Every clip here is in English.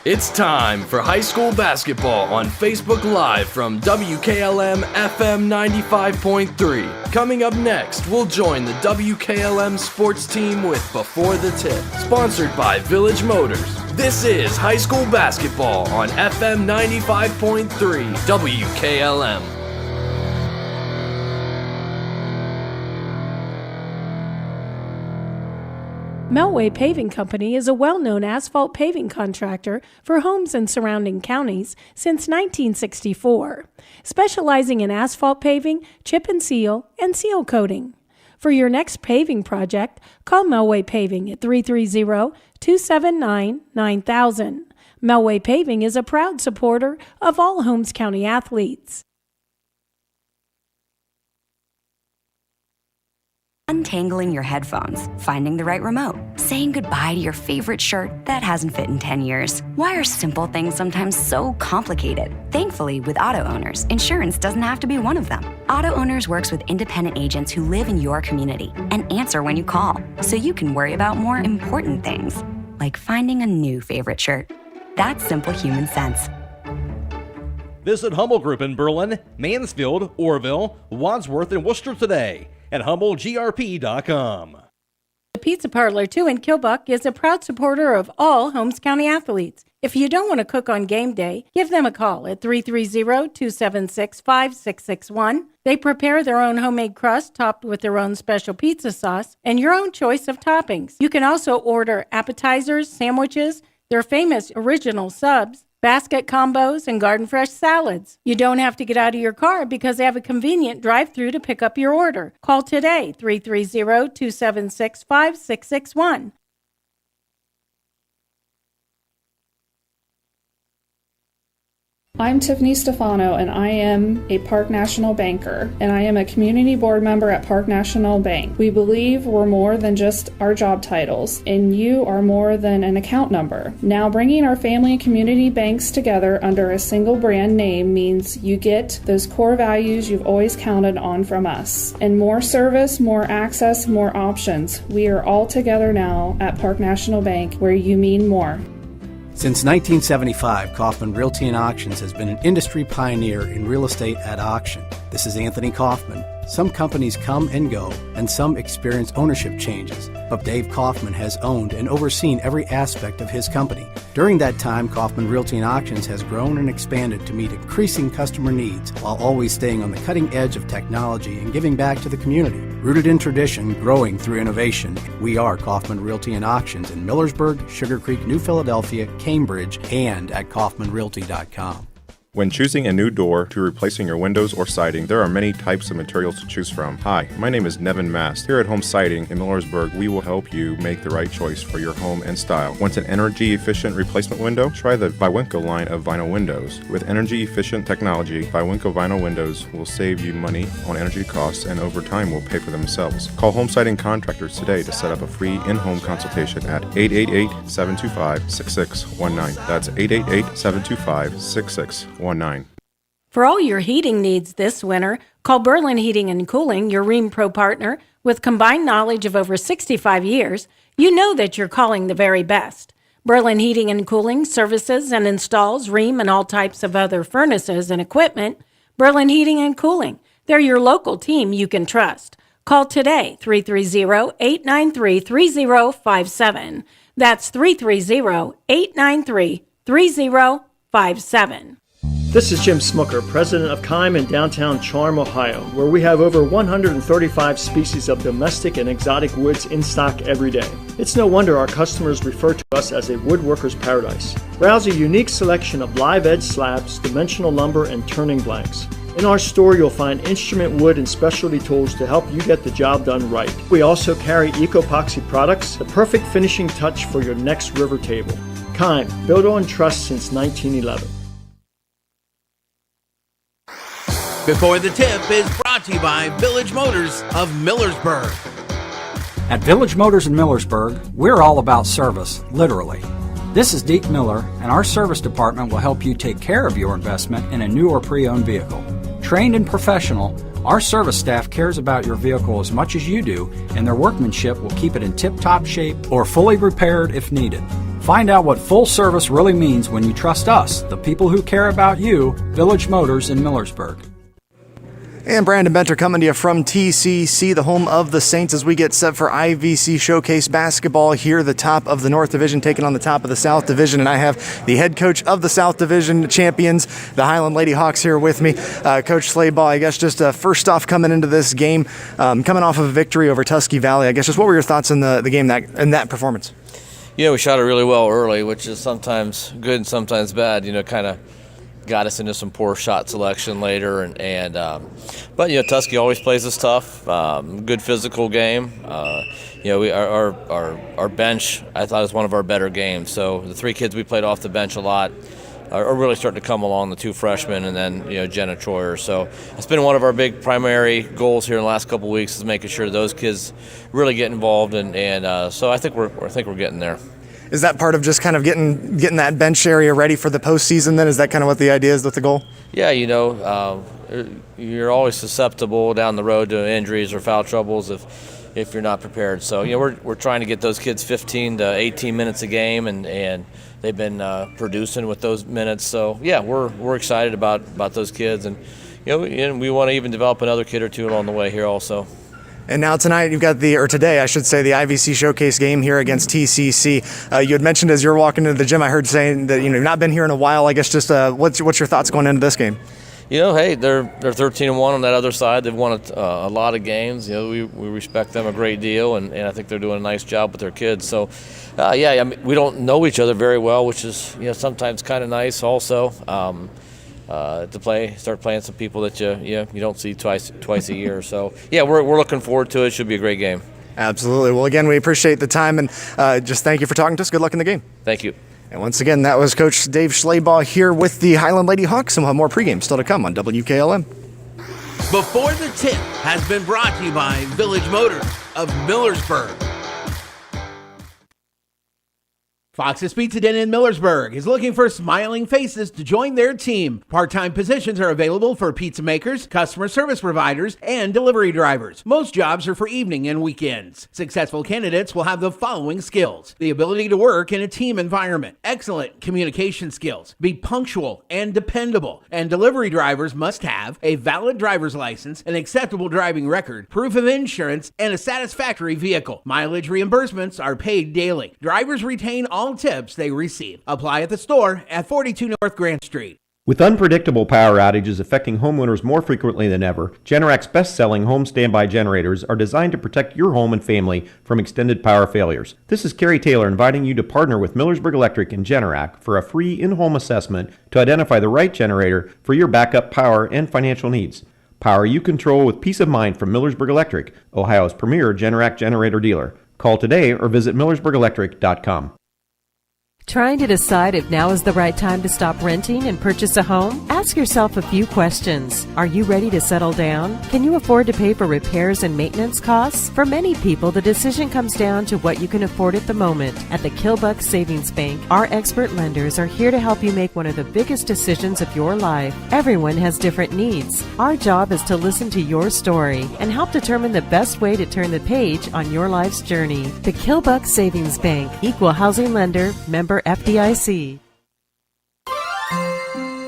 It's time for high school basketball on Facebook Live from WKLM-FM 95.3. Coming up next, we'll join the WKLM sports team with Before the Tip, sponsored by Village Motors. This is high school basketball on FM 95.3 WKLM. Melway Paving Company is a well-known asphalt paving contractor for homes in surrounding counties since 1964, specializing in asphalt paving, chip and seal coating. For your next paving project, call Melway Paving at 330-279-9000. Melway Paving is a proud supporter of all Holmes County athletes. Untangling your headphones, finding the right remote, saying goodbye to your favorite shirt that hasn't fit in 10 years. Why are simple things sometimes so complicated? Thankfully, with auto owners, insurance doesn't have to be one of them. Auto Owners works with independent agents who live in your community and answer when you call, so you can worry about more important things, like finding a new favorite shirt. That's simple human sense. Visit Hummel Group in Berlin, Mansfield, Orville, Wadsworth, and Worcester today at HummelGRP.com. The Pizza Parlor 2 in Kilbuck is a proud supporter of all Holmes County athletes. If you don't want to cook on game day, give them a call at 330-276-5661. They prepare their own homemade crust topped with their own special pizza sauce and your own choice of toppings. You can also order appetizers, sandwiches, their famous original subs, basket combos, and garden fresh salads. You don't have to get out of your car because they have a convenient drive-thru to pick up your order. Call today, 330-276-5661. I'm Tiffany Stefano, and I am a Park National banker, and I am a community board member at Park National Bank. We believe we're more than just our job titles, and you are more than an account number. Now, bringing our family and community banks together under a single brand name means you get those core values you've always counted on from us. And more service, more access, more options. We are all together now at Park National Bank, where you mean more. Since 1975, Kaufman Realty and Auctions has been an industry pioneer in real estate at auction. This is Anthony Kaufman. Some companies come and go, and some experience ownership changes, but Dave Kaufman has owned and overseen every aspect of his company. During that time, Kaufman Realty and Auctions has grown and expanded to meet increasing customer needs while always staying on the cutting edge of technology and giving back to the community. Rooted in tradition, growing through innovation, we are Kaufman Realty and Auctions in Millersburg, Sugar Creek, New Philadelphia, Cambridge, and at KaufmanRealty.com. When choosing a new door to replacing your windows or siding, there are many types of materials to choose from. Hi, my name is Nevin Mast. Here at Home Siding in Mellorsburg, we will help you make the right choice for your home and style. Want an energy-efficient replacement window? Try the Viwinco line of vinyl windows. With energy-efficient technology, Viwinco vinyl windows will save you money on energy costs and over time will pay for themselves. Call Home Siding Contractors today to set up a free in-home consultation at 888-725-6619. That's 888-725-6619. For all your heating needs this winter, call Berlin Heating and Cooling, your Rheem Pro partner. With combined knowledge of over 65 years, you know that you're calling the very best. Berlin Heating and Cooling services and installs Rheem and all types of other furnaces and equipment. Berlin Heating and Cooling, they're your local team you can trust. Call today, 330-893-3057. That's 330-893-3057. This is Jim Smucker, president of Kime in downtown Charm, Ohio, where we have over 135 species of domestic and exotic woods in stock every day. It's no wonder our customers refer to us as a woodworker's paradise. Browse a unique selection of live edge slabs, dimensional lumber, and turning blanks. In our store, you'll find instrument wood and specialty tools to help you get the job done right. We also carry eco-epoxy products, the perfect finishing touch for your next river table. Kime, built on trust since 1911. Before the Tip is brought to you by Village Motors of Millersburg. At Village Motors in Millersburg, we're all about service, literally. This is Deke Miller, and our service department will help you take care of your investment in a new or pre-owned vehicle. Trained and professional, our service staff cares about your vehicle as much as you do, and their workmanship will keep it in tip-top shape or fully repaired if needed. Find out what full service really means when you trust us, the people who care about you, Village Motors in Millersburg. And Brandon Benter coming to you from T.C.C, the home of the Saints, as we get set for IVC Showcase basketball here, the top of the North Division taking on the top of the South Division. And I have the head coach of the South Division champions, the Hiland Lady Hawks, here with me. Coach Slayball, I guess just first off coming into this game, coming off of a victory over Tusky Valley, I guess just what were your thoughts in the game in that performance? Yeah, we shot it really well early, which is sometimes good and sometimes bad. Kind of got us into some poor shot selection later, but Tusky always plays us tough. Good physical game. Our bench, I thought, was one of our better games. So the three kids we played off the bench a lot are really starting to come along. The two freshmen and then Jenna Troyer. So it's been one of our big primary goals here in the last couple of weeks, is making sure those kids really get involved, and so I think we're getting there. Is that part of just kind of getting that bench area ready for the postseason then? Is that kind of what the idea is with the goal? Yeah, you're always susceptible down the road to injuries or foul troubles if you're not prepared. So, we're trying to get those kids 15 to 18 minutes a game, and they've been producing with those minutes. So, yeah, we're excited about those kids, and we want to even develop another kid or two along the way here also. And now tonight you've got today I should say, the IVC Showcase game here against T.C.C. You had mentioned as you're walking into the gym, I heard saying that you've not been here in a while. I guess just what's your thoughts going into this game? Hey, they're 13-1 on that other side. They've won a lot of games. We respect them a great deal, and I think they're doing a nice job with their kids. So, we don't know each other very well, which is sometimes kind of nice also. To start playing some people that you don't see twice a year. So we're looking forward to it. Should be a great game. Absolutely. Well, again, we appreciate the time, and just thank you for talking to us. Good luck in the game. Thank you. And once again, that was Coach Dave Schleybaugh here with the Hiland Lady Hawks, and we'll have more pregame still to come on WKLM. Before the Tip has been brought to you by Village Motors of Millersburg. Fox's Pizza Den in Mellorsburg is looking for smiling faces to join their team. Part-time positions are available for pizza makers, customer service providers, and delivery drivers. Most jobs are for evening and weekends. Successful candidates will have the following skills: the ability to work in a team environment, excellent communication skills, be punctual and dependable, and delivery drivers must have a valid driver's license, an acceptable driving record, proof of insurance, and a satisfactory vehicle. Mileage reimbursements are paid daily. Drivers retain all tips they receive. Apply at the store at 42 North Grant Street. With unpredictable power outages affecting homeowners more frequently than ever, Generac's best-selling home standby generators are designed to protect your home and family from extended power failures. This is Kerry Taylor inviting you to partner with Millersburg Electric and Generac for a free in-home assessment to identify the right generator for your backup power and financial needs. Power you control with peace of mind from Millersburg Electric, Ohio's premier Generac generator dealer. Call today or visit millersburgelectric.com. Trying to decide if now is the right time to stop renting and purchase a home? Ask yourself a few questions. Are you ready to settle down? Can you afford to pay for repairs and maintenance costs? For many people, the decision comes down to what you can afford at the moment. At the Kilbuck Savings Bank, our expert lenders are here to help you make one of the biggest decisions of your life. Everyone has different needs. Our job is to listen to your story and help determine the best way to turn the page on your life's journey. The Kilbuck Savings Bank, equal housing lender, member FDIC.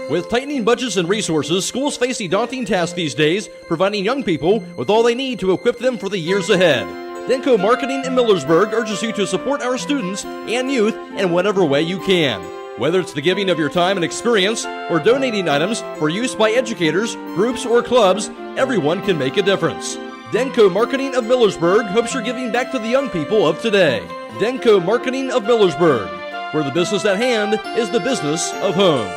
With tightening budgets and resources, schools face a daunting task these days, providing young people with all they need to equip them for the years ahead. Denko Marketing in Millersburg urges you to support our students and youth in whatever way you can. Whether it's the giving of your time and experience or donating items for use by educators, groups, or clubs, everyone can make a difference. Denko Marketing of Millersburg hopes you're giving back to the young people of today. Denko Marketing of Millersburg, where the business at hand is the business of home.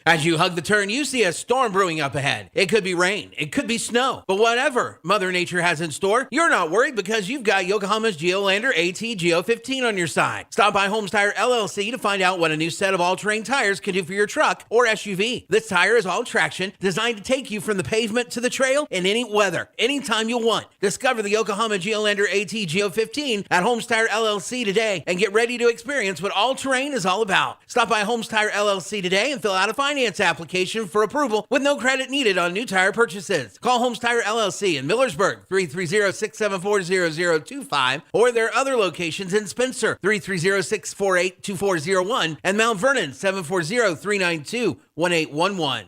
As you hug the turn, you see a storm brewing up ahead. It could be rain, it could be snow, but whatever Mother Nature has in store, you're not worried because you've got Yokohama's Geolander AT Geo15 on your side. Stop by Holmes Tire LLC to find out what a new set of all-terrain tires can do for your truck or SUV. This tire is all traction, designed to take you from the pavement to the trail in any weather, anytime you want. Discover the Yokohama Geolander AT Geo15 at Holmes Tire LLC today and get ready to experience what all-terrain is all about. Stop by Holmes Tire LLC today and fill out a financing finance application for approval with no credit needed on new tire purchases. Call Holmes Tire LLC in Millersburg, 330-674-0025, or their other locations in Spencer, 330-648-2401, and Mount Vernon, 740-392-1811.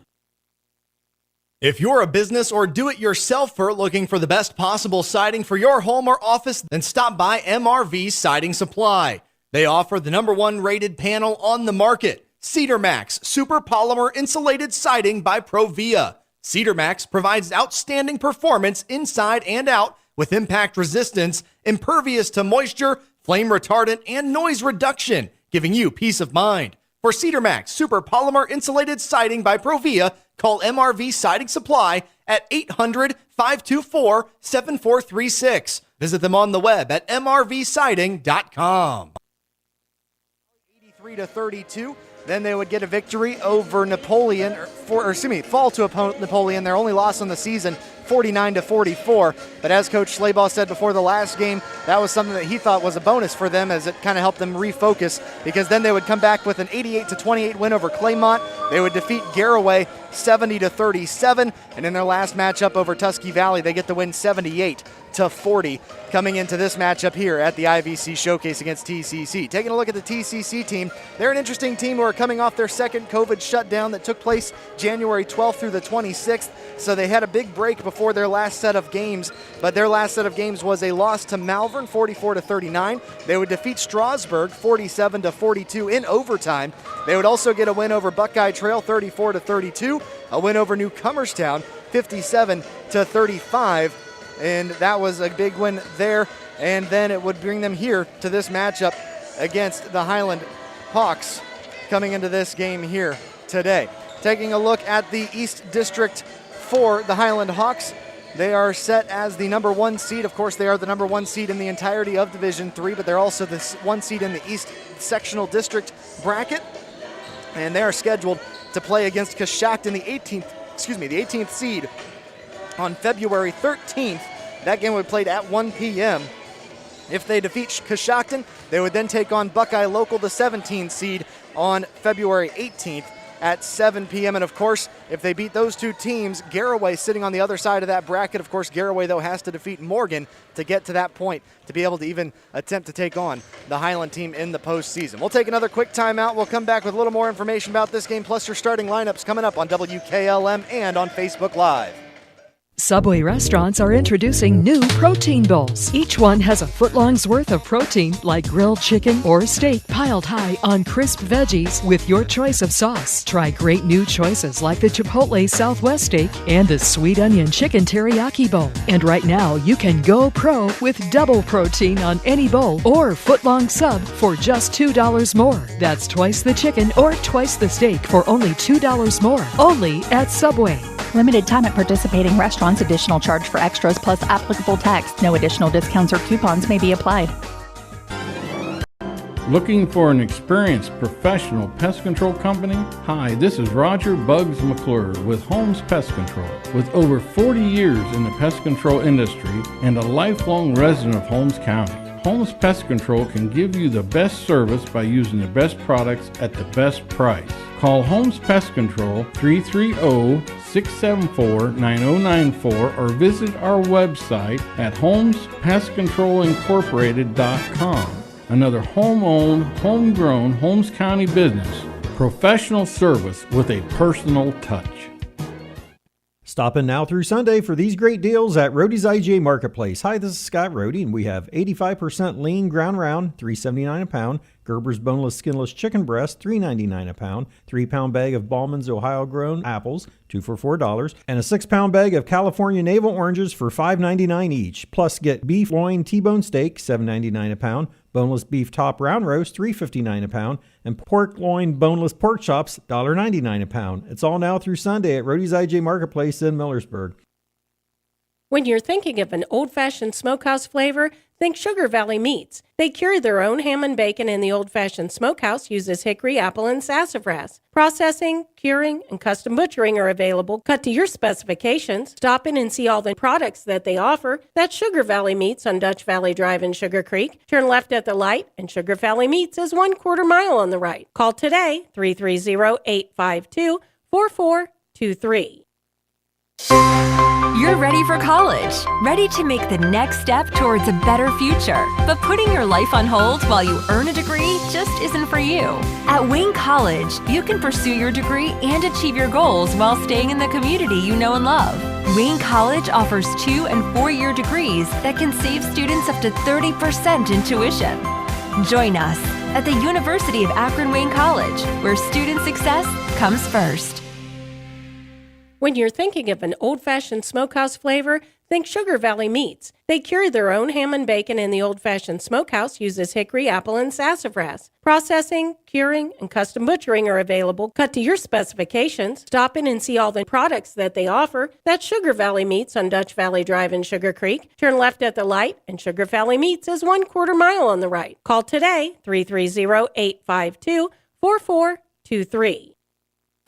If you're a business or do-it-yourselfer looking for the best possible siding for your home or office, then stop by Mrv Siding Supply. They offer the #1 rated panel on the market, Cedar Max Super Polymer Insulated Siding by Provia. Cedar Max provides outstanding performance inside and out with impact resistance, impervious to moisture, flame retardant, and noise reduction, giving you peace of mind. For Cedar Max Super Polymer Insulated Siding by Provia, call Mrv Siding Supply at 800-524-7436. Visit them on the web at mrvsiding.com. 83-32. Then they would get a victory over Napoleon, fall to opponent Napoleon. Their only loss on the season, 49-44. But as Coach Schleybaugh said before the last game, that was something that he thought was a bonus for them, as it kind of helped them refocus, because then they would come back with an 88-28 win over Claymont. They would defeat Garraway 70-37, and in their last matchup over Tusky Valley, they get the win 78-40. Coming into this matchup here at the IVC Showcase against T.C.C. Taking a look at the T.C.C. team, they're an interesting team who are coming off their second COVID shutdown that took place January 12th through the 26th. So they had a big break before their last set of games, but their last set of games was a loss to Malvern 44-39. They would defeat Strasburg 47-42 in overtime. They would also get a win over Buckeye Trail 34-32, a win over Newcomerstown 57-35. And that was a big win there. And then it would bring them here to this matchup against the Hiland Hawks coming into this game here today. Taking a look at the East District for the Hiland Hawks, they are set as the #1 seed. Of course, they are the #1 seed in the entirety of Division III, but they're also the 1 seed in the East Sectional District bracket. And they are scheduled to play against Coshocton, the 18th seed, on February 13th. That game would be played at 1 p.m. If they defeat Coshocton, they would then take on Buckeye Local, the 17th seed, on February 18th at 7 p.m. And, of course, if they beat those two teams, Garraway sitting on the other side of that bracket. Of course, Garraway, though, has to defeat Morgan to get to that point to be able to even attempt to take on the Hiland team in the postseason. We'll take another quick timeout. We'll come back with a little more information about this game, plus your starting lineups coming up on WKLM and on Facebook Live. Subway restaurants are introducing new protein bowls. Each one has a foot-long's worth of protein, like grilled chicken or steak piled high on crisp veggies with your choice of sauce. Try great new choices like the Chipotle Southwest steak and the sweet onion chicken teriyaki bowl. And right now, you can go pro with double protein on any bowl or foot-long sub for just $2 more. That's twice the chicken or twice the steak for only $2 more. Only at Subway. Limited time at participating restaurants. Additional charge for extras plus applicable tax. No additional discounts or coupons may be applied. Looking for an experienced professional pest control company? Hi, this is Roger Bugs McClure with Holmes Pest Control. With over 40 years in the pest control industry and a lifelong resident of Holmes County, Holmes Pest Control can give you the best service by using the best products at the best price. Call Holmes Pest Control 330-674-9094 or visit our website at holmespestcontrolincorporated.com. Another home-owned, homegrown Holmes County business. Professional service with a personal touch. Stop in now through Sunday for these great deals at Roadie's IGA Marketplace. Hi, this is Scott Roadie, and we have 85% lean ground round, $3.79 a pound. Gerber's boneless, skinless chicken breast, $3.99 a pound. 3-pound bag of Ballman's Ohio-grown apples, 2 for $4. And a 6-pound bag of California navel oranges for $5.99 each. Plus, get beef loin T-bone steak, $7.99 a pound. Boneless beef top round roast, $3.59 a pound. And pork loin boneless pork chops, $1.99 a pound. It's all now through Sunday at Roadie's IGA Marketplace in Mellorsburg. When you're thinking of an old-fashioned smokehouse flavor, think Sugar Valley Meats. They cure their own ham and bacon, and the old-fashioned smokehouse uses hickory, apple, and sassafras. Processing, curing, and custom butchering are available, cut to your specifications. Stop in and see all the products that they offer. That's Sugar Valley Meats on Dutch Valley Drive in Sugar Creek. Turn left at the light, and Sugar Valley Meats is 1/4 mile on the right. Call today, 330-852 4423. You're ready for college, ready to make the next step towards a better future. But putting your life on hold while you earn a degree just isn't for you. At Wayne College, you can pursue your degree and achieve your goals while staying in the community you know and love. Wayne College offers 2- and 4-year degrees that can save students up to 30% in tuition. Join us at the University of Akron-Wayne College, where student success comes first. When you're thinking of an old-fashioned smokehouse flavor, think Sugar Valley Meats. They cure their own ham and bacon, and the old-fashioned smokehouse uses hickory, apple, and sassafras. Processing, curing, and custom butchering are available, cut to your specifications. Stop in and see all the products that they offer. That's Sugar Valley Meats on Dutch Valley Drive in Sugar Creek. Turn left at the light, and Sugar Valley Meats is 1/4 mile on the right. Call today, 330-852-4423.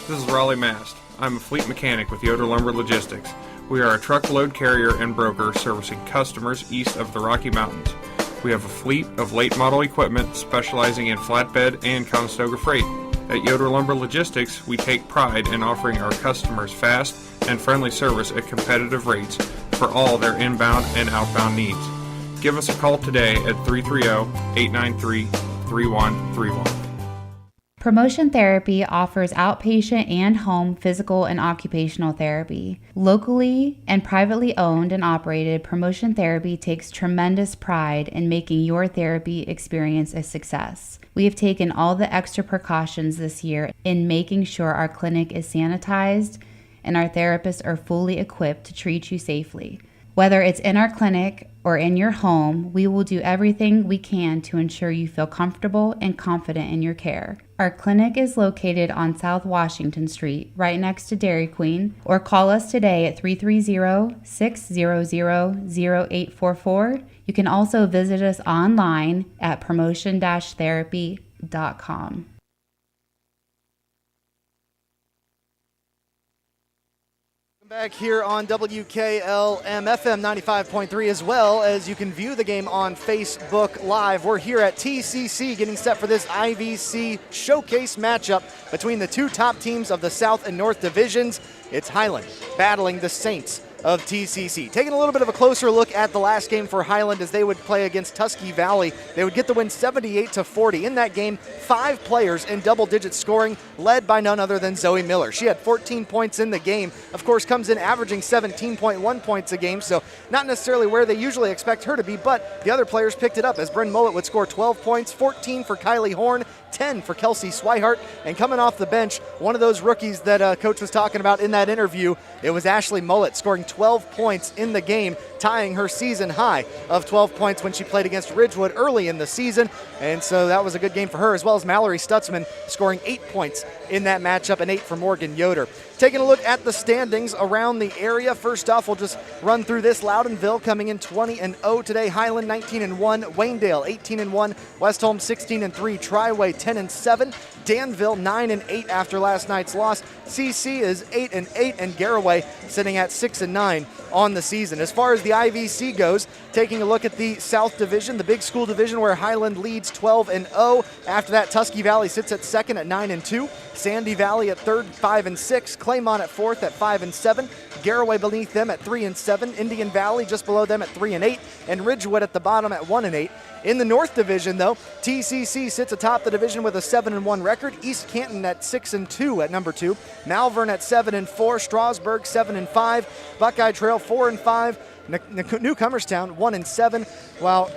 This is Raleigh Mast. I'm a fleet mechanic with Yoder Lumber Logistics. We are a truckload carrier and broker servicing customers east of the Rocky Mountains. We have a fleet of late model equipment specializing in flatbed and Conestoga freight. At Yoder Lumber Logistics, we take pride in offering our customers fast and friendly service at competitive rates for all their inbound and outbound needs. Give us a call today at 330-893-3131. Promotion Therapy offers outpatient and home physical and occupational therapy. Locally and privately owned and operated, Promotion Therapy takes tremendous pride in making your therapy experience a success. We have taken all the extra precautions this year in making sure our clinic is sanitized and our therapists are fully equipped to treat you safely. Whether it's in our clinic or in your home, we will do everything we can to ensure you feel comfortable and confident in your care. Our clinic is located on South Washington Street, right next to Dairy Queen, or call us today at 330-600-0844. You can also visit us online at promotion-therapy.com. Back here on WKLM-FM 95.3, as well as you can view the game on Facebook Live. We're here at T.C.C. getting set for this IVC showcase matchup between the two top teams of the South and North Divisions. It's Hiland battling the Saints of T.C.C. Taking a little bit of a closer look at the last game for Hiland as they would play against Tuskegee Valley. They would get the win 78-40. In that game, 5 players in double-digit scoring, led by none other than Zoe Miller. She had 14 points in the game. Of course, comes in averaging 17.1 points a game, so not necessarily where they usually expect her to be, but the other players picked it up as Bryn Mullet would score 12 points, 14 for Kylie Horn, 10 for Kelsey Swihart, and coming off the bench, one of those rookies that Coach was talking about in that interview, it was Ashley Mullet scoring 12 points in the game, tying her season high of 12 points when she played against Ridgewood early in the season, and so that was a good game for her, as well as Mallory Stutzman scoring 8 points in that matchup and 8 for Morgan Yoder. Taking a look at the standings around the area. First off, we'll just run through this. Loudonville coming in 20-0 today. Hiland 19-1. Waynedale 18-1. Westholme 16-3. Triway 10-7. Danville 9-8 after last night's loss. CC is 8-8, and Garraway sitting at 6-9 on the season. As far as the IVC goes, taking a look at the South Division, the big school division where Hiland leads 12-0. After that, Tuskegee Valley sits at second at 9-2. Sandy Valley at third, 5-6. Claymont at fourth at 5-7. Garraway beneath them at 3-7. Indian Valley just below them at 3-8. And Ridgewood at the bottom at 1-8. In the North Division, though, T.C.C. sits atop the division with a 7-1 record. East Canton at 6-2 at number 2. Malvern at 7-4. Strasburg 7-5. Buckeye Trail 4-5. Newcomerstown 1-7. While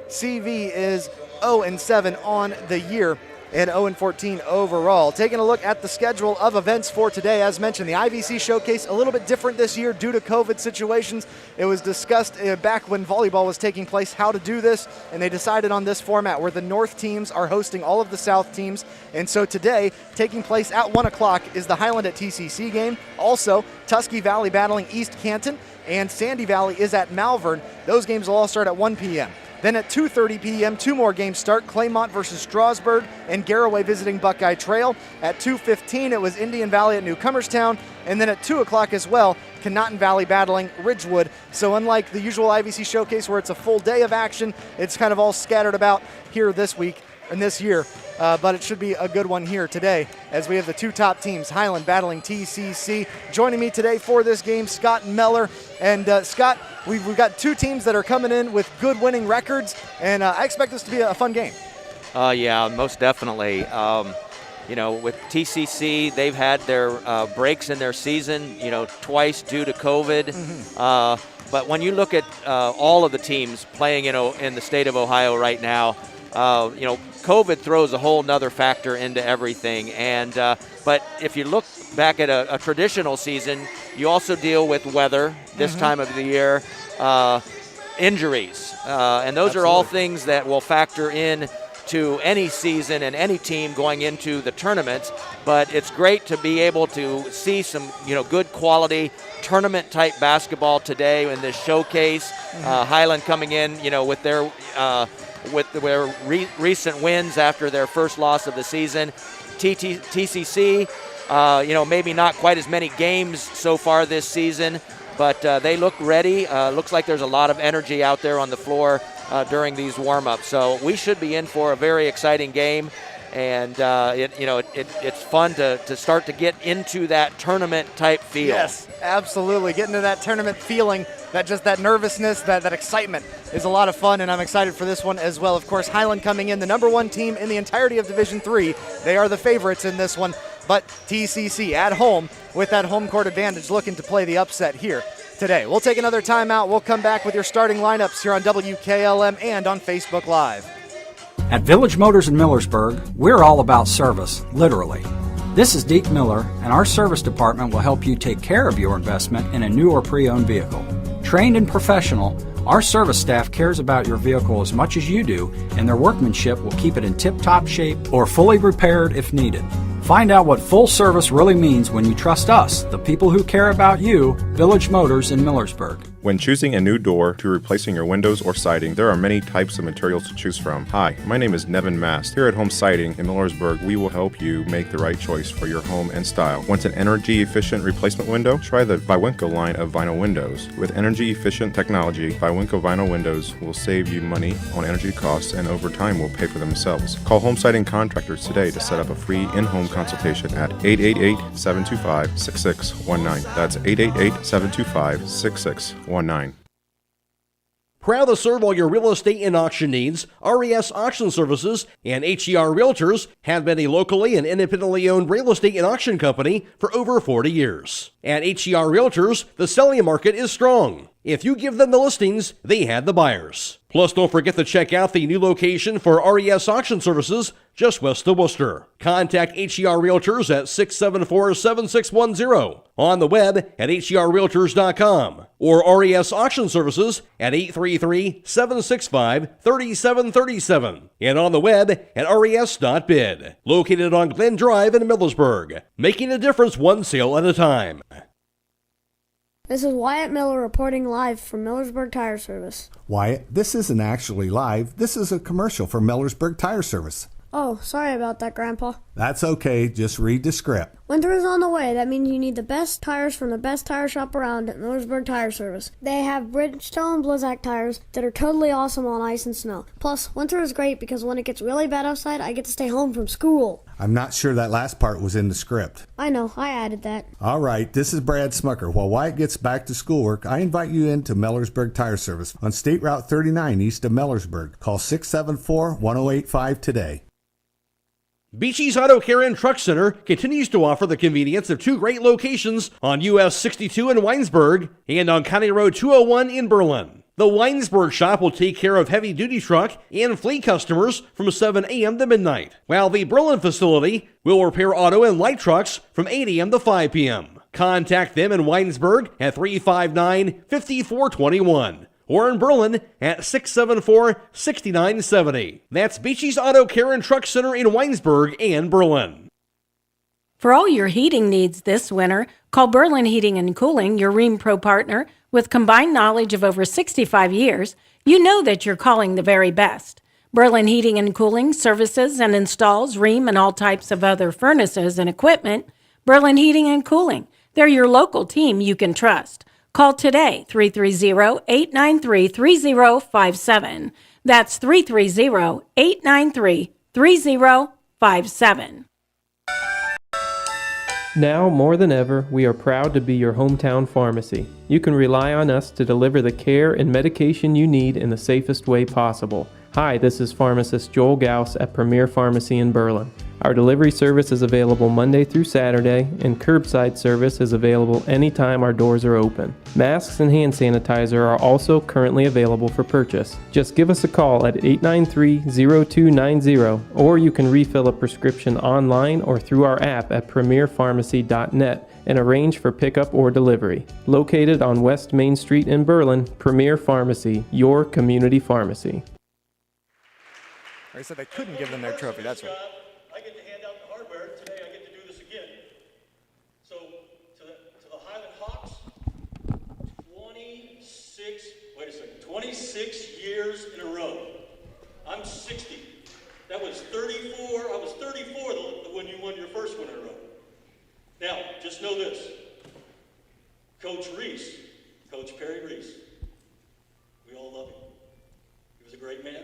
CV is 0-7 on the year and 0-14 overall. Taking a look at the schedule of events for today, as mentioned, the IVC Showcase a little bit different this year due to COVID situations. It was discussed back when volleyball was taking place how to do this, and they decided on this format where the North teams are hosting all of the South teams. And so today, taking place at 1 o'clock is the Hiland at T.C.C. game. Also, Tuskegee Valley battling East Canton, and Sandy Valley is at Malvern. Those games will all start at 1 p.m. Then at 2:30 p.m., 2 more games start. Claymont versus Strasburg and Garraway visiting Buckeye Trail. At 2:15, it was Indian Valley at Newcomerstown. And then at 2 o'clock as well, Conotton Valley battling Ridgewood. So unlike the usual IVC Showcase where it's a full day of action, it's kind of all scattered about here this week in this year, but it should be a good one here today as we have the two top teams, Hiland battling T.C.C. Joining me today for this game, Scott Miller. And Scott, we've got two teams that are coming in with good winning records, and I expect this to be a fun game. Yeah, most definitely. With T.C.C., they've had their breaks in their season, twice due to COVID. Mm-hmm. But when you look at all of the teams playing, in the state of Ohio right now, COVID throws a whole nother factor into everything. And but if you look back at a traditional season, you also deal with weather this time of the year, injuries, and those are all things that will factor in to any season and any team going into the tournaments. But it's great to be able to see some, good quality tournament type basketball today in this showcase. Hiland coming in, with their recent wins after their first loss of the season. T.C.C., maybe not quite as many games so far this season, but they look ready. Looks like there's a lot of energy out there on the floor during these warm-ups. So we should be in for a very exciting game, and it's fun to start to get into that tournament-type feel. Yes, absolutely. Getting to that tournament feeling, that nervousness, that excitement is a lot of fun, and I'm excited for this one as well. Of course, Hiland coming in, the number one team in the entirety of Division III. They are the favorites in this one, but T.C.C. at home with that home court advantage looking to play the upset here today. We'll take another timeout. We'll come back with your starting lineups here on WKLM and on Facebook Live. At Village Motors in Mellorsburg, we're all about service, literally. This is Deke Miller, and our service department will help you take care of your investment in a new or pre-owned vehicle. Trained and professional, our service staff cares about your vehicle as much as you do, and their workmanship will keep it in tip-top shape or fully repaired if needed. Find out what full service really means when you trust us, the people who care about you, Village Motors in Millersburg. When choosing a new door to replacing your windows or siding, there are many types of materials to choose from. Hi, my name is Nevin Mast. Here at Home Siding in Mellorsburg, we will help you make the right choice for your home and style. Want an energy-efficient replacement window? Try the Viwinco line of vinyl windows. With energy-efficient technology, Viwinco vinyl windows will save you money on energy costs and over time will pay for themselves. Call Home Siding Contractors today to set up a free in-home consultation at 888-725-6619. That's 888-725-6619. Proud to serve all your real estate and auction needs, RES Auction Services and HER Realtors have been a locally and independently owned real estate and auction company for over 40 years. At HER Realtors, the selling market is strong. If you give them the listings, they have the buyers. Plus, don't forget to check out the new location for RES Auction Services just west of Worcester. Contact HER Realtors at 674-7610, on the web at herrealtors.com, or RES Auction Services at 833-765-3737, and on the web at res.bid. Located on Glen Drive in Millersburg, making a difference one sale at a time. This is Wyatt Miller reporting live from Mellorsburg Tire Service. Wyatt, this isn't actually live. This is a commercial for Mellorsburg Tire Service. Oh, sorry about that, Grandpa. That's okay. Just read the script. Winter is on the way. That means you need the best tires from the best tire shop around at Mellorsburg Tire Service. They have Bridgestone and Blizzak tires that are totally awesome on ice and snow. Plus, winter is great because when it gets really bad outside, I get to stay home from school. I'm not sure that last part was in the script. I know. I added that. All right. This is Brad Smucker. While Wyatt gets back to schoolwork, I invite you into Mellorsburg Tire Service on State Route 39 east of Mellorsburg. Call 674-1085 today. Beachy's Auto Care and Truck Center continues to offer the convenience of two great locations on US 62 in Winesburg and on County Road 201 in Berlin. The Winesburg shop will take care of heavy-duty truck and fleet customers from 7 a.m. to midnight, while the Berlin facility will repair auto and light trucks from 8 a.m. to 5 p.m. Contact them in Winesburg at 359-5421. Or in Berlin at 674-6970. That's Beachy's Auto Care and Truck Center in Winesburg and Berlin. For all your heating needs this winter, call Berlin Heating and Cooling, your Ream Pro partner. With combined knowledge of over 65 years, you know that you're calling the very best. Berlin Heating and Cooling services and installs Ream and all types of other furnaces and equipment. Berlin Heating and Cooling, they're your local team you can trust. Call today, 330-893-3057. That's 330-893-3057. 3057. Now, more than ever, we are proud to be your hometown pharmacy. You can rely on us to deliver the care and medication you need in the safest way possible. Hi, this is pharmacist Joel Gauss at Premier Pharmacy in Berlin. Our delivery service is available Monday through Saturday, and curbside service is available anytime our doors are open. Masks and hand sanitizer are also currently available for purchase. Just give us a call at 893-0290, or you can refill a prescription online or through our app at premierpharmacy.net and arrange for pickup or delivery. Located on West Main Street in Berlin, Premier Pharmacy, your community pharmacy. They said they couldn't give them their trophy, that's right. I get to hand out the hardware. Today I get to do this again. So to the Hiland Hawks, 26 years in a row. I'm 60. That was 34. I was 34 when you won your first one in a row. Now, just know this. Coach Reese, Coach Perry Reese, we all love him. He was a great man.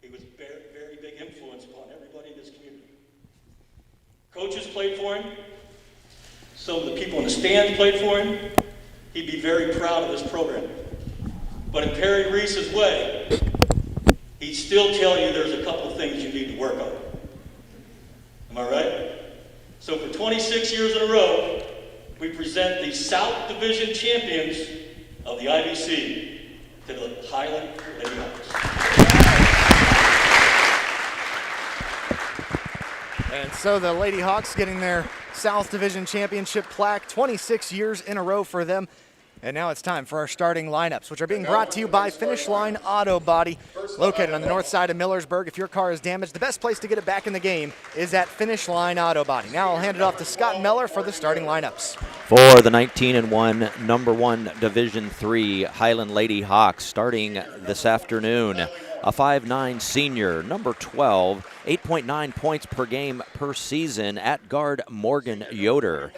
He was a very, very big influence upon everybody in this community. Coaches played for him. Some of the people in the stands played for him. He'd be very proud of this program. But in Perry Reese's way, he'd still tell you there's a couple of things you need to work on. Am I right? So for 26 years in a row, we present the South Division champions of the IVC to the Hiland Lady Hawks. And so the Lady Hawks getting their South Division Championship plaque, 26 years in a row for them. And now it's time for our starting lineups, which are being brought to you by Finish Line Auto Body, located on the north side of Millersburg. If your car is damaged, the best place to get it back in the game is at Finish Line Auto Body. Now I'll hand it off to Scott Meller for the starting lineups. For the 19-1 number 1 Division III Hiland Lady Hawks, starting this afternoon, a 5'9" senior, number 12, 8.9 points per game per season at guard Morgan Yoder.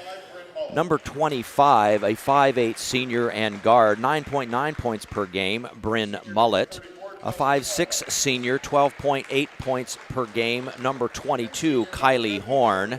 Number 25, a 5'8" senior and guard, 9.9 points per game, Bryn Mullet. A 5'6" senior, 12.8 points per game, number 22, Kylie Horn.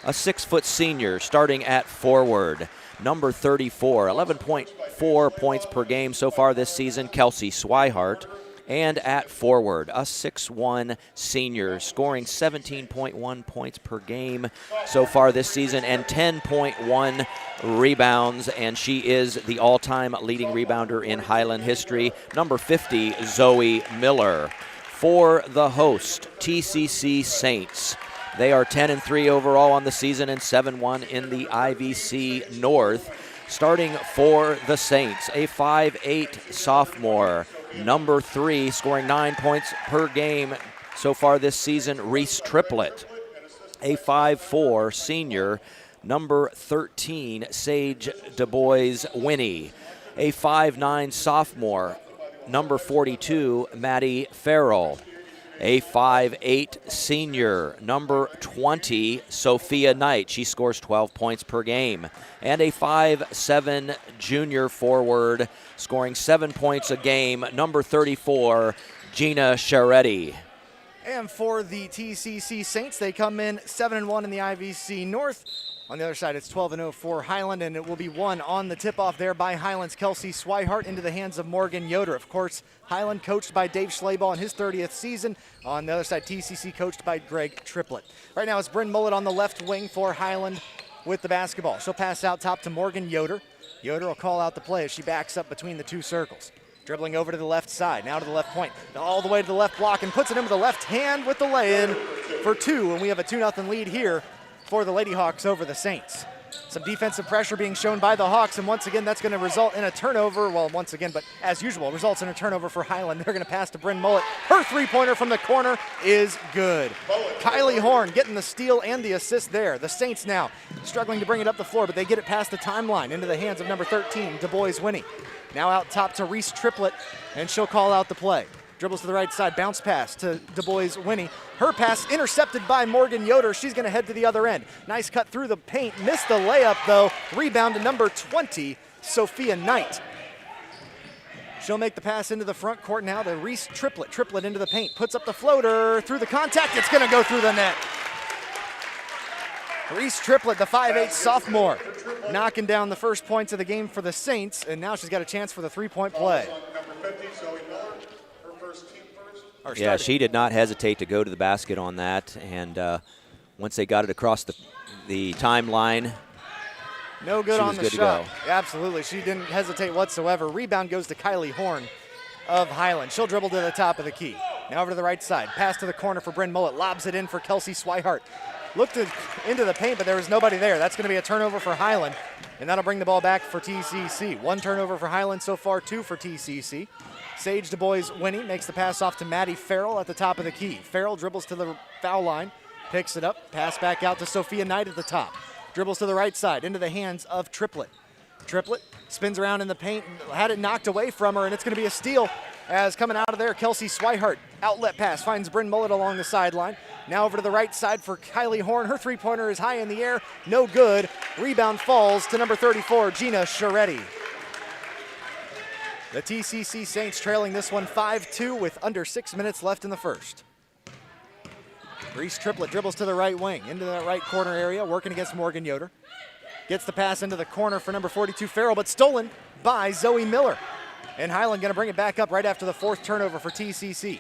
A 6-foot senior, starting at forward, number 34, 11.4 points per game so far this season, Kelsey Swihart. And at forward, a 6'1" senior, scoring 17.1 points per game so far this season and 10.1 rebounds, and she is the all-time leading rebounder in Hiland history, number 50, Zoe Miller. For the host, T.C.C. Saints, they are 10-3 overall on the season and 7-1 in the IVC North. Starting for the Saints, a 5'8" sophomore, number 3, scoring 9 points per game so far this season, Reese Triplett. A 5'4" senior, number 13, Sage DuBois Winnie. A 5'9" sophomore, number 42, Maddie Farrell. A 5'8" senior, number 20, Sophia Knight. She scores 12 points per game. And a 5'7" junior forward, scoring 7 points a game, number 34, Gina Sharetti. And for the T.C.C. Saints, they come in 7-1 in the IVC North. On the other side, it's 12-0 for Hiland, and it will be won on the tip-off there by Hiland's Kelsey Swihart into the hands of Morgan Yoder. Of course, Hiland coached by Dave Schlaball in his 30th season. On the other side, T.C.C. coached by Greg Triplett. Right now, it's Bryn Mullet on the left wing for Hiland with the basketball. She'll pass out top to Morgan Yoder. Yoder will call out the play as she backs up between the two circles. Dribbling over to the left side, now to the left point, all the way to the left block, and puts it in with the left hand with the lay-in for 2, and we have a 2-0 lead here for the Lady Hawks over the Saints. Some defensive pressure being shown by the Hawks, and once again, that's going to result in a turnover. Well, once again, but as usual, results in a turnover for Hiland. They're going to pass to Bryn Mullet. Her three-pointer from the corner is good. Kylie Horn getting the steal and the assist there. The Saints now struggling to bring it up the floor, but they get it past the timeline into the hands of number 13, DuBois Winnie. Now out top to Reese Triplett, and she'll call out the play. Dribbles to the right side, bounce pass to DuBois Winnie. Her pass intercepted by Morgan Yoder. She's going to head to the other end. Nice cut through the paint. Missed the layup, though. Rebound to number 20, Sophia Knight. She'll make the pass into the front court now to Reese Triplett. Triplett into the paint, puts up the floater through the contact. It's going to go through the net. Reese Triplett, the 5'8 sophomore, knocking down the first points of the game for the Saints, and now she's got a chance for the three-point play. Number 50, Zoe Miller, her first team first. Yeah, she did not hesitate to go to the basket on that, and once they got it across the timeline, no good on the shot. To Absolutely, she didn't hesitate whatsoever. Rebound goes to Kylie Horn of Hiland. She'll dribble to the top of the key. Now over to the right side. Pass to the corner for Bryn Mullet. Lobs it in for Kelsey Swihart. Looked into the paint, but there was nobody there. That's going to be a turnover for Hiland, and that'll bring the ball back for T.C.C. One turnover for Hiland so far, two for T.C.C. Sage Du Bois-Winnie makes the pass off to Maddie Farrell at the top of the key. Farrell dribbles to the foul line, picks it up, pass back out to Sophia Knight at the top. Dribbles to the right side, into the hands of Triplett. Triplett spins around in the paint, had it knocked away from her, and it's going to be a steal as coming out of there, Kelsey Swihart. Outlet pass, finds Bryn Mullet along the sideline. Now over to the right side for Kylie Horn. Her three-pointer is high in the air, no good. Rebound falls to number 34, Gina Sharetti. The T.C.C. Saints trailing this one 5-2 with under 6 minutes left in the first. Reese Triplett dribbles to the right wing, into that right corner area, working against Morgan Yoder. Gets the pass into the corner for number 42, Farrell, but stolen by Zoe Miller. And Hiland going to bring it back up right after the fourth turnover for T.C.C.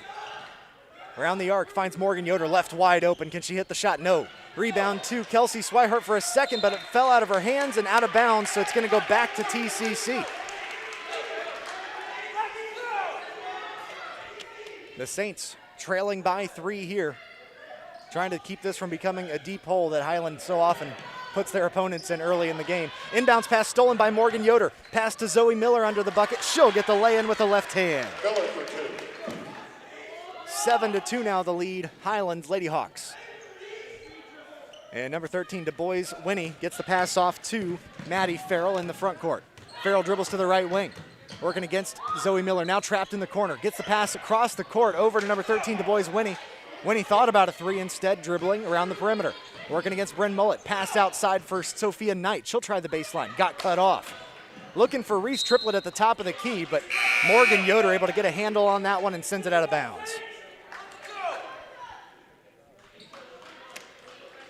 Around the arc, finds Morgan Yoder left wide open. Can she hit the shot? No. Rebound to Kelsey Swihart for a second, but it fell out of her hands and out of bounds, so it's going to go back to T.C.C. The Saints trailing by 3 here, trying to keep this from becoming a deep hole that Hiland so often puts their opponents in early in the game. Inbounds pass stolen by Morgan Yoder. Pass to Zoe Miller under the bucket. She'll get the lay-in with the left hand. 7-2 now the lead, Highlands Lady Hawks. And number 13, Du Bois-Winnie gets the pass off to Maddie Farrell in the front court. Farrell dribbles to the right wing, working against Zoe Miller, now trapped in the corner. Gets the pass across the court over to number 13, Du Bois-Winnie. Winnie thought about a three, instead dribbling around the perimeter. Working against Bryn Mullet, pass outside for Sophia Knight. She'll try the baseline, got cut off. Looking for Reese Triplett at the top of the key, but Morgan Yoder able to get a handle on that one and sends it out of bounds.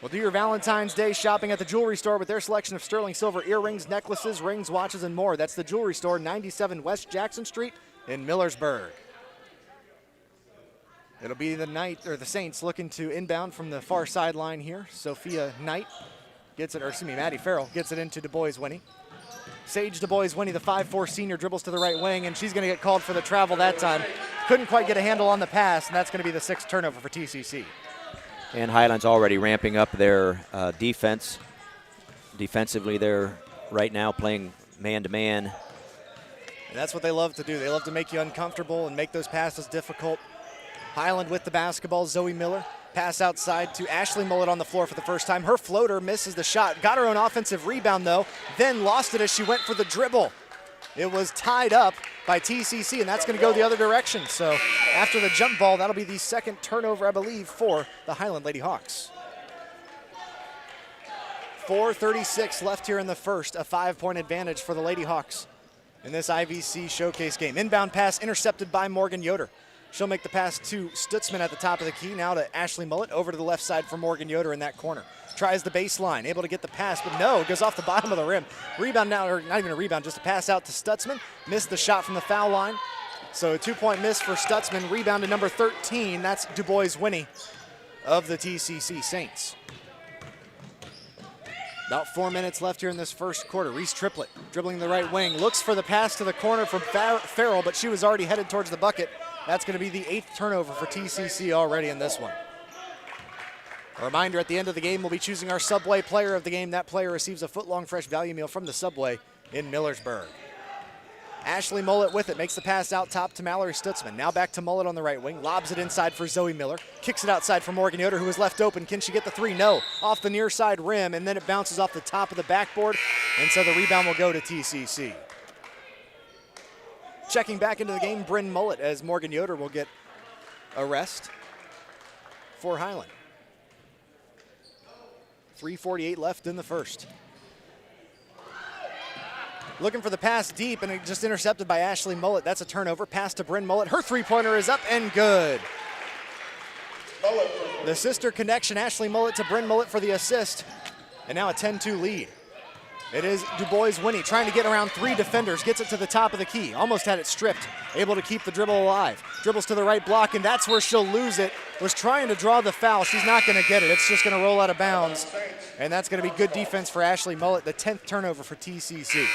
Well, do your Valentine's Day shopping at the jewelry store with their selection of sterling silver earrings, necklaces, rings, watches, and more. That's the jewelry store, 97 West Jackson Street in Millersburg. It'll be the Saints looking to inbound from the far sideline here. Sophia Knight gets it, Maddie Farrell gets it into Du Bois-Winnie. Sage Du Bois-Winnie, the 5'4 senior, dribbles to the right wing, and she's going to get called for the travel that time. Couldn't quite get a handle on the pass, and that's going to be the 6th turnover for T.C.C. And Highland's already ramping up their defense. Defensively, they're right now playing man-to-man. And that's what they love to do. They love to make you uncomfortable and make those passes difficult. Hiland with the basketball, Zoe Miller. Pass outside to Ashley Mullet on the floor for the first time. Her floater misses the shot. Got her own offensive rebound, though. Then lost it as she went for the dribble. It was tied up by T.C.C., and that's going to go the other direction. So after the jump ball, that'll be the 2nd turnover, I believe, for the Hiland Lady Hawks. 4:36 left here in the first, a 5-point advantage for the Lady Hawks in this IVC showcase game. Inbound pass intercepted by Morgan Yoder. She'll make the pass to Stutzman at the top of the key. Now to Ashley Mullet, over to the left side for Morgan Yoder in that corner. Tries the baseline, able to get the pass, but no, goes off the bottom of the rim. Rebound now, or not even a rebound, just a pass out to Stutzman. Missed the shot from the foul line. So a 2-point miss for Stutzman. Rebound to number 13, that's Du Bois-Winnie of the T.C.C. Saints. About 4 minutes left here in this first quarter. Reese Triplett dribbling the right wing, looks for the pass to the corner from Farrell, but she was already headed towards the bucket. That's going to be the 8th turnover for T.C.C. already in this one. A reminder, at the end of the game, we'll be choosing our Subway player of the game. That player receives a foot-long fresh value meal from the Subway in Millersburg. Ashley Mullet with it, makes the pass out top to Mallory Stutzman. Now back to Mullet on the right wing, lobs it inside for Zoe Miller. Kicks it outside for Morgan Yoder, who is left open. Can she get the three? No. Off the near side rim, and then it bounces off the top of the backboard, and so the rebound will go to T.C.C. Checking back into the game, Bryn Mullet, as Morgan Yoder will get a rest for Hiland. 3:48 left in the first. Looking for the pass deep, and it just intercepted by Ashley Mullet. That's a turnover. Pass to Bryn Mullet. Her three-pointer is up and good. The sister connection, Ashley Mullet to Bryn Mullet for the assist. And now a 10-2 lead. It is DuBois Winnie trying to get around 3 defenders. Gets it to the top of the key. Almost had it stripped. Able to keep the dribble alive. Dribbles to the right block, and that's where she'll lose it. Was trying to draw the foul. She's not going to get it. It's just going to roll out of bounds. And that's going to be good defense for Ashley Mullet. The 10th turnover for T.C.C.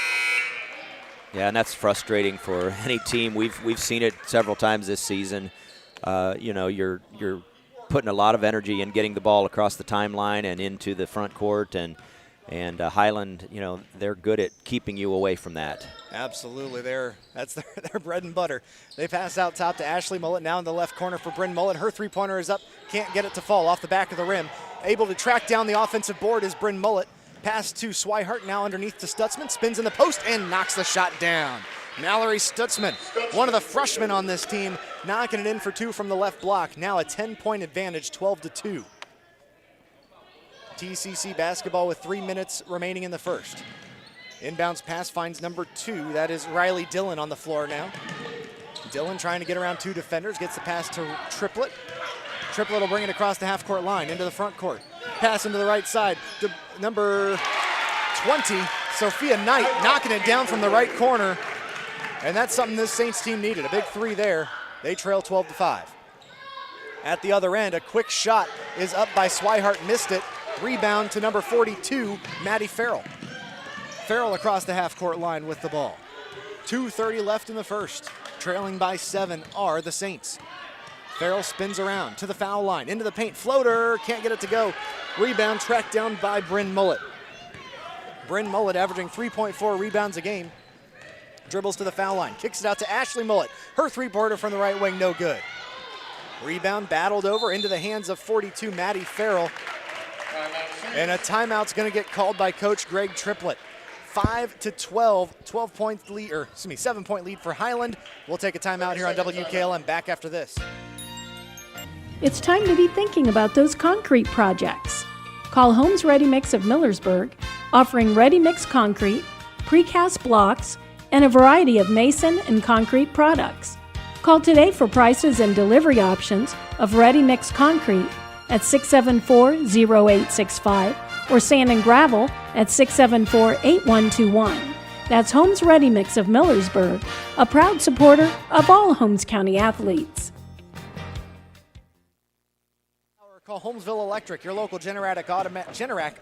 Yeah, and that's frustrating for any team. We've seen it several times this season. You're putting a lot of energy in getting the ball across the timeline and into the front court, and Hiland, they're good at keeping you away from that. Absolutely, that's their bread and butter. They pass out top to Ashley Mullet, now in the left corner for Bryn Mullet. Her three-pointer is up, can't get it to fall off the back of the rim. Able to track down the offensive board is Bryn Mullet. Pass to Swihart, now underneath to Stutzman, spins in the post and knocks the shot down. Mallory Stutzman, one of the freshmen on this team, knocking it in for 2 from the left block. Now a 10-point advantage, 12-2. T.C.C. basketball with 3 minutes remaining in the first. Inbounds pass finds number 2. That is Riley Dillon on the floor now. Dillon trying to get around 2 defenders, gets the pass to Triplett. Triplett will bring it across the half-court line into the front court. Pass into the right side. Number 20, Sophia Knight, knocking it down from the right corner. And that's something this Saints team needed. A big 3 there. They trail 12-5. At the other end, a quick shot is up by Swihart, missed it. Rebound to number 42, Maddie Farrell. Farrell across the half-court line with the ball. 2:30 left in the first. Trailing by 7 are the Saints. Farrell spins around to the foul line, into the paint. Floater, can't get it to go. Rebound tracked down by Bryn Mullet. Bryn Mullet averaging 3.4 rebounds a game. Dribbles to the foul line, kicks it out to Ashley Mullet. Her three-pointer from the right wing, no good. Rebound battled over into the hands of 42, Maddie Farrell. And a timeout's going to get called by Coach Greg Triplett. 5-12, 12-point lead, 7-point lead for Hiland. We'll take a timeout here on WKLM. Back after this. It's time to be thinking about those concrete projects. Call Homes Ready Mix of Mellorsburg, offering ready-mix concrete, precast blocks, and a variety of mason and concrete products. Call today for prices and delivery options of ready-mix concrete at 674-0865 or sand and gravel at 674-8121. That's Homes Ready Mix of Mellorsburg, a proud supporter of all Holmes County athletes. Call Holmesville Electric, your local Generac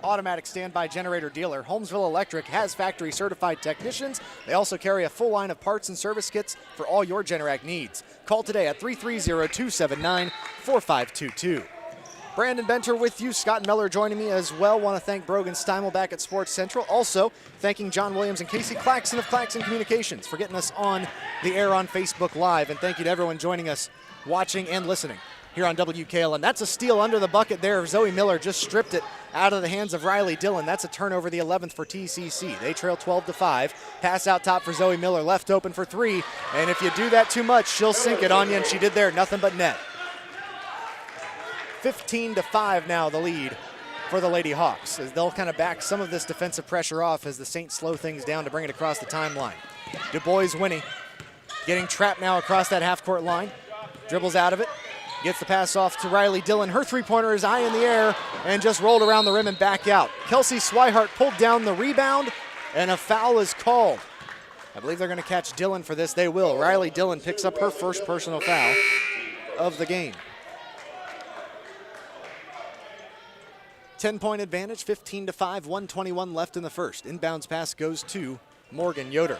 automatic standby generator dealer. Holmesville Electric has factory certified technicians. They also carry a full line of parts and service kits for all your Generac needs. Call today at 330-279-4522. Brandon Benter with you. Scott Miller joining me as well. Want to thank Brogan Steimel back at Sports Central. Also, thanking John Williams and Casey Claxton of Claxton Communications for getting us on the air on Facebook Live. And thank you to everyone joining us, watching and listening here on WKLM. That's a steal under the bucket there. Zoe Miller just stripped it out of the hands of Riley Dillon. That's a turnover, the 11th for T.C.C. They trail 12-5. Pass out top for Zoe Miller, left open for 3. And if you do that too much, she'll sink it on you, and she did there, nothing but net. 15-5 now the lead for the Lady Hawks, as they'll kind of back some of this defensive pressure off as the Saints slow things down to bring it across the timeline. DuBois Winnie getting trapped now across that half-court line. Dribbles out of it. Gets the pass off to Riley Dillon. Her three-pointer is high in the air and just rolled around the rim and back out. Kelsey Swihart pulled down the rebound, and a foul is called. I believe they're going to catch Dillon for this. They will. Riley Dillon picks up her first personal foul of the game. 10-point advantage, 15-5, 1:21 left in the first. Inbounds pass goes to Morgan Yoder.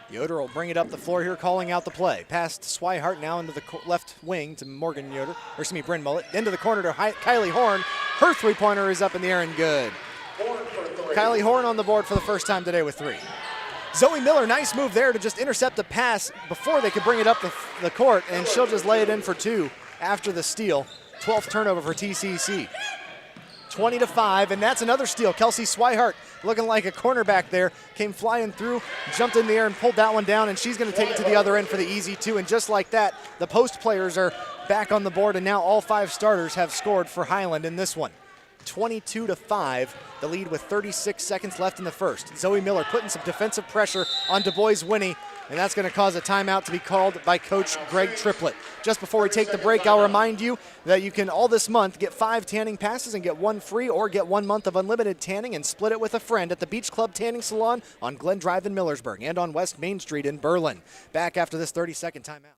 Yoder will bring it up the floor here, calling out the play. Pass to Swihart, now into the left wing to Morgan Yoder, Bryn Mullet. Into the corner to Kylie Horn. Her three-pointer is up in the air and good. Kylie Horn on the board for the first time today with 3. Zoe Miller, nice move there to just intercept the pass before they could bring it up the court, and she'll just lay it in for 2 after the steal. 12th turnover for T.C.C. 20-5, and that's another steal. Kelsey Swihart, looking like a cornerback there, came flying through, jumped in the air and pulled that one down, and she's going to take it to the other end for the easy 2. And just like that, the post players are back on the board, and now all 5 starters have scored for Hiland in this one. 22-5, the lead with 36 seconds left in the first. Zoe Miller putting some defensive pressure on Du Bois Winnie, and that's going to cause a timeout to be called by Coach Greg Triplett. Just before we take the break, I'll remind you that you can all this month get 5 tanning passes and get 1 free, or get 1 month of unlimited tanning and split it with a friend at the Beach Club Tanning Salon on Glen Drive in Millersburg and on West Main Street in Berlin. Back after this 30-second timeout.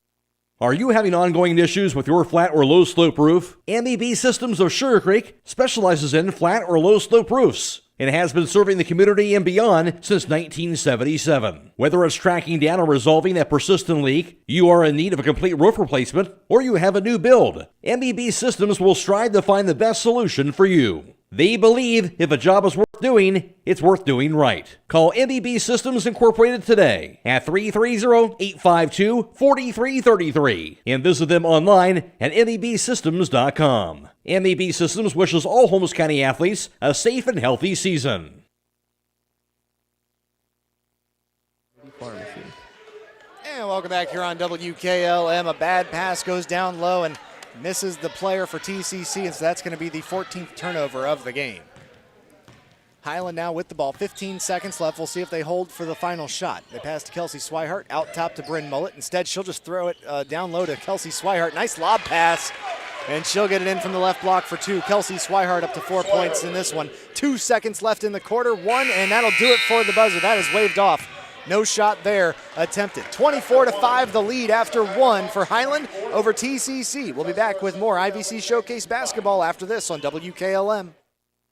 Are you having ongoing issues with your flat or low slope roof? MEB Systems of Sugar Creek specializes in flat or low slope roofs and has been serving the community and beyond since 1977. Whether it's tracking down or resolving a persistent leak, you are in need of a complete roof replacement, or you have a new build, MEB Systems will strive to find the best solution for you. They believe if a job is worth doing, it's worth doing right. Call MEB Systems Incorporated today at 330-852-4333 and visit them online at mebsystems.com. MEB Systems wishes all Holmes County athletes a safe and healthy season. And welcome back here on WKLM. A bad pass goes down low and misses the player for T.C.C., and so that's going to be the 14th turnover of the game. Hiland now with the ball, 15 seconds left. We'll see if they hold for the final shot. They pass to Kelsey Swihart, out top to Bryn Mullet. Instead, she'll just throw it down low to Kelsey Swihart. Nice lob pass, and she'll get it in from the left block for 2. Kelsey Swihart up to 4 points in this one. 2 seconds left in the quarter, 1, and that'll do it for the buzzer. That is waved off. No shot there attempted. 24-5 the lead after 1 for Hiland over T.C.C. We'll be back with more IVC Showcase basketball after this on WKLM.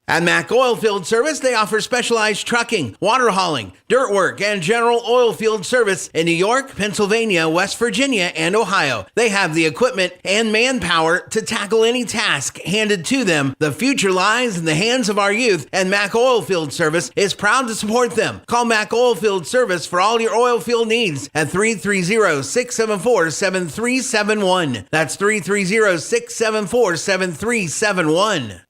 At Mack Oilfield Service, they offer specialized trucking, water hauling, dirt work, and general oil field service in New York, Pennsylvania, West Virginia, and Ohio. They have the equipment and manpower to tackle any task handed to them. The future lies in the hands of our youth, and Mack Oilfield Service is proud to support them. Call Mack Oilfield Service for all your oil field needs at 330-674-7371. That's 330-674-7371.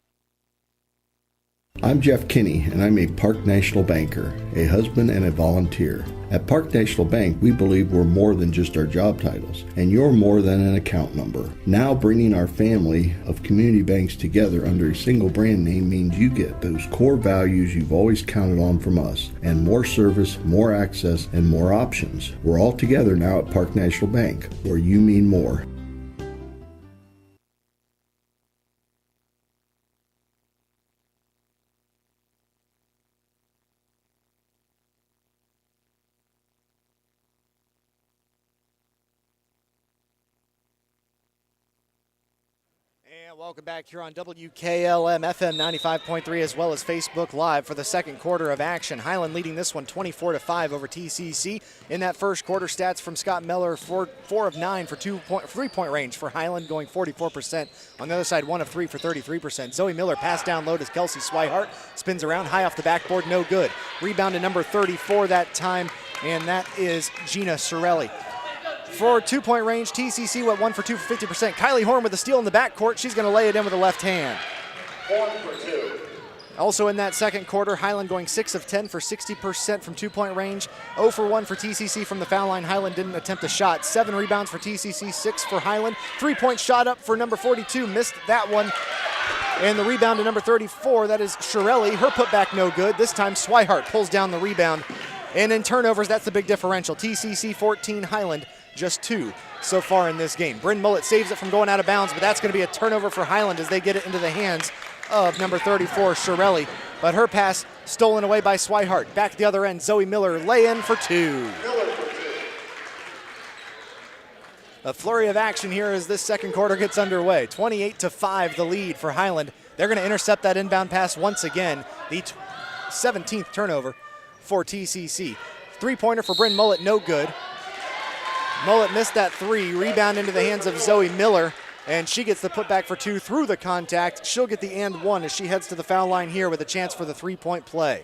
I'm Jeff Kinney, and I'm a Park National banker, a husband and a volunteer. At Park National Bank, we believe we're more than just our job titles, and you're more than an account number. Now bringing our family of community banks together under a single brand name means you get those core values you've always counted on from us, and more service, more access, and more options. We're all together now at Park National Bank, where you mean more. Welcome back here on WKLM-FM 95.3 as well as Facebook Live for the second quarter of action. Hiland leading this one 24-5 over T.C.C. In that first quarter, stats from Scott Miller, 4 of 9 for 3-point range for Hiland, going 44%. On the other side, 1 of 3 for 33%. Zoe Miller passed down low to Kelsey Swihart, spins around, high off the backboard, no good. Rebound to number 34 that time, and that is Gina Sorelli. For 2-point range, T.C.C. went 1 for 2 for 50%. Kylie Horn with a steal in the backcourt. She's going to lay it in with the left hand. 1 for 2. Also in that second quarter, Hiland going 6 of 10 for 60% from 2-point range. 0 for 1 for T.C.C. from the foul line. Hiland didn't attempt a shot. 7 rebounds for T.C.C., 6 for Hiland. 3-point shot up for number 42. Missed that one. And the rebound to number 34, that is Shirelli. Her putback no good. This time Swihart pulls down the rebound. And in turnovers, that's the big differential. T.C.C. 14, Hiland just 2 so far in this game. Bryn Mullet saves it from going out of bounds, but that's going to be a turnover for Hiland as they get it into the hands of number 34, Shirelli. But her pass stolen away by Swihart. Back at the other end, Zoe Miller lay in for 2. A flurry of action here as this second quarter gets underway. 28-5 the lead for Hiland. They're going to intercept that inbound pass once again. The 17th turnover for T.C.C. 3-pointer for Bryn Mullet, no good. Mullet missed that 3. Rebound into the hands of Zoe Miller, and she gets the putback for 2 through the contact. She'll get the and 1 as she heads to the foul line here with a chance for the 3-point play.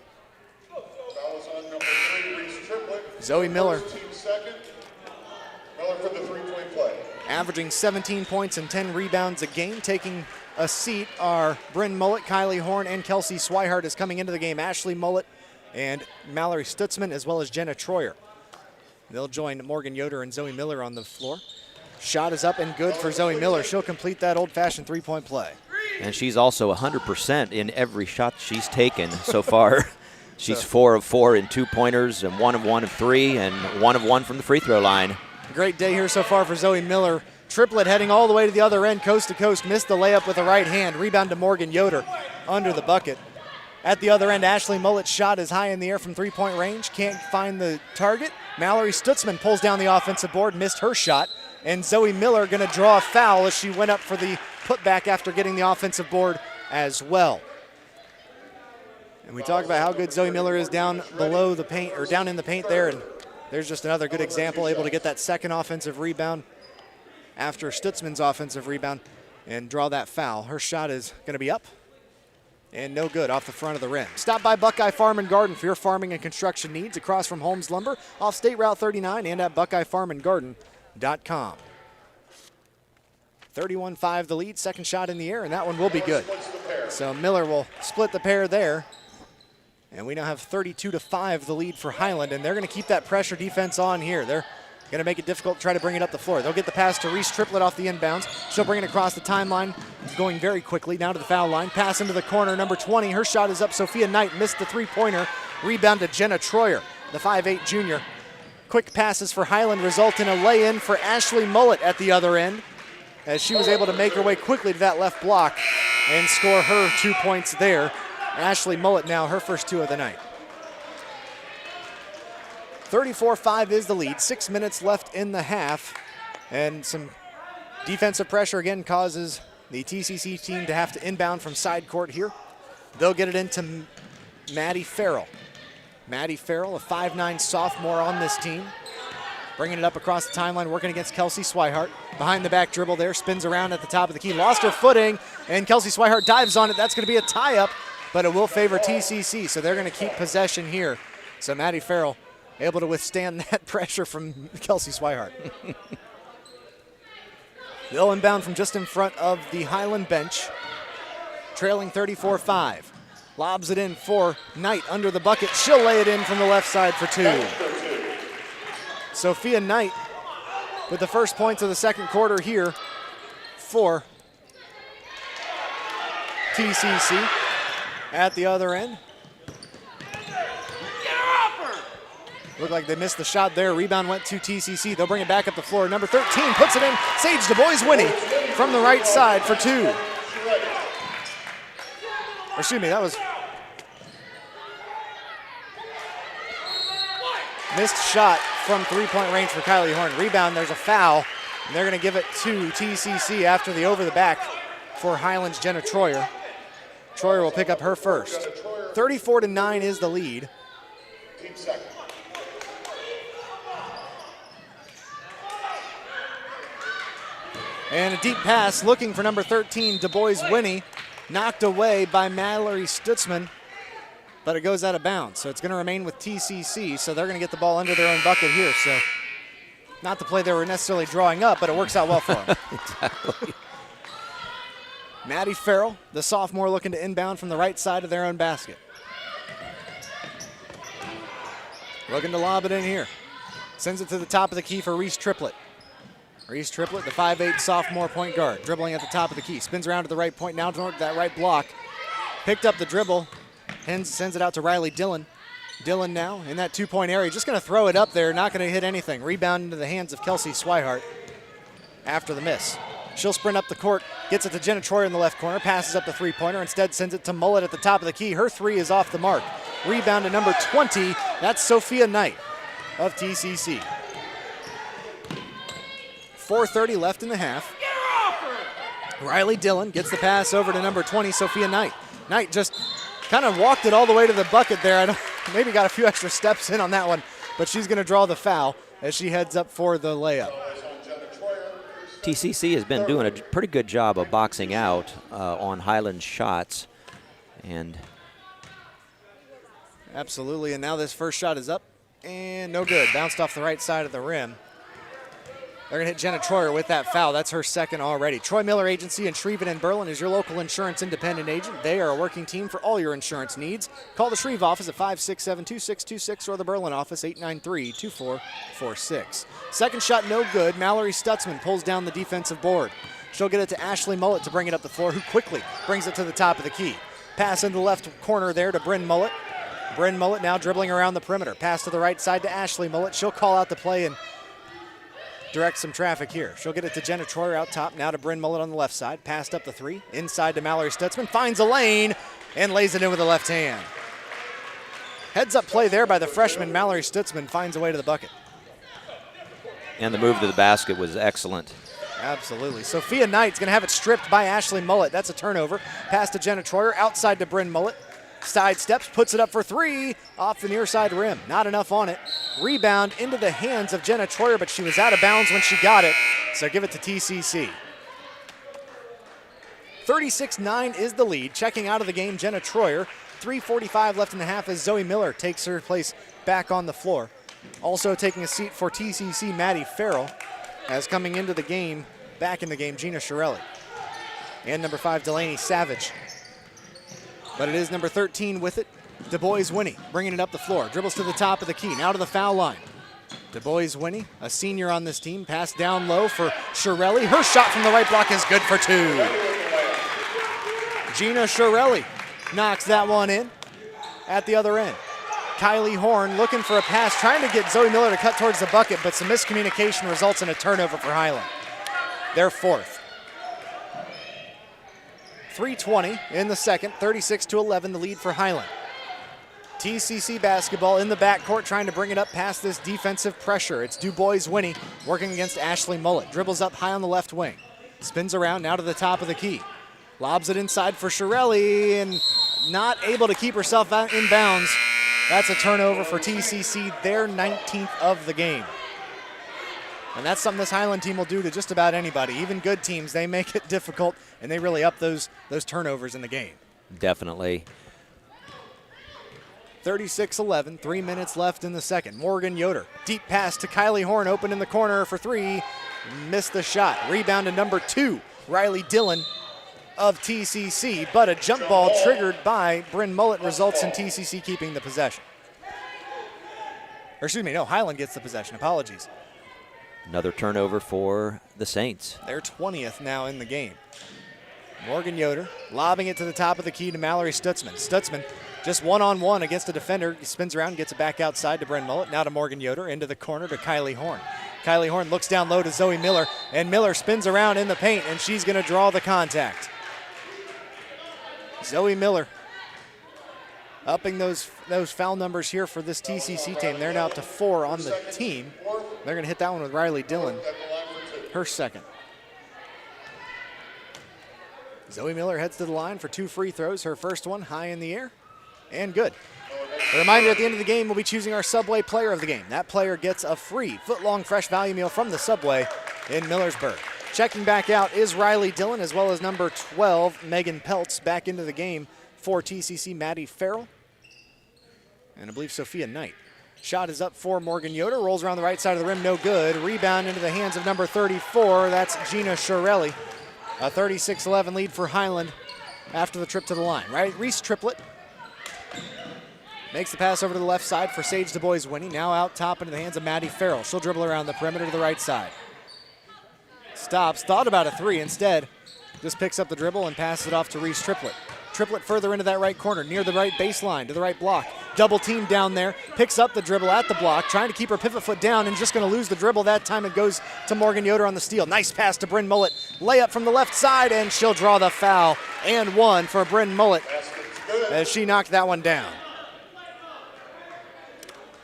Fouls on number 3, Reese Triplett. Zoe Miller. Team second. Miller for the 3-point play. Averaging 17 points and 10 rebounds a game. Taking a seat are Bryn Mullet, Kylie Horn, and Kelsey Swihart is coming into the game. Ashley Mullet and Mallory Stutzman, as well as Jenna Troyer. They'll join Morgan Yoder and Zoe Miller on the floor. Shot is up and good for Zoe Miller. She'll complete that old-fashioned 3-point play. And she's also 100% in every shot she's taken so far. She's 4 of 4 in 2-pointers and 1 of 1 of 3 and 1 of 1 from the free throw line. Great day here so far for Zoe Miller. Triplett heading all the way to the other end, coast to coast, missed the layup with the right hand. Rebound to Morgan Yoder under the bucket. At the other end, Ashley Mullet's shot is high in the air from three-point range. Can't find the target. Mallory Stutzman pulls down the offensive board, missed her shot. And Zoe Miller going to draw a foul as she went up for the putback after getting the offensive board as well. And we talk about how good Zoe Miller is down below the paint, or down in the paint there. And there's just another good example, able to get that second offensive rebound after Stutzman's offensive rebound and draw that foul. Her shot is going to be up and no good off the front of the rim. Stop by Buckeye Farm and Garden for your farming and construction needs across from Holmes Lumber off State Route 39 and at BuckeyeFarmandGarden.com. 31-5 the lead, second shot in the air, and that one will be good. So Miller will split the pair there. And we now have 32-5 the lead for Hiland, and they're going to keep that pressure defense on here. They're going to make it difficult to try to bring it up the floor. They'll get the pass to Reese Triplett off the inbounds. She'll bring it across the timeline, going very quickly down to the foul line. Pass into the corner, number 20. Her shot is up. Sophia Knight missed the three-pointer. Rebound to Jenna Troyer, the 5'8 junior. Quick passes for Hiland result in a lay-in for Ashley Mullet at the other end, as she was able to make her way quickly to that left block and score her 2 points there. Ashley Mullet now her first 2 of the night. 34-5 is the lead. 6 minutes left in the half. And some defensive pressure again causes the TCC team to have to inbound from side court here. They'll get it into Maddie Farrell. Maddie Farrell, a 5'9 sophomore on this team. Bringing it up across the timeline, working against Kelsey Swihart. Behind the back dribble there, spins around at the top of the key. Lost her footing, and Kelsey Swihart dives on it. That's going to be a tie-up, but it will favor TCC, so they're going to keep possession here. So Maddie Farrell able to withstand that pressure from Kelsey Swihart. They'll inbound from just in front of the Hiland bench, trailing 34-5. Lobs it in for Knight under the bucket. She'll lay it in from the left side for 2. Sophia Knight with the first points of the second quarter here for TCC. At the other end, looked like they missed the shot there. Rebound went to TCC. They'll bring it back up the floor. Number 13 puts it in. Sage Du Bois Winnie from the right side for 2. Or excuse me, that was missed shot from three-point range for Kylie Horn. Rebound, there's a foul, and they're going to give it to TCC after the over the back for Hiland's Jenna Troyer. Troyer will pick up her first. 34-9 is the lead. And a deep pass looking for number 13, Du Bois Winnie. Knocked away by Mallory Stutzman, but it goes out of bounds. So it's going to remain with TCC, so they're going to get the ball under their own bucket here. So not the play they were necessarily drawing up, but it works out well for them. Exactly. Maddie Farrell, the sophomore, looking to inbound from the right side of their own basket. Looking to lob it in here. Sends it to the top of the key for Reese Triplett. Reese Triplett, the 5'8 sophomore point guard, dribbling at the top of the key. Spins around to the right point, now toward that right block. Picked up the dribble, and sends it out to Riley Dillon. Dillon now in that two-point area, just going to throw it up there, not going to hit anything. Rebound into the hands of Kelsey Swihart after the miss. She'll sprint up the court, gets it to Jenna Troyer in the left corner, passes up the three-pointer, instead sends it to Mullet at the top of the key. Her 3 is off the mark. Rebound to number 20, that's Sophia Knight of TCC. 4:30 left in the half. Riley Dillon gets the pass over to number 20, Sophia Knight. Knight just kind of walked it all the way to the bucket there. Maybe got a few extra steps in on that one, but she's going to draw the foul as she heads up for the layup. TCC has been doing a pretty good job of boxing out on Hiland's shots. And absolutely, and now this first shot is up and no good. Bounced off the right side of the rim. They're going to hit Jenna Troyer with that foul. That's her second already. Troy Miller Agency in Shreve and Berlin is your local insurance independent agent. They are a working team for all your insurance needs. Call the Shreve office at 567-2626 or the Berlin office 893-2446. Second shot no good. Mallory Stutzman pulls down the defensive board. She'll get it to Ashley Mullet to bring it up the floor, who quickly brings it to the top of the key. Pass in the left corner there to Bryn Mullet. Bryn Mullet now dribbling around the perimeter. Pass to the right side to Ashley Mullet. She'll call out the play and direct some traffic here. She'll get it to Jenna Troyer out top. Now to Bryn Mullet on the left side. Passed up the 3. Inside to Mallory Stutzman. Finds a lane and lays it in with the left hand. Heads up play there by the freshman Mallory Stutzman. Finds a way to the bucket. And the move to the basket was excellent. Absolutely. Sophia Knight's going to have it stripped by Ashley Mullet. That's a turnover. Pass to Jenna Troyer. Outside to Bryn Mullet. Side steps, puts it up for 3 off the near side rim. Not enough on it. Rebound into the hands of Jenna Troyer, but she was out of bounds when she got it. So give it to T.C.C. 36-9 is the lead. Checking out of the game, Jenna Troyer. 3:45 left in the half as Zoe Miller takes her place back on the floor. Also taking a seat for T.C.C. Maddie Farrell, as coming into the game, back in the game, Gina Shirelli. And number 5, Delaney Savage. But it is number 13 with it, Du Bois-Winnie, bringing it up the floor. Dribbles to the top of the key, now to the foul line. Du Bois-Winnie, a senior on this team, pass down low for Shirelli. Her shot from the right block is good for 2. Gina Shirelli knocks that one in at the other end. Kylie Horn looking for a pass, trying to get Zoe Miller to cut towards the bucket, but some miscommunication results in a turnover for Hiland. Their 4th. 3:20 in the second, 36-11 the lead for Hiland. T.C.C. basketball in the backcourt, trying to bring it up past this defensive pressure. It's Du Bois-Winnie working against Ashley Mullet. Dribbles up high on the left wing. Spins around now to the top of the key. Lobs it inside for Shirelli and not able to keep herself out in bounds. That's a turnover for T.C.C., their 19th of the game. And that's something this Hiland team will do to just about anybody. Even good teams, they make it difficult, and they really up those turnovers in the game. Definitely. 36-11, 3 minutes left in the second. Morgan Yoder, deep pass to Kylie Horn, open in the corner for 3. Missed the shot. Rebound to number 2, Riley Dillon of T.C.C., but a jump ball triggered by Bryn Mullet results in T.C.C. keeping the possession. Or excuse me, no, Hiland gets the possession. Apologies. Another turnover for the Saints. They're 20th now in the game. Morgan Yoder lobbing it to the top of the key to Mallory Stutzman. Stutzman just one-on-one against a defender. He spins around, gets it back outside to Bryn Mullet. Now to Morgan Yoder, into the corner to Kylie Horn. Kylie Horn looks down low to Zoe Miller, and Miller spins around in the paint, and she's going to draw the contact. Zoe Miller upping those foul numbers here for this T.C.C. team. They're now up to 4 on the team. They're going to hit that one with Riley Dillon, her second. Zoe Miller heads to the line for 2 free throws. Her first one high in the air and good. A reminder, at the end of the game, we'll be choosing our Subway player of the game. That player gets a free foot-long fresh value meal from the Subway in Millersburg. Checking back out is Riley Dillon, as well as number 12, Megan Peltz, back into the game for T.C.C. Maddie Farrell, and I believe Sophia Knight. Shot is up for Morgan Yoder, rolls around the right side of the rim, no good. Rebound into the hands of number 34, that's Gina Shirelli. A 36-11 lead for Hiland after the trip to the line. Right, Reese Triplett makes the pass over to the left side for Sage Du Bois-Winnie. Now out top into the hands of Maddie Farrell. She'll dribble around the perimeter to the right side. Stops, thought about a 3 instead. Just picks up the dribble and passes it off to Reese Triplett. Triplett further into that right corner, near the right baseline, to the right block. Double team down there, picks up the dribble at the block, trying to keep her pivot foot down and just going to lose the dribble. That time it goes to Morgan Yoder on the steal. Nice pass to Bryn Mullet. Layup from the left side, and she'll draw the foul. And 1 for Bryn Mullet as she knocked that one down.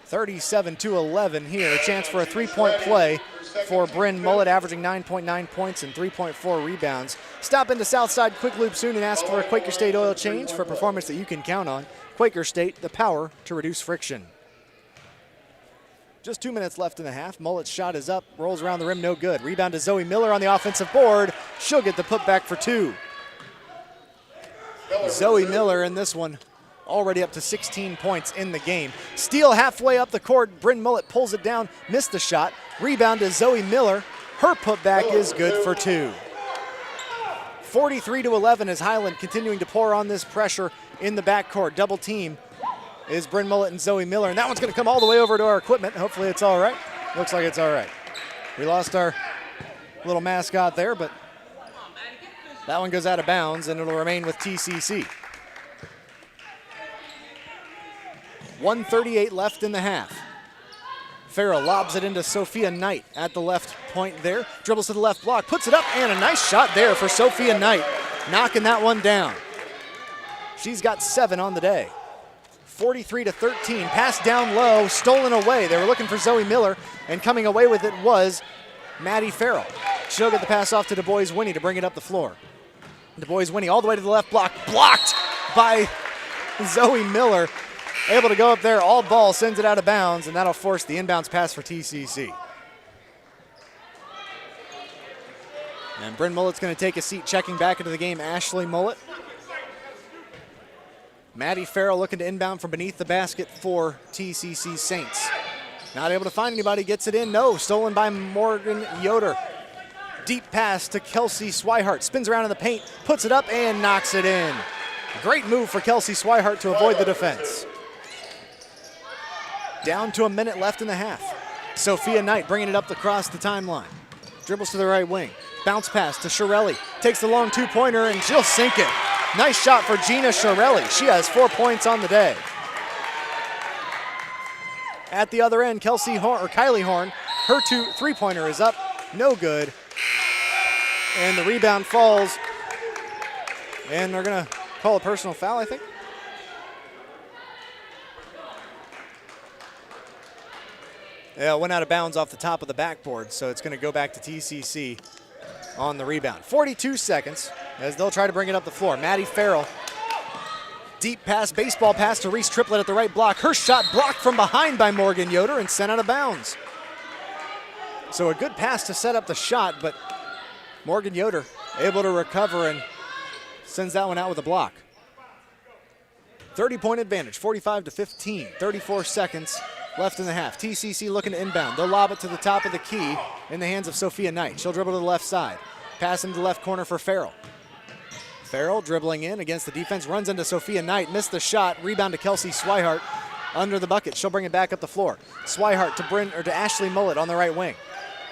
37-11 here. A chance for a 3-point play for Bryn Mullet, averaging 9.9 points and 3.4 rebounds. Stop into Southside Quick Loop soon and ask for a Quaker State oil change for performance that you can count on. Quaker State, the power to reduce friction. Just 2 minutes left in the half. Mullet's shot is up, rolls around the rim, no good. Rebound to Zoe Miller on the offensive board. She'll get the putback for 2. Zoe Miller in this one, already up to 16 points in the game. Steal halfway up the court. Bryn Mullet pulls it down, missed the shot. Rebound to Zoe Miller. Her putback is good for 2. 43-11 as Hiland continuing to pour on this pressure in the backcourt. Double team is Bryn Mullet and Zoe Miller, and that one's going to come all the way over to our equipment. Hopefully it's all right. Looks like it's all right. We lost our little mascot there, but That one goes out of bounds, and it'll remain with T.C.C. 1:38 left in the half. Farrell lobs it into Sophia Knight at the left point there. Dribbles to the left block, puts it up, and a nice shot there for Sophia Knight, knocking that one down. She's got 7 on the day. 43-13, pass down low, stolen away. They were looking for Zoe Miller, and coming away with it was Maddie Farrell. She'll get the pass off to Du Bois-Winnie to bring it up the floor. Du Bois-Winnie all the way to the left block, blocked by Zoe Miller. Able to go up there, all ball, sends it out of bounds, and that'll force the inbounds pass for T.C.C. And Bryn Mullet's going to take a seat, checking back into the game, Ashley Mullet. Maddie Farrell looking to inbound from beneath the basket for T.C.C. Saints. Not able to find anybody, gets it in, no, stolen by Morgan Yoder. Deep pass to Kelsey Swihart, spins around in the paint, puts it up, and knocks it in. Great move for Kelsey Swihart to avoid the defense. Down to a minute left in the half. Sophia Knight bringing it up across the timeline. Dribbles to the right wing. Bounce pass to Shirelli. Takes the long two-pointer, and she'll sink it. Nice shot for Gina Shirelli. She has 4 points on the day. At the other end, Kylie Horn, her three-pointer is up. No good. And the rebound falls. And they're going to call a personal foul, I think. Yeah, it went out of bounds off the top of the backboard, so it's going to go back to T.C.C. on the rebound. 42 seconds as they'll try to bring it up the floor. Maddie Farrell, deep pass, baseball pass to Reese Triplett at the right block. Her shot blocked from behind by Morgan Yoder and sent out of bounds. So a good pass to set up the shot, but Morgan Yoder able to recover and sends that one out with a block. 30-point advantage, 45-15, 34 seconds left in the half. T.C.C. looking to inbound. They'll lob it to the top of the key in the hands of Sophia Knight. She'll dribble to the left side. Pass into the left corner for Farrell. Farrell dribbling in against the defense, runs into Sophia Knight, missed the shot. Rebound to Kelsey Swihart under the bucket. She'll bring it back up the floor. Swihart to Ashley Mullet on the right wing.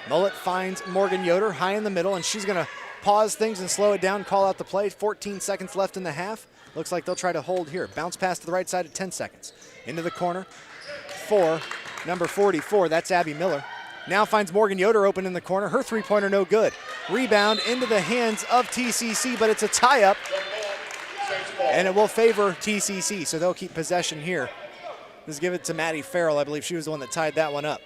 Mullet finds Morgan Yoder high in the middle, and she's going to pause things and slow it down, call out the play. 14 seconds left in the half. Looks like they'll try to hold here. Bounce pass to the right side at 10 seconds. Into the corner. Number 44, that's Abby Miller. Now finds Morgan Yoder open in the corner. Her three-pointer no good. Rebound into the hands of T.C.C., but it's a tie-up, and it will favor T.C.C., so they'll keep possession here. Let's give it to Maddie Farrell. I believe she was the one that tied that one up.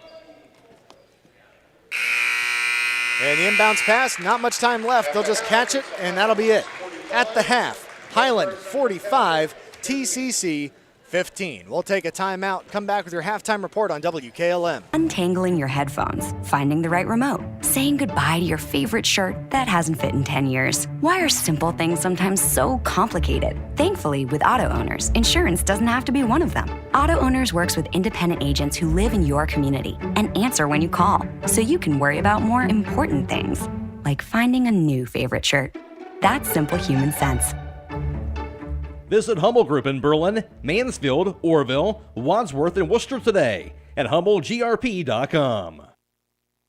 And the inbounds pass, not much time left. They'll just catch it, and that'll be it. At the half, Hiland 45, T.C.C. 15. We'll take a timeout. Come back with your halftime report on WKLM. Untangling your headphones, finding the right remote, saying goodbye to your favorite shirt that hasn't fit in 10 years. Why are simple things sometimes so complicated? Thankfully, with auto owners, insurance doesn't have to be one of them. Auto Owners works with independent agents who live in your community and answer when you call, so you can worry about more important things, like finding a new favorite shirt. That's simple human sense. Visit Hummel Group in Berlin, Mansfield, Orville, Wadsworth, and Worcester today at HummelGRP.com.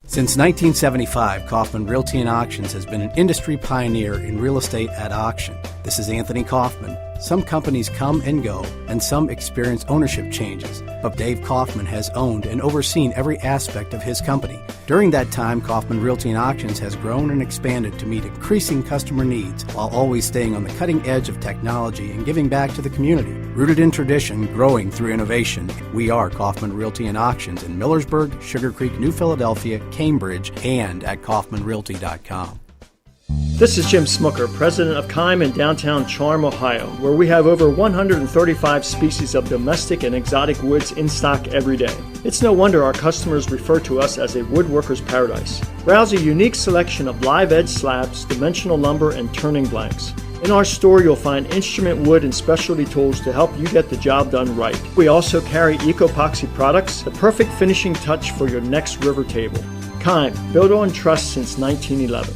Since 1975, Kaufman Realty and Auctions has been an industry pioneer in real estate at auction. This is Anthony Kaufman. Some companies come and go, and some experience ownership changes, but Dave Kaufman has owned and overseen every aspect of his company. During that time, Kaufman Realty and Auctions has grown and expanded to meet increasing customer needs while always staying on the cutting edge of technology and giving back to the community. Rooted in tradition, growing through innovation, we are Kaufman Realty and Auctions in Millersburg, Sugar Creek, New Philadelphia, Cambridge, and at KaufmanRealty.com. This is Jim Smucker, president of Kime in downtown Charm, Ohio, where we have over 135 species of domestic and exotic woods in stock every day. It's no wonder our customers refer to us as a woodworker's paradise. Browse a unique selection of live edge slabs, dimensional lumber, and turning blanks. In our store, you'll find instrument wood and specialty tools to help you get the job done right. We also carry eco-epoxy products, the perfect finishing touch for your next river table. Kime, built on trust since 1911.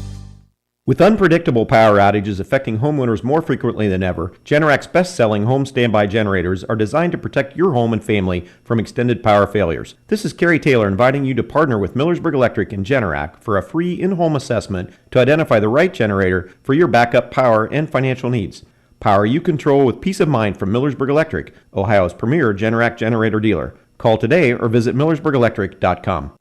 With unpredictable power outages affecting homeowners more frequently than ever, Generac's best-selling home standby generators are designed to protect your home and family from extended power failures. This is Kerry Taylor inviting you to partner with Mellorsburg Electric and Generac for a free in-home assessment to identify the right generator for your backup power and financial needs. Power you control with peace of mind from Mellorsburg Electric, Ohio's premier Generac generator dealer. Call today or visit MellorsburgElectric.com.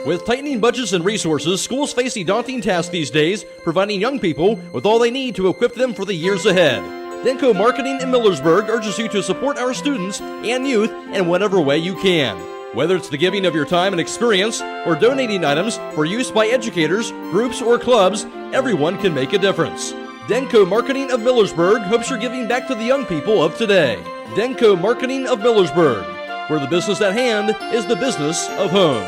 With tightening budgets and resources, schools face a daunting task these days, providing young people with all they need to equip them for the years ahead. Denko Marketing in Millersburg urges you to support our students and youth in whatever way you can. Whether it's the giving of your time and experience or donating items for use by educators, groups, or clubs, everyone can make a difference. Denko Marketing of Millersburg hopes you're giving back to the young people of today. Denko Marketing of Millersburg, where the business at hand is the business of home.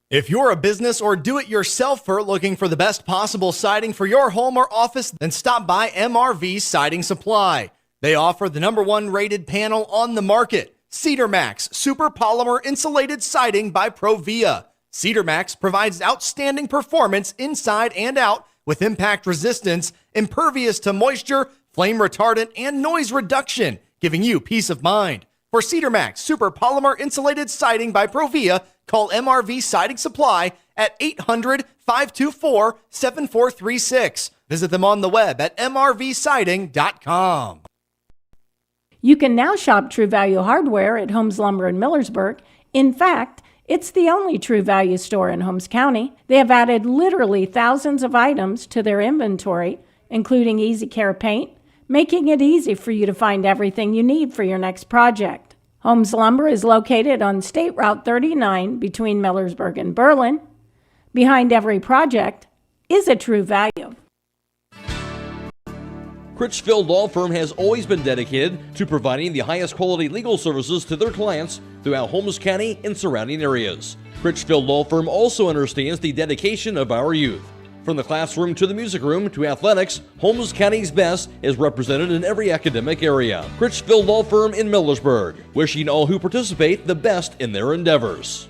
If you're a business or do-it-yourselfer looking for the best possible siding for your home or office, then stop by Mrv Siding Supply. They offer the #1 rated panel on the market, Cedar Max Super Polymer Insulated Siding by Provia. Cedar Max provides outstanding performance inside and out with impact resistance, impervious to moisture, flame retardant, and noise reduction, giving you peace of mind. For Cedar Max Super Polymer Insulated Siding by Provia, call Mrv Siding Supply at 800-524-7436. Visit them on the web at mrvsiding.com. You can now shop True Value Hardware at Holmes Lumber in Millersburg. In fact, it's the only True Value store in Holmes County. They have added literally thousands of items to their inventory, including Easy Care paint, making it easy for you to find everything you need for your next project. Holmes Lumber is located on State Route 39 between Mellorsburg and Berlin. Behind every project is a True Value. Critchfield Law Firm has always been dedicated to providing the highest quality legal services to their clients throughout Holmes County and surrounding areas. Critchfield Law Firm also understands the dedication of our youth. From the classroom to the music room to athletics, Holmes County's best is represented in every academic area. Critchfield Law Firm in Millersburg, wishing all who participate the best in their endeavors.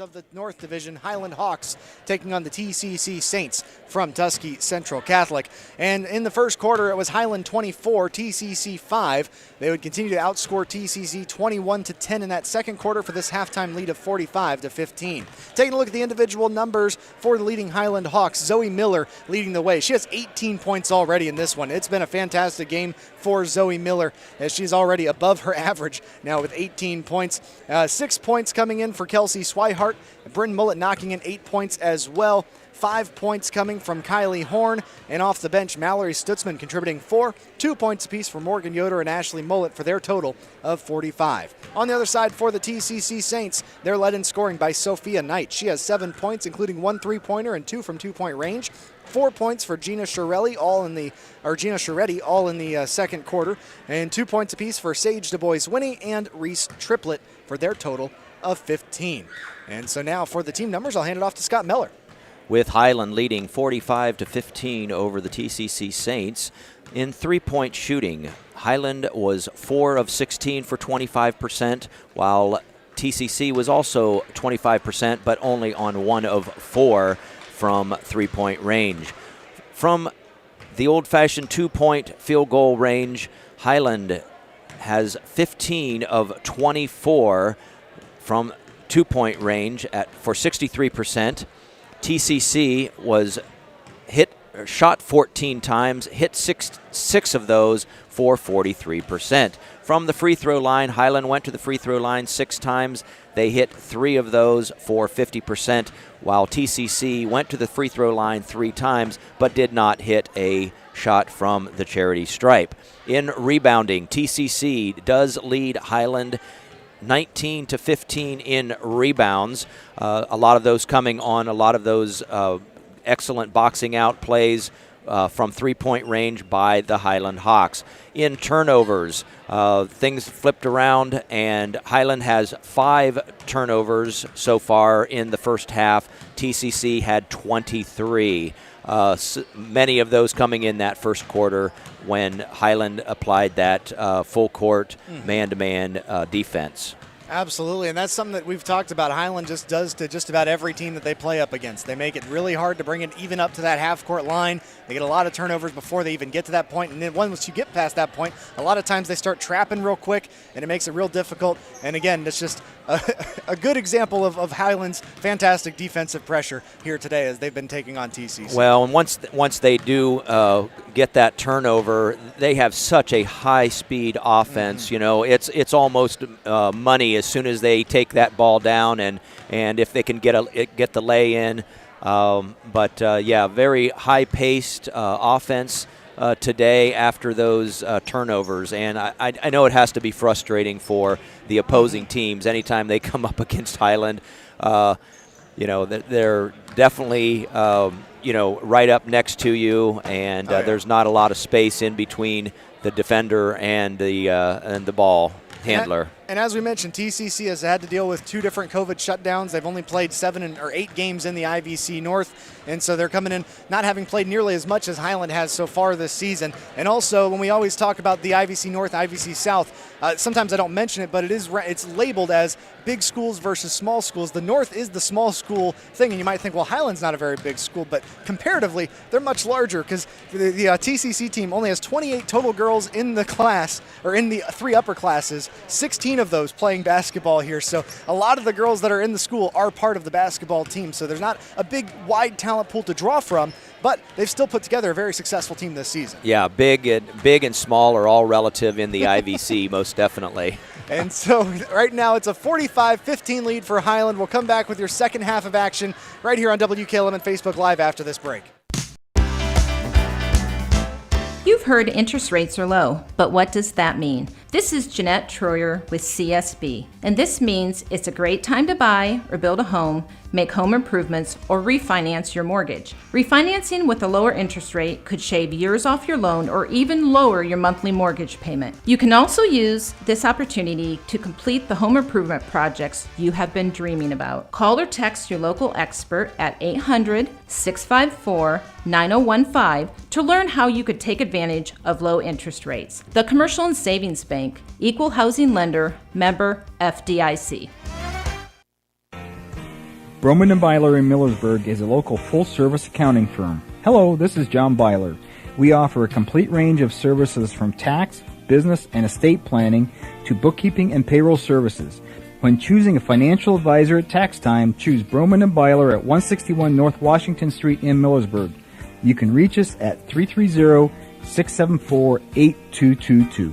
Of the North Division, Hiland Hawks taking on the T.C.C. Saints from Tuskegee Central Catholic. And in the first quarter, it was Hiland 24, T.C.C. 5. They would continue to outscore T.C.C. 21-10 in that second quarter for this halftime lead of 45-15. Taking a look at the individual numbers for the leading Hiland Hawks, Zoe Miller leading the way. She has 18 points already in this one. It's been a fantastic game for Zoe Miller as she's already above her average now with 18 points. 6 points coming in for Kelsey Swihart. Bryn Mullet knocking in 8 points as well. 5 points coming from Kylie Horn. And off the bench, Mallory Stutzman contributing 4. 2 points apiece for Morgan Yoder and Ashley Mullet for their total of 45. On the other side for the T.C.C. Saints, they're led in scoring by Sophia Knight. She has 7 points, including 1 3-pointer and 2 from 2-point range. 4 points for Gina Chiaretti, all in the second quarter. And 2 points apiece for Sage DuBois-Winnie and Reese Triplett for their total of 15. And so now for the team numbers, I'll hand it off to Scott Miller. With Hiland leading 45-15 over the T.C.C. Saints. In three-point shooting, Hiland was 4 of 16 for 25%, while T.C.C. was also 25%, but only on 1 of 4 from three-point range. From the old-fashioned two-point field goal range, Hiland has 15 of 24 from two-point range for 63%. TCC was shot 14 times, hit six of those for 43%. From the free throw line, Hiland went to the free throw line 6 times. They hit 3 of those for 50%, while TCC went to the free throw line 3 times but did not hit a shot from the charity stripe. In rebounding, TCC does lead Hiland 19-15 in rebounds. A lot of those coming on a lot of those excellent boxing out plays from three-point range by the Hiland Hawks. In turnovers, things flipped around, and Hiland has 5 turnovers so far in the first half. TCC had 23. many of those coming in that first quarter when Hiland applied that full court man-to-man defense. Absolutely, and that's something that we've talked about. Hiland just does to just about every team that they play up against. They make it really hard to bring it even up to that half-court line. They get a lot of turnovers before they even get to that point, and then once you get past that point, a lot of times they start trapping real quick, and it makes it real difficult. And again, it's just a good example of Hiland's fantastic defensive pressure here today as they've been taking on T.C.C. Well, and once they do get that turnover, they have such a high-speed offense. You know, it's almost money as soon as they take that ball down, and if they can get the lay in. Very high-paced offense today after those turnovers, and I know it has to be frustrating for the opposing teams anytime they come up against Hiland. They're definitely right up next to you, and there's not a lot of space in between the defender and the ball handler. And as we mentioned, T.C.C. has had to deal with 2 different COVID shutdowns. They've only played 7 or 8 games in the IVC North, and so they're coming in not having played nearly as much as Hiland has so far this season. And also, when we always talk about the IVC North, IVC South, sometimes I don't mention it, but it's labeled as big schools versus small schools. The North is the small school thing, and you might think, well, Hiland's not a very big school, but comparatively, they're much larger because the T.C.C. team only has 28 total girls in the class, or in the 3 upper classes, 16 of those playing basketball here. So a lot of the girls that are in the school are part of the basketball team. So there's not a big, wide talent pool to draw from, but they've still put together a very successful team this season. Yeah, big and small are all relative in the IVC, most definitely. And so right now it's a 45-15 lead for Hiland. We'll come back with your second half of action right here on WKLM and Facebook Live after this break. You've heard interest rates are low, but what does that mean? This is Jeanette Troyer with CSB, and this means it's a great time to buy or build a home, make home improvements, or refinance your mortgage. Refinancing with a lower interest rate could shave years off your loan or even lower your monthly mortgage payment. You can also use this opportunity to complete the home improvement projects you have been dreaming about. Call or text your local expert at 800-654-9015 to learn how you could take advantage of low interest rates. The Commercial and Savings Bank, Equal Housing Lender, member FDIC. Broman & Byler in Mellorsburg is a local full-service accounting firm. Hello, this is John Byler. We offer a complete range of services from tax, business, and estate planning to bookkeeping and payroll services. When choosing a financial advisor at tax time, choose Broman & Byler at 161 North Washington Street in Mellorsburg. You can reach us at 330-674-8222.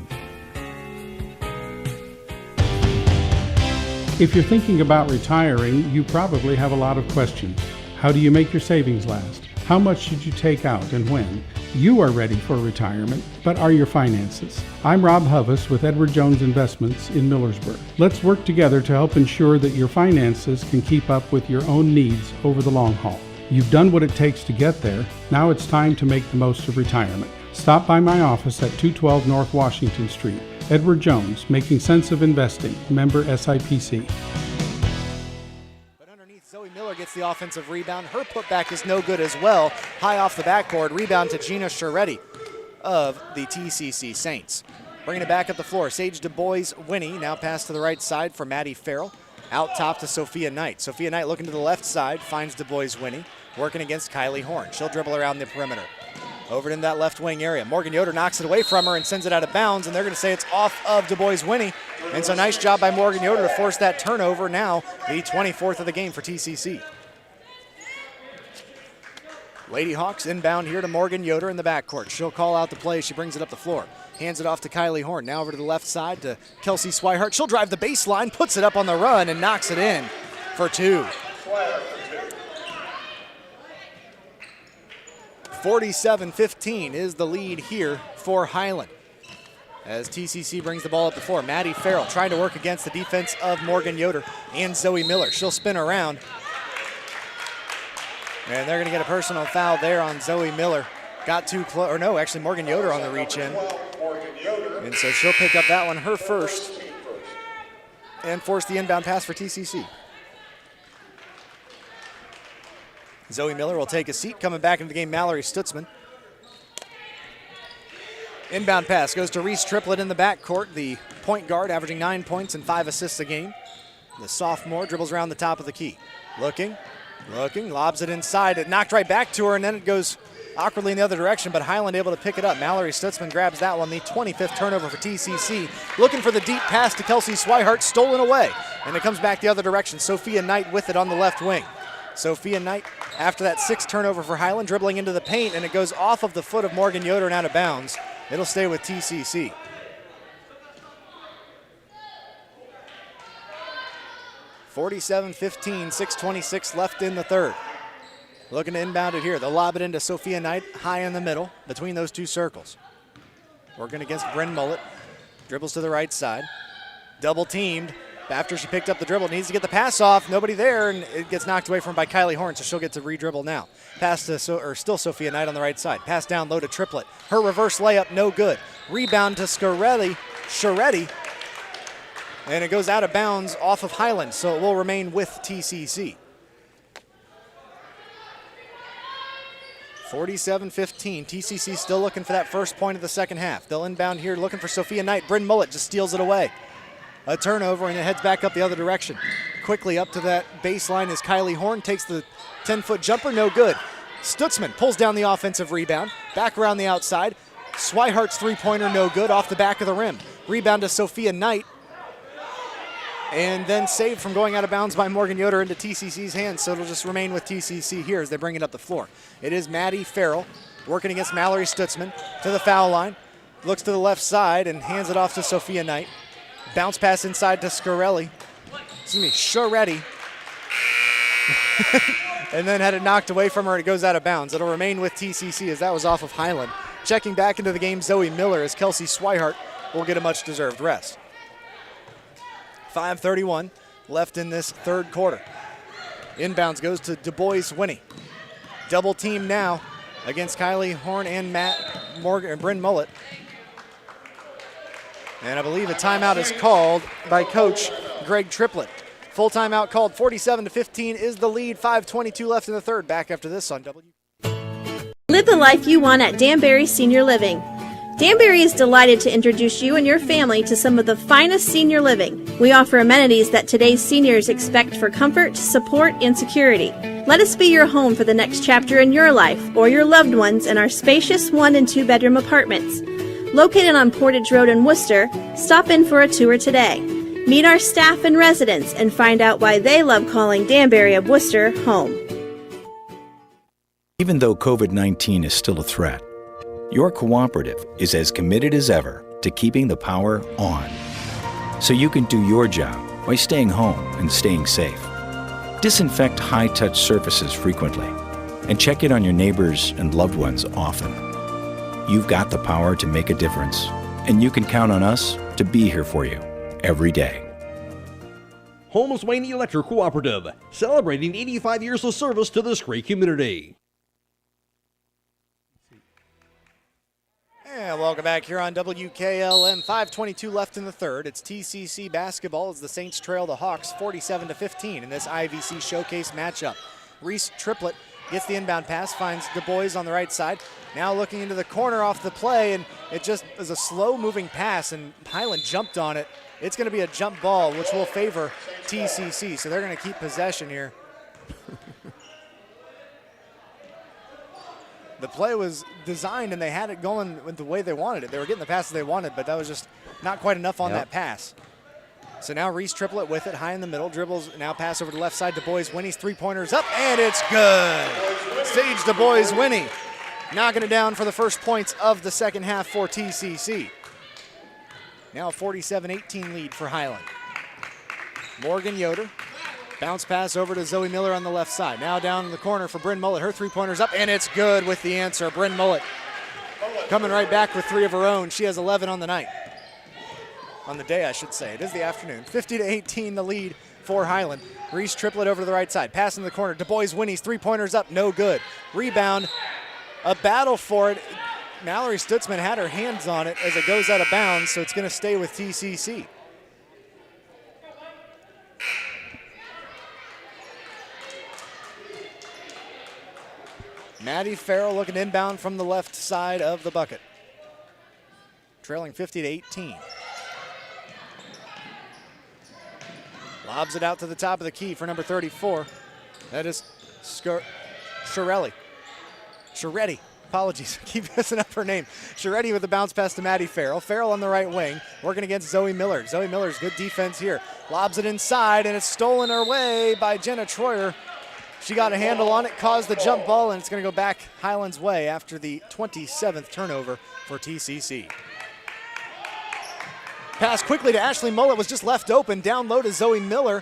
If you're thinking about retiring, you probably have a lot of questions. How do you make your savings last? How much should you take out and when? You are ready for retirement, but are your finances? I'm Rob Huvis with Edward Jones Investments in Millersburg. Let's work together to help ensure that your finances can keep up with your own needs over the long haul. You've done what it takes to get there. Now it's time to make the most of retirement. Stop by my office at 212 North Washington Street. Edward Jones, Making Sense of Investing, member SIPC. But underneath, Zoe Miller gets the offensive rebound. Her putback is no good as well. High off the backboard, rebound to Gina Scheretti of the TCC Saints. Bringing it back up the floor, Sage Du Bois-Winnie now pass to the right side for Maddie Farrell. Out top to Sophia Knight. Sophia Knight looking to the left side, finds Du Bois-Winnie, working against Kylie Horn. She'll dribble around the perimeter. Over in that left wing area. Morgan Yoder knocks it away from her and sends it out of bounds, and they're going to say it's off of Du Bois-Winnie. And so nice job by Morgan Yoder to force that turnover, now the 24th of the game for TCC. Lady Hawks inbound here to Morgan Yoder in the backcourt. She'll call out the play. She brings it up the floor. Hands it off to Kylie Horn. Now over to the left side to Kelsey Swihart. She'll drive the baseline, puts it up on the run, and knocks it in for 2. 47-15 is the lead here for Hiland. As TCC brings the ball up the floor, Maddie Farrell trying to work against the defense of Morgan Yoder and Zoe Miller. She'll spin around. And they're going to get a personal foul there on Zoe Miller. Got too close, or no, actually Morgan Yoder on the reach in. And so she'll pick up that one, her first, and force the inbound pass for TCC. Zoe Miller will take a seat. Coming back into the game, Mallory Stutzman. Inbound pass goes to Reese Triplett in the backcourt, the point guard, averaging 9 points and 5 assists a game. The sophomore dribbles around the top of the key. Looking, lobs it inside. It knocked right back to her, and then it goes awkwardly in the other direction, but Hiland able to pick it up. Mallory Stutzman grabs that one, the 25th turnover for TCC. Looking for the deep pass to Kelsey Swihart, stolen away, and it comes back the other direction. Sophia Knight with it on the left wing. Sophia Knight, after that 6th turnover for Hiland, dribbling into the paint, and it goes off of the foot of Morgan Yoder and out of bounds. It'll stay with TCC. (47-15), 6:26 left in the third. Looking to inbound it here. They'll lob it into Sophia Knight, high in the middle, between those two circles. Working against Bryn Mullet. Dribbles to the right side. Double teamed. After she picked up the dribble, needs to get the pass off. Nobody there, and it gets knocked away from by Kylie Horn, so she'll get to re-dribble now. Pass to, still Sophia Knight on the right side. Pass down low to Triplett. Her reverse layup, no good. Rebound to Sharetti. And it goes out of bounds off of Hiland, so it will remain with TCC. 47-15. TCC still looking for that first point of the second half. They'll inbound here looking for Sophia Knight. Bryn Mullet just steals it away. A turnover, and it heads back up the other direction. Quickly up to that baseline is Kylie Horn. Takes the 10-foot jumper, no good. Stutzman pulls down the offensive rebound. Back around the outside. Swihart's three-pointer, no good, off the back of the rim. Rebound to Sophia Knight. And then saved from going out of bounds by Morgan Yoder into TCC's hands, so it'll just remain with TCC here as they bring it up the floor. It is Maddie Farrell working against Mallory Stutzman to the foul line. Looks to the left side and hands it off to Sophia Knight. Bounce pass inside to Sharetti. And then had it knocked away from her, and it goes out of bounds. It'll remain with TCC as that was off of Hiland. Checking back into the game, Zoe Miller, as Kelsey Swihart will get a much-deserved rest. 5:31 left in this third quarter. Inbounds goes to Du Bois Winnie. Double team now against Kylie Horn and Bryn Mullet. And I believe a timeout is called by Coach Greg Triplett. Full timeout called. 47-15 is the lead. 5:22 left in the third. Back after this on W. Live the life you want at Danbury Senior Living. Danbury is delighted to introduce you and your family to some of the finest senior living. We offer amenities that today's seniors expect for comfort, support, and security. Let us be your home for the next chapter in your life or your loved ones in our spacious 1- and 2-bedroom apartments. Located on Portage Road in Worcester, stop in for a tour today. Meet our staff and residents and find out why they love calling Danbury of Worcester home. Even though COVID-19 is still a threat, your cooperative is as committed as ever to keeping the power on, so you can do your job by staying home and staying safe. Disinfect high-touch surfaces frequently and check in on your neighbors and loved ones often. You've got the power to make a difference, and you can count on us to be here for you every day. Holmes Wayne Electric Cooperative, celebrating 85 years of service to this great community. And welcome back here on WKLM. 5:22 left in the third. It's TCC basketball as the Saints trail the Hawks 47-15 in this IVC Showcase matchup. Reese Triplett gets the inbound pass, finds Du Bois on the right side. Now looking into the corner off the play, and it just is a slow-moving pass, and Hiland jumped on it. It's going to be a jump ball, which will favor TCC, so they're going to keep possession here. The play was designed, and they had it going with the way they wanted it. They were getting the passes they wanted, but that was just not quite enough on that pass. So now Reese Triplett with it, high in the middle, dribbles, now pass over to the left side. Du Bois Winnie's three-pointer's up, and it's good. Sage Du Bois Winnie knocking it down for the first points of the second half for TCC. Now a 47-18 lead for Hiland. Morgan Yoder. Bounce pass over to Zoe Miller on the left side. Now down in the corner for Bryn Mullet. Her three-pointer's up, and it's good with the answer. Bryn Mullet coming right back with 3 of her own. She has 11 on the night. On the day, I should say. It is the afternoon. 50-18 the lead for Hiland. Reese Triplett over to the right side. Pass in the corner. Du Bois Winnie's three-pointer's up, no good. Rebound, a battle for it. Mallory Stutzman had her hands on it as it goes out of bounds, so it's going to stay with TCC. Maddie Farrell looking inbound from the left side of the bucket. Trailing 50-18. Lobs it out to the top of the key for number 34. That is Sharetti. Apologies, I keep messing up her name. Sharetti with the bounce pass to Maddie Farrell. Farrell on the right wing, working against Zoe Miller. Zoe Miller's good defense here. Lobs it inside, and it's stolen away by Jenna Troyer. She got a handle on it, caused the jump ball, and it's going to go back Hiland's way after the 27th turnover for T.C.C. Pass quickly to Ashley Mullet, was just left open. Down low to Zoe Miller.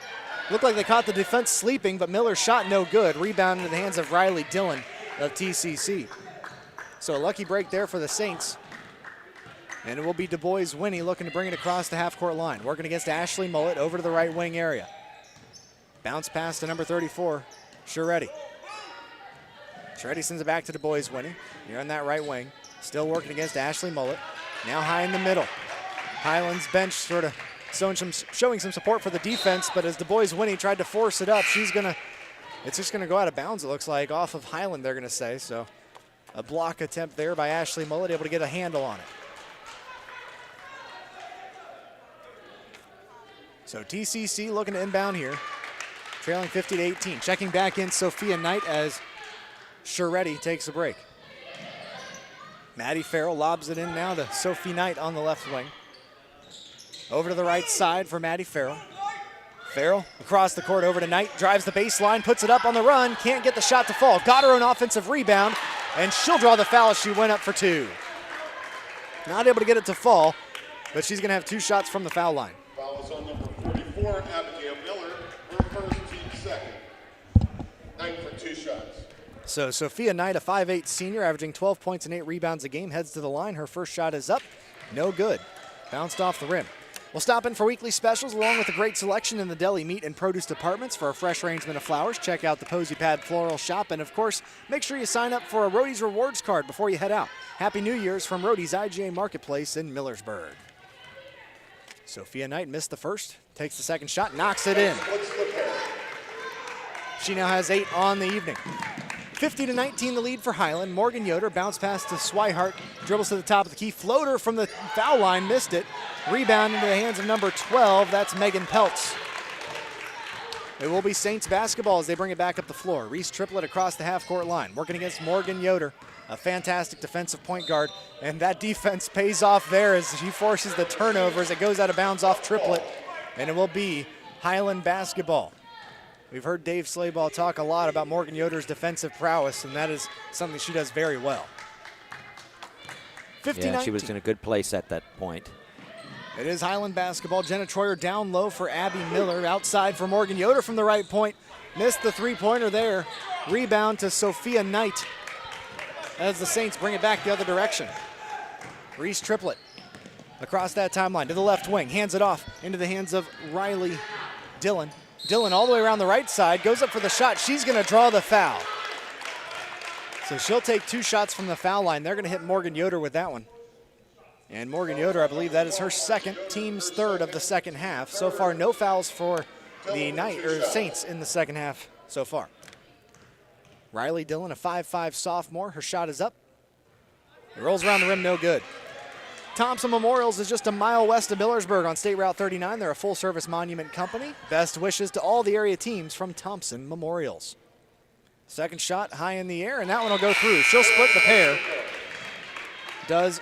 Looked like they caught the defense sleeping, but Miller's shot no good. Rebound into the hands of Riley Dillon of T.C.C. So a lucky break there for the Saints. And it will be Du Bois-Winnie looking to bring it across the half-court line. Working against Ashley Mullet over to the right wing area. Bounce pass to number 34, Sharetti. Sharetti sends it back to Du Bois-Winnie. You're on that right wing. Still working against Ashley Mullet. Now high in the middle. Hiland's bench sort of showing some support for the defense, but as Du Bois-Winnie tried to force it up, it's just going to go out of bounds, it looks like, off of Hiland, they're going to say. So a block attempt there by Ashley Mullet, able to get a handle on it. So T.C.C. looking to inbound here, trailing 50-18. Checking back in Sophia Knight as Sharetti takes a break. Maddie Farrell lobs it in now to Sophie Knight on the left wing. Over to the right side for Maddie Farrell. Farrell across the court over to Knight, drives the baseline, puts it up on the run, can't get the shot to fall. Got her own offensive rebound, and she'll draw the foul as she went up for two. Not able to get it to fall, but she's going to have 2 shots from the foul line. Foul is on number 44, Abigail Miller, her first, team second. Knight for 2 shots. So Sophia Knight, a 5'8 senior, averaging 12 points and 8 rebounds a game, heads to the line. Her first shot is up, no good. Bounced off the rim. We'll stop in for weekly specials along with a great selection in the deli meat and produce departments for a fresh arrangement of flowers. Check out the Posy Pad Floral Shop, and of course, make sure you sign up for a Roadie's Rewards card before you head out. Happy New Year's from Roadie's IGA Marketplace in Millersburg. Sophia Knight missed the first, takes the second shot, knocks it in. She now has 8 on the evening. 50-19 the lead for Hiland. Morgan Yoder, bounce pass to Swihart, dribbles to the top of the key, floater from the foul line, missed it. Rebound into the hands of number 12, that's Megan Peltz. It will be Saints basketball as they bring it back up the floor. Reese Triplett across the half-court line, working against Morgan Yoder, a fantastic defensive point guard, and that defense pays off there as she forces the turnover as it goes out of bounds off Triplett, and it will be Hiland basketball. We've heard Dave Slayball talk a lot about Morgan Yoder's defensive prowess, and that is something she does very well. 50-19. Yeah, she was in a good place at that point. It is Hiland basketball. Jenna Troyer down low for Abby Miller. Outside for Morgan Yoder from the right point. Missed the three-pointer there. Rebound to Sophia Knight as the Saints bring it back the other direction. Reese Triplett across that timeline to the left wing. Hands it off into the hands of Riley Dillon. Dillon all the way around the right side, goes up for the shot. She's going to draw the foul. So she'll take 2 shots from the foul line. They're going to hit Morgan Yoder with that one. And Morgan Yoder, I believe that is her second, team's third of the second half. So far, no fouls for the Saints in the second half so far. Riley Dillon, a 5'5 sophomore. Her shot is up. It rolls around the rim, no good. Thompson Memorials is just a mile west of Millersburg on State Route 39. They're a full-service monument company. Best wishes to all the area teams from Thompson Memorials. Second shot high in the air, and that one will go through. She'll split the pair. Does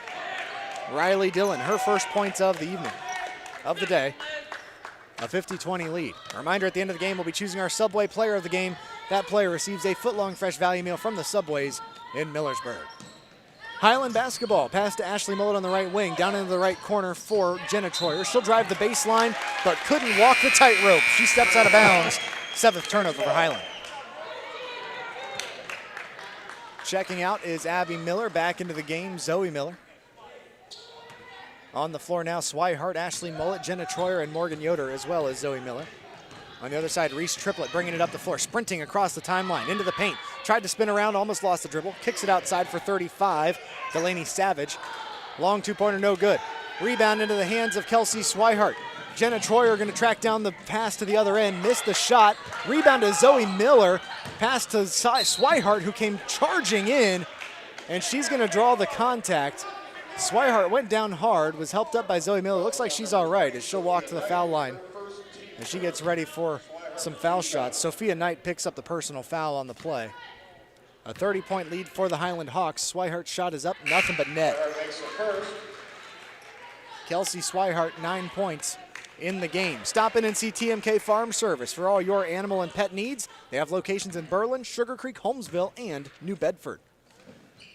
Riley Dillon, her first points of the evening, of the day. A 50-20 lead. A reminder, at the end of the game, we'll be choosing our Subway player of the game. That player receives a foot-long fresh value meal from the Subways in Millersburg. Hiland basketball, pass to Ashley Mullet on the right wing, down into the right corner for Jenna Troyer. She'll drive the baseline, but couldn't walk the tightrope. She steps out of bounds. 7th turnover for Hiland. Checking out is Abby Miller. Back into the game, Zoe Miller. On the floor now, Swihart, Ashley Mullet, Jenna Troyer, and Morgan Yoder, as well as Zoe Miller. On the other side, Reese Triplett bringing it up the floor, sprinting across the timeline, into the paint. Tried to spin around, almost lost the dribble. Kicks it outside for 35. Delaney Savage. Long 2-pointer, no good. Rebound into the hands of Kelsey Swihart. Jenna Troyer going to track down the pass to the other end, missed the shot. Rebound to Zoe Miller. Pass to Swihart, who came charging in, and she's going to draw the contact. Swihart went down hard, was helped up by Zoe Miller. Looks like she's all right as she'll walk to the foul line as she gets ready for some foul shots. Sophia Knight picks up the personal foul on the play. A 30-point lead for the Hiland Hawks. Swihart's shot is up, nothing but net. Kelsey Swihart, 9 points in the game. Stop in and see TMK Farm Service for all your animal and pet needs. They have locations in Berlin, Sugar Creek, Holmesville, and New Bedford.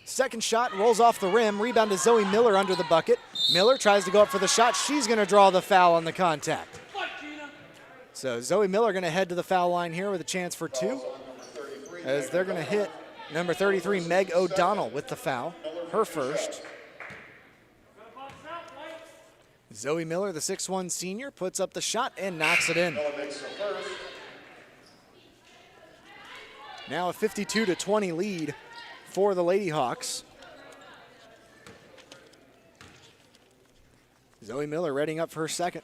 Second shot rolls off the rim. Rebound to Zoe Miller under the bucket. Miller tries to go up for the shot. She's going to draw the foul on the contact. So Zoe Miller going to head to the foul line here with a chance for two, as they're going to hit number 33, Meg O'Donnell, with the foul, her first. Zoe Miller, the 6'1 senior, puts up the shot and knocks it in. Now a 52-20 lead for the Lady Hawks. Zoe Miller readying up for her second.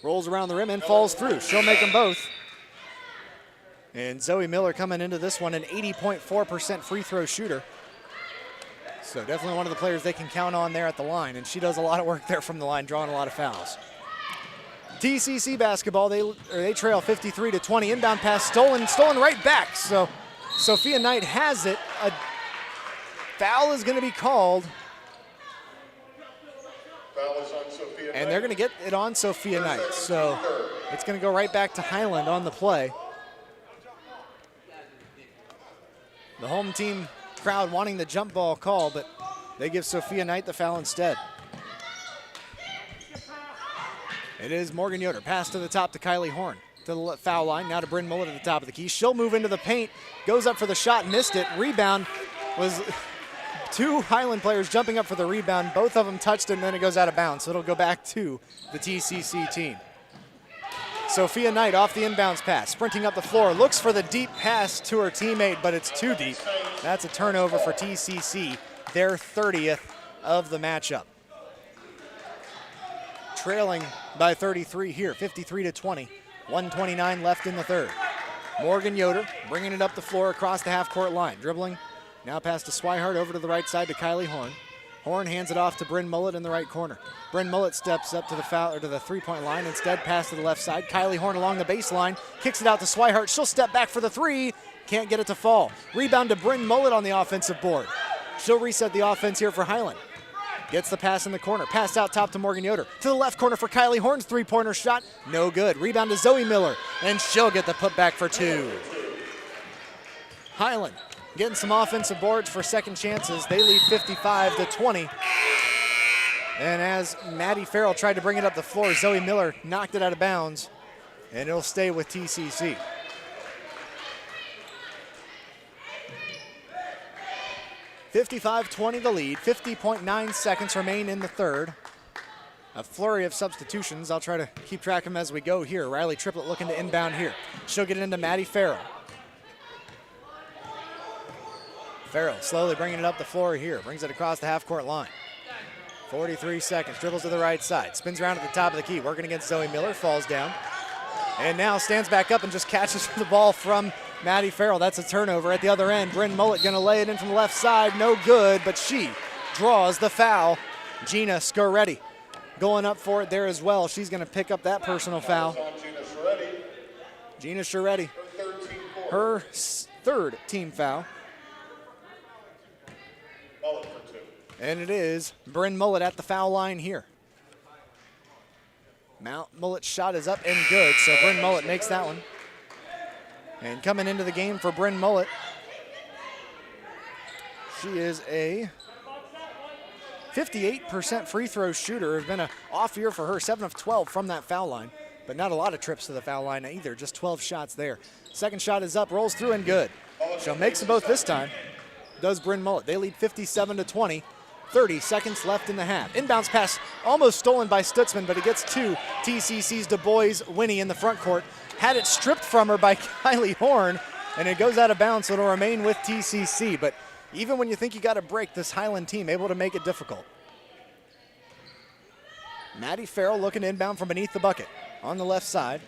Rolls around the rim and falls through. She'll make them both. And Zoe Miller coming into this one, an 80.4% free throw shooter. So definitely one of the players they can count on there at the line, and she does a lot of work there from the line, drawing a lot of fouls. T.C.C. basketball, they trail 53-20. Inbound pass stolen right back. So Sophia Knight has it. A foul is going to be called. Foul is on Sophia Knight. And they're going to get it on Sophia Knight. So it's going to go right back to Hiland on the play. The home team crowd wanting the jump ball call, but they give Sophia Knight the foul instead. It is Morgan Yoder. Pass to the top to Kylie Horn. To the foul line, now to Bryn Mullet at the top of the key. She'll move into the paint, goes up for the shot, missed it. Rebound was two Hiland players jumping up for the rebound. Both of them touched it, and then it goes out of bounds. So it'll go back to the TCC team. Sophia Knight off the inbounds pass, sprinting up the floor, looks for the deep pass to her teammate, but it's too deep. That's a turnover for TCC, their 30th of the matchup. Trailing by 33 here, 53-20. 1:29 left in the third. Morgan Yoder bringing it up the floor across the half-court line. Dribbling, now pass to Swihart, over to the right side to Kylie Horn. Horn hands it off to Bryn Mullet in the right corner. Bryn Mullet steps up to the foul, or to the three-point line. Instead, pass to the left side. Kylie Horn along the baseline, kicks it out to Swihart. She'll step back for the three. Can't get it to fall. Rebound to Bryn Mullet on the offensive board. She'll reset the offense here for Hiland. Gets the pass in the corner. Pass out top to Morgan Yoder. To the left corner for Kylie Horn's three-pointer shot. No good. Rebound to Zoe Miller. And she'll get the putback for two. Hiland getting some offensive boards for second chances. They lead 55-20. And as Maddie Farrell tried to bring it up the floor, Zoe Miller knocked it out of bounds. And it'll stay with TCC. (55-20) the lead. 50.9 seconds remain in the third. A flurry of substitutions. I'll try to keep track of them as we go here. Riley Triplett looking to inbound here. She'll get it into Maddie Farrell. Farrell slowly bringing it up the floor here. Brings it across the half-court line. 43 seconds. Dribbles to the right side. Spins around at the top of the key. Working against Zoe Miller. Falls down. And now stands back up and just catches the ball from Maddie Farrell. That's a turnover at the other end. Bryn Mullet going to lay it in from the left side. No good, but she draws the foul. Gina Scoretti going up for it there as well. She's going to pick up that personal foul. Gina Scoretti, her third team foul. And it is Bryn Mullet at the foul line here. Mullet's shot is up and good, so Bryn Mullet makes that one. And coming into the game for Bryn Mullet, she is a 58% free throw shooter. It's been an off year for her, 7 of 12 from that foul line, but not a lot of trips to the foul line either, just 12 shots there. Second shot is up, rolls through and good. She'll make them both this time, does Bryn Mullet. They lead 57-20. 30 seconds left in the half. Inbounds pass almost stolen by Stutzman, but it gets to TCC's Du Bois Winnie in the front court. Had it stripped from her by Kylie Horn, and it goes out of bounds, so it'll remain with TCC. But even when you think you got a break, this Hiland team able to make it difficult. Maddie Farrell looking to inbound from beneath the bucket on the left side.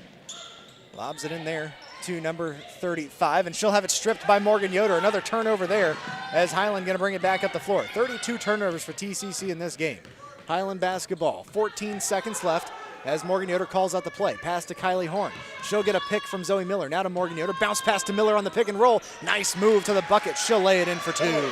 Lobs it in there to number 35, and she'll have it stripped by Morgan Yoder. Another turnover there as Hiland going to bring it back up the floor. 32 turnovers for T.C.C. in this game. Hiland basketball, 14 seconds left as Morgan Yoder calls out the play. Pass to Kylie Horn. She'll get a pick from Zoe Miller. Now to Morgan Yoder. Bounce pass to Miller on the pick and roll. Nice move to the bucket. She'll lay it in for two.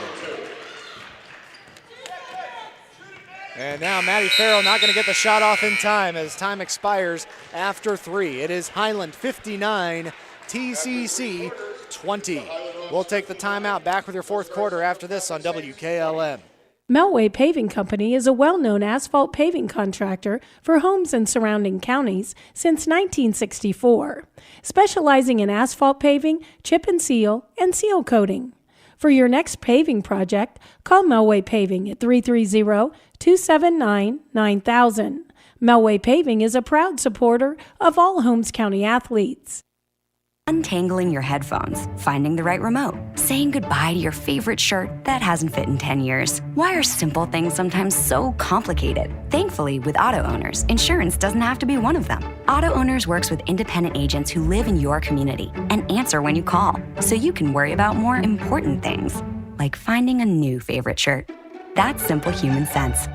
And now Maddie Farrell not going to get the shot off in time as time expires after 3. It is Hiland 59, T.C.C. 20. We'll take the timeout. Back with your fourth quarter after this on WKLM. Melway Paving Company is a well-known asphalt paving contractor for homes in surrounding counties since 1964, specializing in asphalt paving, chip and seal coating. For your next paving project, call Melway Paving at 330-279-9000. Melway Paving is a proud supporter of all Holmes County athletes. Untangling your headphones, finding the right remote, saying goodbye to your favorite shirt that hasn't fit in 10 years. Why are simple things sometimes so complicated? Thankfully, with auto owners, insurance doesn't have to be one of them. Auto Owners works with independent agents who live in your community and answer when you call, so you can worry about more important things, like finding a new favorite shirt. That's simple human sense.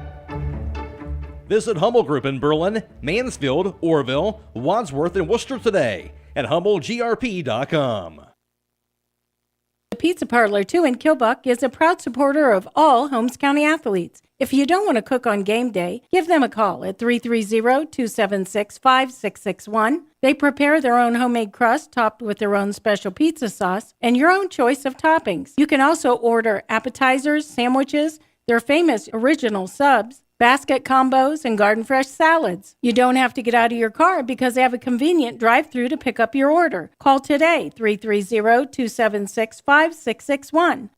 Visit Hummel Group in Berlin, Mansfield, Orville, Wadsworth, and Worcester today at HummelGRP.com. The Pizza Parlor 2 in Kilbuck is a proud supporter of all Holmes County athletes. If you don't want to cook on game day, give them a call at 330-276-5661. They prepare their own homemade crust topped with their own special pizza sauce and your own choice of toppings. You can also order appetizers, sandwiches, their famous original subs, basket combos, and garden fresh salads. You don't have to get out of your car because they have a convenient drive-thru to pick up your order. Call today, 330-276-5661. Another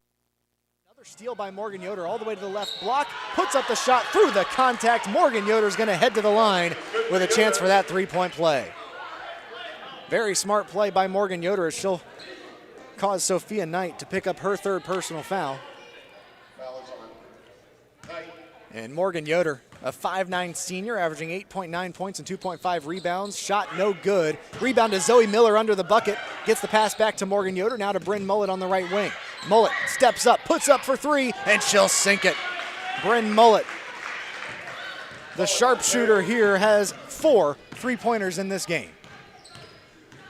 steal by Morgan Yoder all the way to the left block. Puts up the shot through the contact. Morgan Yoder's going to head to the line with a chance for that three-point play. Very smart play by Morgan Yoder as she'll cause Sophia Knight to pick up her third personal foul. And Morgan Yoder, a 5'9" senior, averaging 8.9 points and 2.5 rebounds. Shot no good. Rebound to Zoe Miller under the bucket. Gets the pass back to Morgan Yoder. Now to Bryn Mullet on the right wing. Mullet steps up, puts up for three, and she'll sink it. Bryn Mullet, the sharpshooter here, has 4 3-pointers in this game.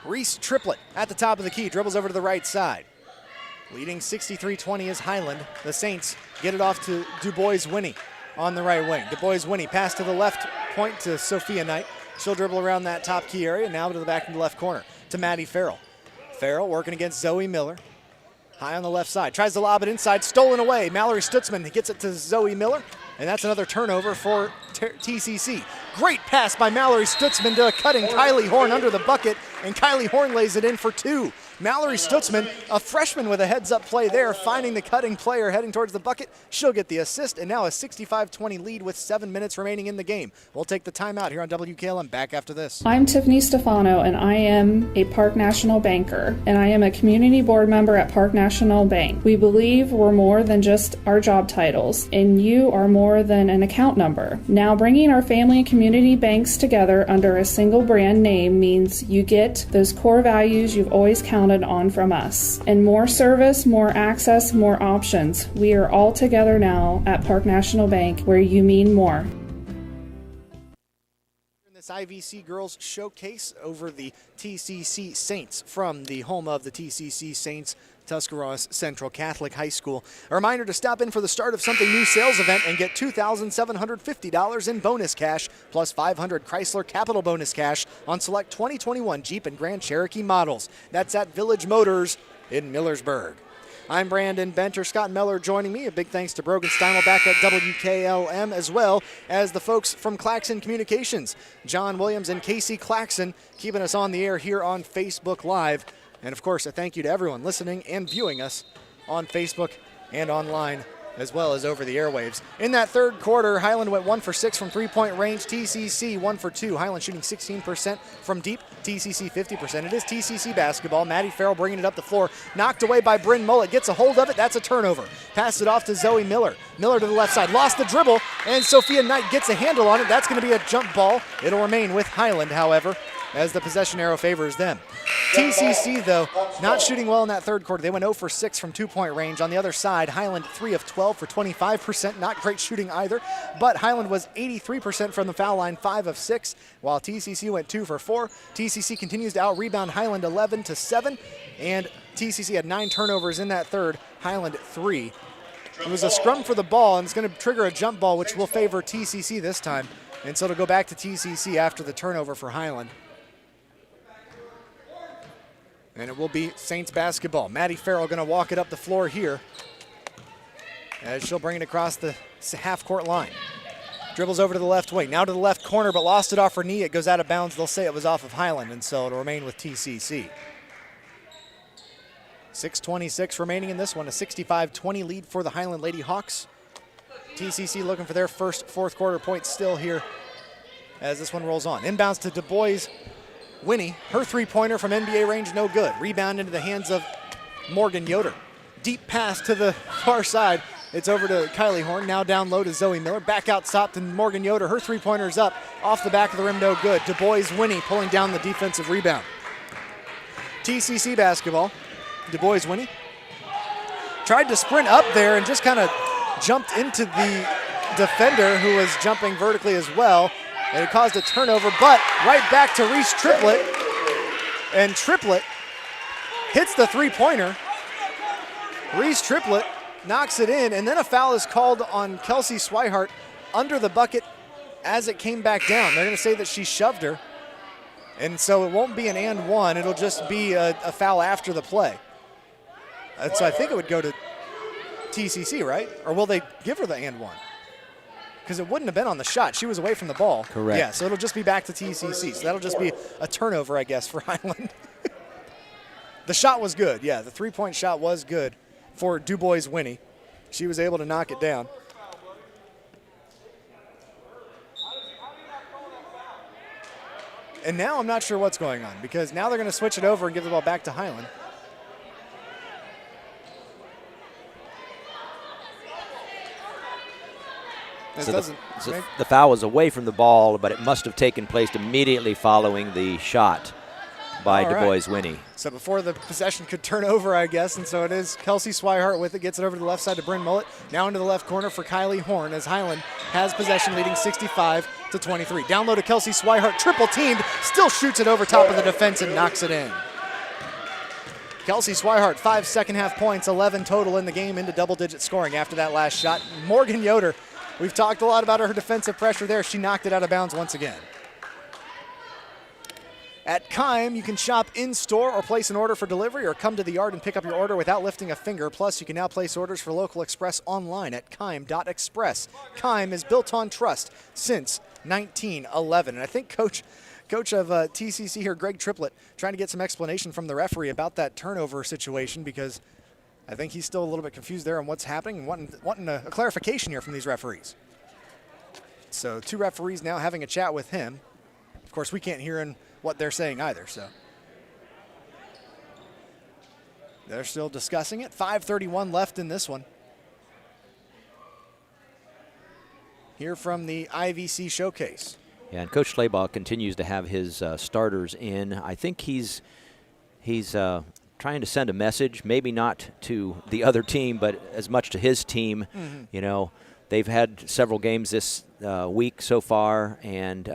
Reese Triplett at the top of the key, dribbles over to the right side. Leading 63-20 is Hiland. The Saints get it off to Dubois-Winnie on the right wing. Dubois-Winnie pass to the left point to Sophia Knight. She'll dribble around that top key area. Now to the back in the left corner to Maddie Farrell. Farrell working against Zoe Miller. High on the left side. Tries to lob it inside. Stolen away. Mallory Stutzman gets it to Zoe Miller. And that's another turnover for T.C.C. Great pass by Mallory Stutzman to a cutting Kylie Horn under the bucket. And Kylie Horn lays it in for 2. Mallory Stutzman, a freshman with a heads-up play there, finding the cutting player heading towards the bucket. She'll get the assist, and now a 65-20 lead with 7 minutes remaining in the game. We'll take the timeout here on WKLM. Back after this. I'm Tiffany Stefano, and I am a Park National banker, and I am a community board member at Park National Bank. We believe we're more than just our job titles, and you are more than an account number. Now, bringing our family and community banks together under a single brand name means you get those core values you've always counted on from us. And more service, more access, more options. We are all together now at Park National Bank, where you mean more. In this IVC Girls Showcase over the T.C.C. Saints from the home of the T.C.C. Saints, Tuscarawas Central Catholic High School. A reminder to stop in for the Start of Something New sales event and get $2,750 in bonus cash plus $500 Chrysler Capital bonus cash on select 2021 Jeep and Grand Cherokee models. That's at Village Motors in Millersburg. I'm Brandon Benter. Scott Meller joining me. A big thanks to Brogan Steinwell back at WKLM, as well as the folks from Claxon Communications, John Williams and Casey Claxon, keeping us on the air here on Facebook Live. And, of course, a thank you to everyone listening and viewing us on Facebook and online as well as over the airwaves. In that third quarter, Hiland went 1 for 6 from three-point range. TCC 1 for 2. Hiland shooting 16% from deep. TCC 50%. It is TCC basketball. Maddie Farrell bringing it up the floor. Knocked away by Bryn Mullet. Gets a hold of it. That's a turnover. Pass it off to Zoe Miller. Miller to the left side. Lost the dribble, and Sophia Knight gets a handle on it. That's going to be a jump ball. It'll remain with Hiland, however, as the possession arrow favors them. TCC, though, not shooting well in that third quarter. They went 0 for 6 from two-point range. On the other side, Hiland 3 of 12 for 25%. Not great shooting either, but Hiland was 83% from the foul line, 5 of 6, while TCC went 2 for 4. TCC continues to out-rebound Hiland 11-7, and TCC had 9 turnovers in that third. Hiland 3. It was a scrum for the ball, and it's going to trigger a jump ball, which will favor TCC this time. And so it'll go back to TCC after the turnover for Hiland. And it will be Saints basketball. Maddie Farrell going to walk it up the floor here as she'll bring it across the half-court line. Dribbles over to the left wing, now to the left corner, but lost it off her knee. It goes out of bounds. They'll say it was off of Hiland, and so it'll remain with TCC. 6:26 remaining in this one, a 65-20 lead for the Hiland Lady Hawks. TCC looking for their first fourth quarter point still here as this one rolls on. Inbounds to Du Bois. Winnie, her three-pointer from NBA range, no good. Rebound into the hands of Morgan Yoder. Deep pass to the far side. It's over to Kylie Horn. Now down low to Zoe Miller. Back out top to Morgan Yoder. Her three-pointer's up. Off the back of the rim, no good. Du Bois Winnie pulling down the defensive rebound. TCC basketball. Du Bois Winnie tried to sprint up there and just kind of jumped into the defender who was jumping vertically as well. And it caused a turnover, but right back to Reese Triplett. And Triplett hits the three-pointer. Reese Triplett knocks it in, and then a foul is called on Kelsey Swihart under the bucket as it came back down. They're going to say that she shoved her. And so it won't be an and one. It'll just be a foul after the play. And so I think it would go to TCC, right? Or will they give her the and one? Because it wouldn't have been on the shot. She was away from the ball. Correct. Yeah, so it'll just be back to TCC. So that'll just be a turnover, I guess, for Hiland. The shot was good. Yeah, the three-point shot was good for Du Bois Winnie. She was able to knock it down. And now I'm not sure what's going on because now they're going to switch it over and give the ball back to Hiland. So the foul was away from the ball, but it must have taken place immediately following the shot by Du Bois Winnie. So before the possession could turn over, I guess, and so it is Kelsey Swihart with it, gets it over to the left side to Bryn Mullet, now into the left corner for Kylie Horn as Hiland has possession leading 65-23. Down low to Kelsey Swihart, triple teamed, still shoots it over top of the defense and knocks it in. Kelsey Swihart, 5 second half points, 11 total in the game, into double-digit scoring after that last shot. Morgan Yoder, we've talked a lot about her defensive pressure there. She knocked it out of bounds once again. At Keim, you can shop in-store or place an order for delivery or come to the yard and pick up your order without lifting a finger. Plus, you can now place orders for Local Express online at keim.express. Keim is built on trust since 1911. And I think Coach of TCC here, Greg Triplett, trying to get some explanation from the referee about that turnover situation because I think he's still a little bit confused there on what's happening and wanting a clarification here from these referees. So 2 referees now having a chat with him. Of course, we can't hear in what they're saying either, so. They're still discussing it. 5:31 left in this one. Here from the IVC showcase. Yeah, and Coach Schleybaugh continues to have his starters in. I think he's trying to send a message, maybe not to the other team, but as much to his team. Mm-hmm. You know, they've had several games this week so far, and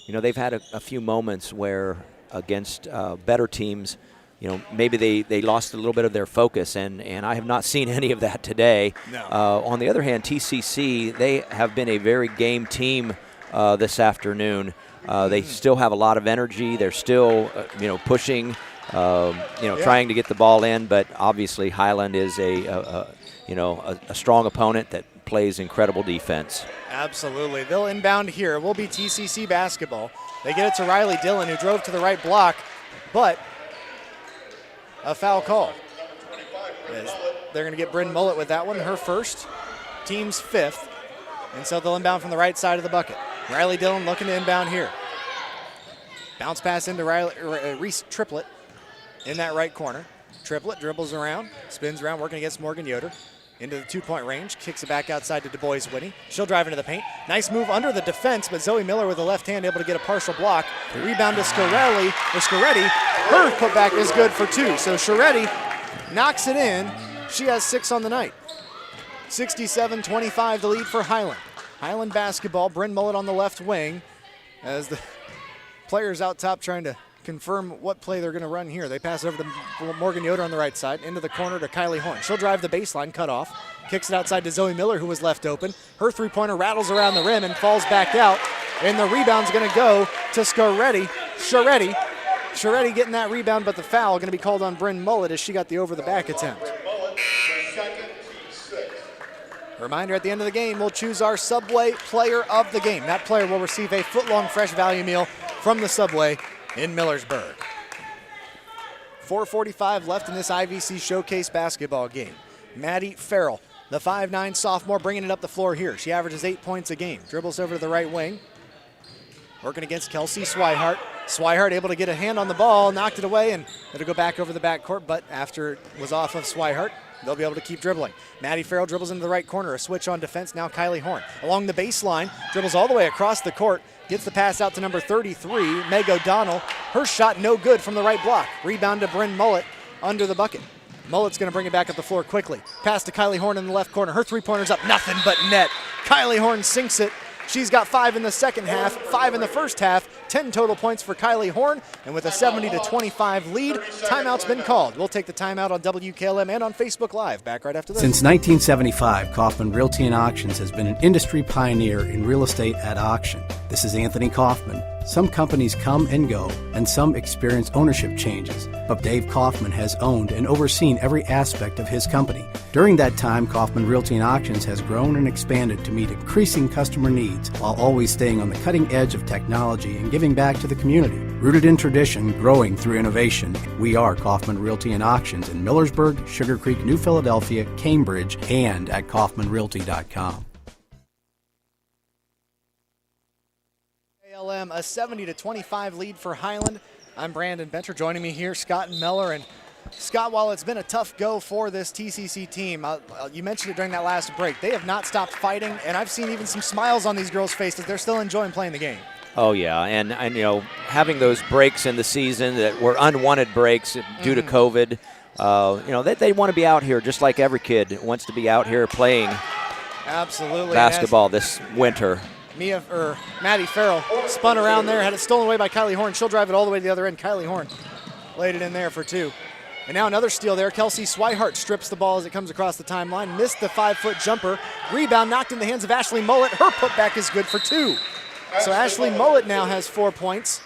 you know, they've had a few moments where against better teams, you know, maybe they lost a little bit of their focus, and I have not seen any of that today. No. On the other hand, TCC, they have been a very game team this afternoon. They still have a lot of energy. They're still, you know, pushing, trying to get the ball in, but obviously Hiland is a strong opponent that plays incredible defense. Absolutely. They'll inbound here. It will be TCC basketball. They get it to Riley Dillon, who drove to the right block, but a foul call. They're going to get Bryn Mullet with that one, her first. team's 5th. And so they'll inbound from the right side of the bucket. Riley Dillon looking to inbound here. Bounce pass into Reese Triplett in that right corner. Triplett dribbles around, spins around, working against Morgan Yoder. Into the 2-point range, kicks it back outside to Du Bois-Whitney. She'll drive into the paint. Nice move under the defense, but Zoe Miller with the left hand able to get a partial block. Rebound to Scoretti. Her putback is good for 2. So Scoretti knocks it in. She has 6 on the night. 67-25 the lead for Hiland. Hiland basketball, Bryn Mullet on the left wing as the players out top trying to confirm what play they're going to run here. They pass it over to Morgan Yoder on the right side, into the corner to Kylie Horn. She'll drive the baseline, cut off, kicks it outside to Zoe Miller, who was left open. Her three-pointer rattles around the rim and falls back out, and the rebound's going to go to Scoretti. Scoretti getting that rebound, but the foul going to be called on Bryn Mullet as she got the over-the-back attempt. Reminder, at the end of the game, we'll choose our Subway player of the game. That player will receive a foot-long fresh value meal from the Subway in Mellorsburg. 4:45 left in this IVC Showcase basketball game. Maddie Farrell, the 5'9 sophomore, bringing it up the floor here. She averages 8 points a game. Dribbles over to the right wing. Working against Kelsey Swihart. Swihart able to get a hand on the ball, knocked it away, and it'll go back over the backcourt, but after it was off of Swihart, they'll be able to keep dribbling. Maddie Farrell dribbles into the right corner. A switch on defense. Now Kylie Horn. Along the baseline, dribbles all the way across the court. Gets the pass out to number 33, Meg O'Donnell. Her shot no good from the right block. Rebound to Bryn Mullet under the bucket. Mullet's going to bring it back up the floor quickly. Pass to Kylie Horn in the left corner. Her three-pointer's up, nothing but net. Kylie Horn sinks it. She's got 5 in the second half, 5 in the first half, 10 total points for Kylie Horn, and with a 70-25 lead, timeout's been called. We'll take the timeout on WKLM and on Facebook Live. Back right after this. Since 1975, Kaufman Realty and Auctions has been an industry pioneer in real estate at auction. This is Anthony Kaufman. Some companies come and go, and some experience ownership changes, but Dave Kaufman has owned and overseen every aspect of his company. During that time, Kaufman Realty and Auctions has grown and expanded to meet increasing customer needs while always staying on the cutting edge of technology and giving back to the community. Rooted in tradition, growing through innovation, we are Kaufman Realty and Auctions in Millersburg, Sugar Creek, New Philadelphia, Cambridge, and at kaufmanrealty.com. WKLM, a 70-25 lead for Hiland. I'm Brandon Benter. Joining me here, Scott and Miller. And Scott, while it's been a tough go for this TCC team, you mentioned it during that last break, they have not stopped fighting, and I've seen even some smiles on these girls' faces. They're still enjoying playing the game. Oh, yeah, and you know, having those breaks in the season that were unwanted breaks due to COVID, you know, they want to be out here just like every kid wants to be out here playing basketball this winter. Maddie Farrell spun around there, had it stolen away by Kylie Horn. She'll drive it all the way to the other end. Kylie Horn laid it in there for 2. And now another steal there. Kelsey Swihart strips the ball as it comes across the timeline. Missed the 5-foot jumper. Rebound knocked in the hands of Ashley Mullet. Her putback is good for 2. So Ashley Mullet now has 4 points.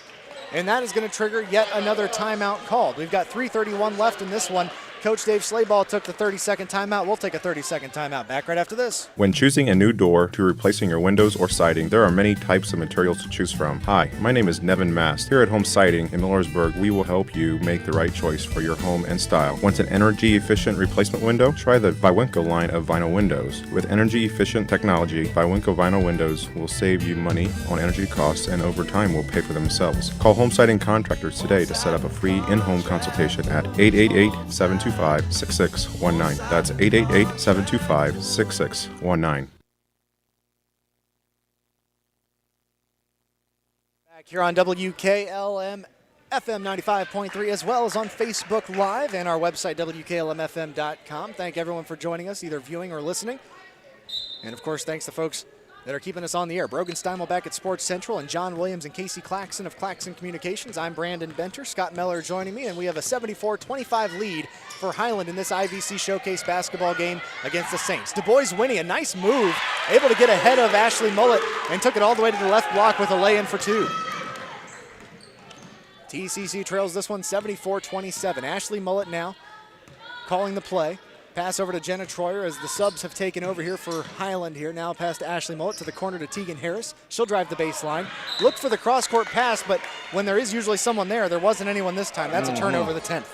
And that is going to trigger yet another timeout called. We've got 3:31 left in this one. Coach Dave Slayball took the 30-second timeout. We'll take a 30-second timeout. Back right after this. When choosing a new door to replacing your windows or siding, there are many types of materials to choose from. Hi, my name is Nevin Mast. Here at Home Siding in Mellorsburg, we will help you make the right choice for your home and style. Want an energy-efficient replacement window? Try the Viwinco line of vinyl windows. With energy-efficient technology, Viwinco vinyl windows will save you money on energy costs and over time will pay for themselves. Call Home Siding Contractors today to set up a free in-home consultation at 888-725-6619. That's 888-725-6619. Back here on WKLM-FM 95.3 as well as on Facebook Live and our website WKLM-FM.com. Thank everyone for joining us, either viewing or listening. And of course, thanks to folks that are keeping us on the air. Brogan Steinwell back at Sports Central and John Williams and Casey Claxon of Claxon Communications. I'm Brandon Benter. Scott Miller joining me, and we have a 74-25 lead for Hiland in this IVC Showcase basketball game against the Saints. Du Bois-Whitney, a nice move, able to get ahead of Ashley Mullet and took it all the way to the left block with a lay-in for 2. TCC trails this one 74-27. Ashley Mullet now calling the play. Pass over to Jenna Troyer as the subs have taken over here for Hiland here. Now pass to Ashley Mullet to the corner to Tegan Harris. She'll drive the baseline. Look for the cross-court pass, but when there is usually someone there wasn't anyone this time. That's a turnover, the 10th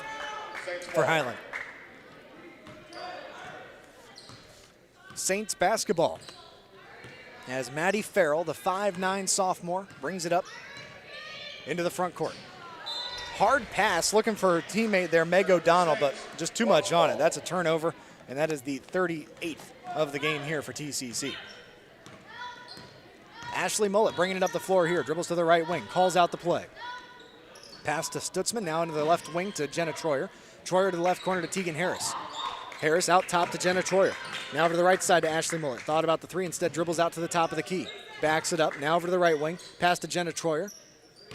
for Hiland. Saints basketball. As Maddie Farrell, the 5'9 sophomore, brings it up into the front court. Hard pass, looking for her teammate there, Meg O'Donnell, but just too much on it. That's a turnover, and that is the 38th of the game here for T.C.C. Ashley Mullet bringing it up the floor here, dribbles to the right wing, calls out the play. Pass to Stutzman, now into the left wing to Jenna Troyer. Troyer to the left corner to Tegan Harris. Harris out top to Jenna Troyer. Now over to the right side to Ashley Mullet. Thought about the three, instead dribbles out to the top of the key. Backs it up, now over to the right wing. Pass to Jenna Troyer.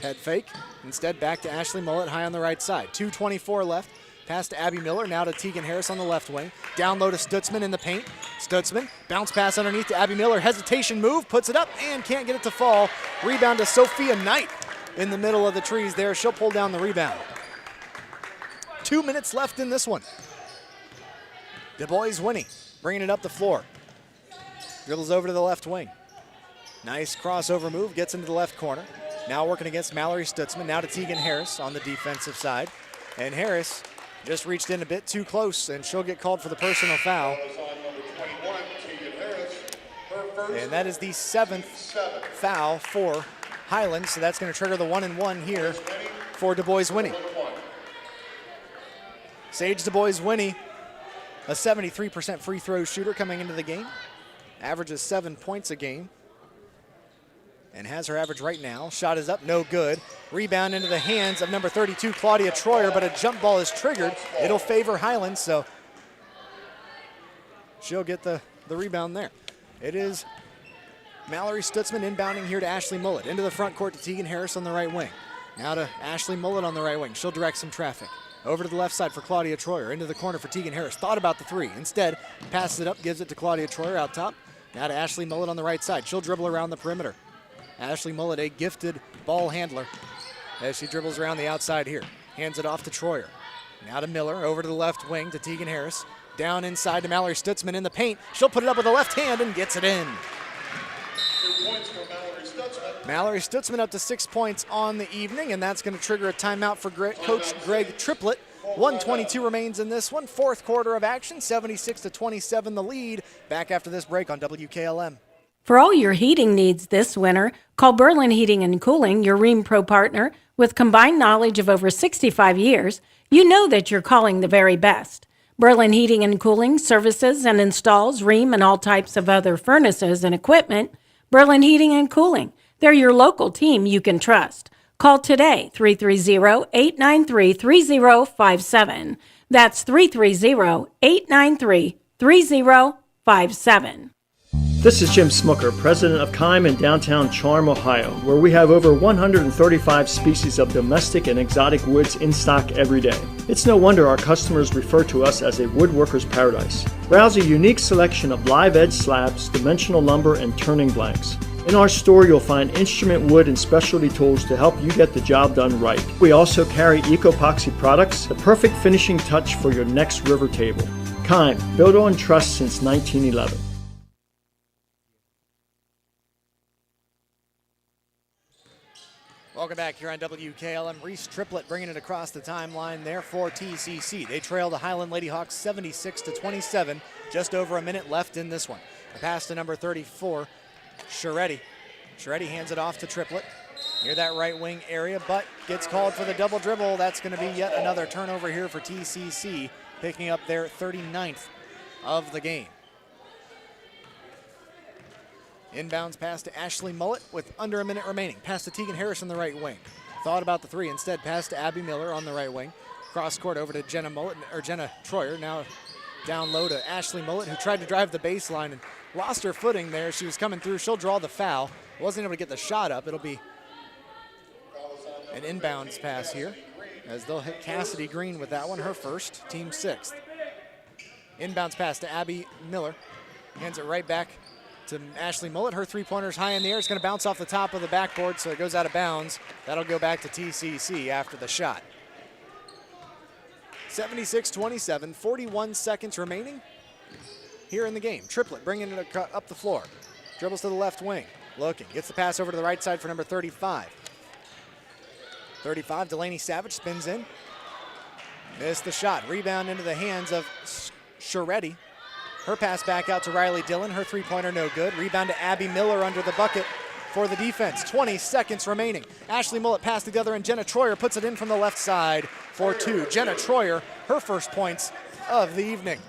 Head fake. Instead back to Ashley Mullet, high on the right side. 2:24 left. Pass to Abby Miller, now to Tegan Harris on the left wing. Down low to Stutzman in the paint. Stutzman, bounce pass underneath to Abby Miller. Hesitation move, puts it up and can't get it to fall. Rebound to Sophia Knight in the middle of the trees there. She'll pull down the rebound. 2 minutes left in this one. Du Bois Winnie bringing it up the floor. Dribbles over to the left wing. Nice crossover move, gets into the left corner. Now working against Mallory Stutzman, now to Tegan Harris on the defensive side. And Harris just reached in a bit too close, and she'll get called for the personal foul. And that is the 7th foul for Hiland, so that's going to trigger the 1-and-1 here for Du Bois Winnie. Sage Du Bois Winnie, a 73% free throw shooter coming into the game. Averages 7 points a game. And has her average right now. Shot is up, no good. Rebound into the hands of number 32, Claudia Troyer, but a jump ball is triggered. It'll favor Hiland, so she'll get the rebound there. It is Mallory Stutzman inbounding here to Ashley Mullet. Into the front court to Tegan Harris on the right wing. Now to Ashley Mullet on the right wing. She'll direct some traffic. Over to the left side for Claudia Troyer. Into the corner for Tegan Harris. Thought about the three. Instead, passes it up, gives it to Claudia Troyer out top. Now to Ashley Mullet on the right side. She'll dribble around the perimeter. Ashley Mullet, a gifted ball handler as she dribbles around the outside here. Hands it off to Troyer. Now to Miller, over to the left wing to Tegan Harris. Down inside to Mallory Stutzman in the paint. She'll put it up with the left hand and gets it in. 2 points for Mallory Stutzman. Mallory Stutzman up to 6 points on the evening, and that's going to trigger a timeout for Coach Greg Triplett. 1:22 remains in this one. Fourth quarter of action, 76-27 the lead. Back after this break on WKLM. For all your heating needs this winter, call Berlin Heating and Cooling, your Ream Pro partner. With combined knowledge of over 65 years, you know that you're calling the very best. Berlin Heating and Cooling services and installs Ream and all types of other furnaces and equipment. Berlin Heating and Cooling, they're your local team you can trust. Call today, 330-893-3057. That's 330-893-3057. This is Jim Smucker, president of Kime in downtown Charm, Ohio, where we have over 135 species of domestic and exotic woods in stock every day. It's no wonder our customers refer to us as a woodworker's paradise. Browse a unique selection of live edge slabs, dimensional lumber, and turning blanks. In our store, you'll find instrument wood and specialty tools to help you get the job done right. We also carry eco-epoxy products, the perfect finishing touch for your next river table. Kime, built on trust since 1911. Welcome back here on WKLM. Reese Triplett bringing it across the timeline there for T.C.C. They trail the Hiland Ladyhawks 76-27. Just over a minute left in this one. A pass to number 34, Sharetti. Sharetti hands it off to Triplett near that right wing area, but gets called for the double dribble. That's going to be yet another turnover here for T.C.C., picking up their 39th of the game. Inbounds pass to Ashley Mullet with under a minute remaining. Pass to Tegan Harris on the right wing. Thought about the three. Instead, pass to Abby Miller on the right wing. Cross court over to Jenna Troyer. Now down low to Ashley Mullet, who tried to drive the baseline and lost her footing there. She was coming through. She'll draw the foul. Wasn't able to get the shot up. It'll be an inbounds pass here, as they'll hit Cassidy Green with that one, her first, team sixth. Inbounds pass to Abby Miller. Hands it right back to Ashley Mullet. Her three-pointer's high in the air. It's going to bounce off the top of the backboard, so it goes out of bounds. That'll go back to T.C.C. after the shot. 76-27, 41 seconds remaining here in the game. Triplett bringing it up the floor. Dribbles to the left wing. Looking. Gets the pass over to the right side for number 35. 35, Delaney Savage spins in. Missed the shot. Rebound into the hands of Sharetti. Her pass back out to Riley Dillon. Her three-pointer no good. Rebound to Abby Miller under the bucket for the defense. 20 seconds remaining. Ashley Mullet passed together, and Jenna Troyer puts it in from the left side for two. Jenna Troyer, her first points of the evening.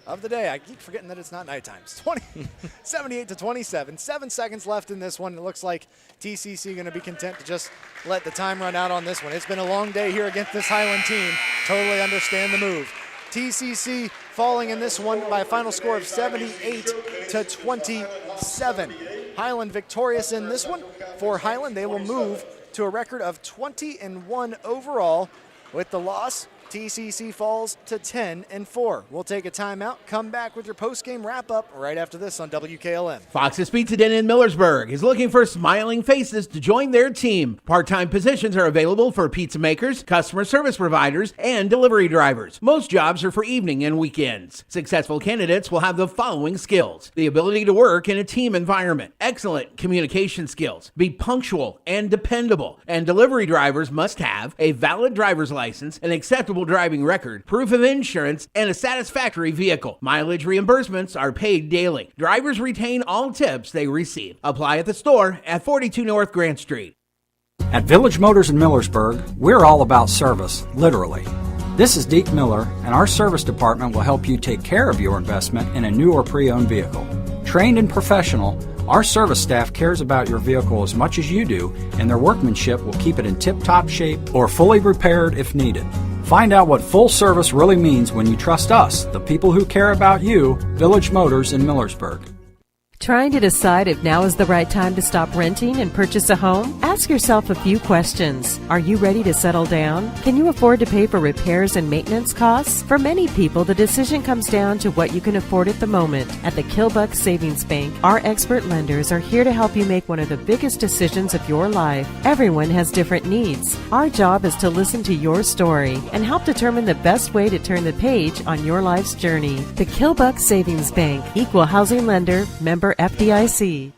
Of the day. I keep forgetting that it's not nighttime. 78-27. 7 seconds left in this one. It looks like T.C.C. going to be content to just let the time run out on this one. It's been a long day here against this Hiland team. Totally understand the move. T.C.C. falling in this one by a final score of 78-27. Hiland victorious in this one. For Hiland, they will move to a record of 20-1 overall. With the loss, T.C.C. falls to 10-4. We'll take a timeout, come back with your post-game wrap-up right after this on WKLM. Fox's Pizza Den in Mellorsburg is looking for smiling faces to join their team. Part-time positions are available for pizza makers, customer service providers, and delivery drivers. Most jobs are for evening and weekends. Successful candidates will have the following skills: the ability to work in a team environment, excellent communication skills, be punctual and dependable, and delivery drivers must have a valid driver's license, an acceptable driving record, proof of insurance, and a satisfactory vehicle. Mileage reimbursements are paid daily. Drivers retain all tips they receive. Apply at the store at 42 North Grant Street. At Village Motors in Millersburg, we're all about service, literally. This is Deke Miller, and our service department will help you take care of your investment in a new or pre-owned vehicle. Trained and professional, our service staff cares about your vehicle as much as you do, and their workmanship will keep it in tip-top shape or fully repaired if needed. Find out what full service really means when you trust us, the people who care about you, Village Motors in Millersburg. Trying to decide if now is the right time to stop renting and purchase a home? Ask yourself a few questions. Are you ready to settle down? Can you afford to pay for repairs and maintenance costs? For many people, the decision comes down to what you can afford at the moment. At the Kilbuck Savings Bank, our expert lenders are here to help you make one of the biggest decisions of your life. Everyone has different needs. Our job is to listen to your story and help determine the best way to turn the page on your life's journey. The Kilbuck Savings Bank, equal housing lender, member FDIC.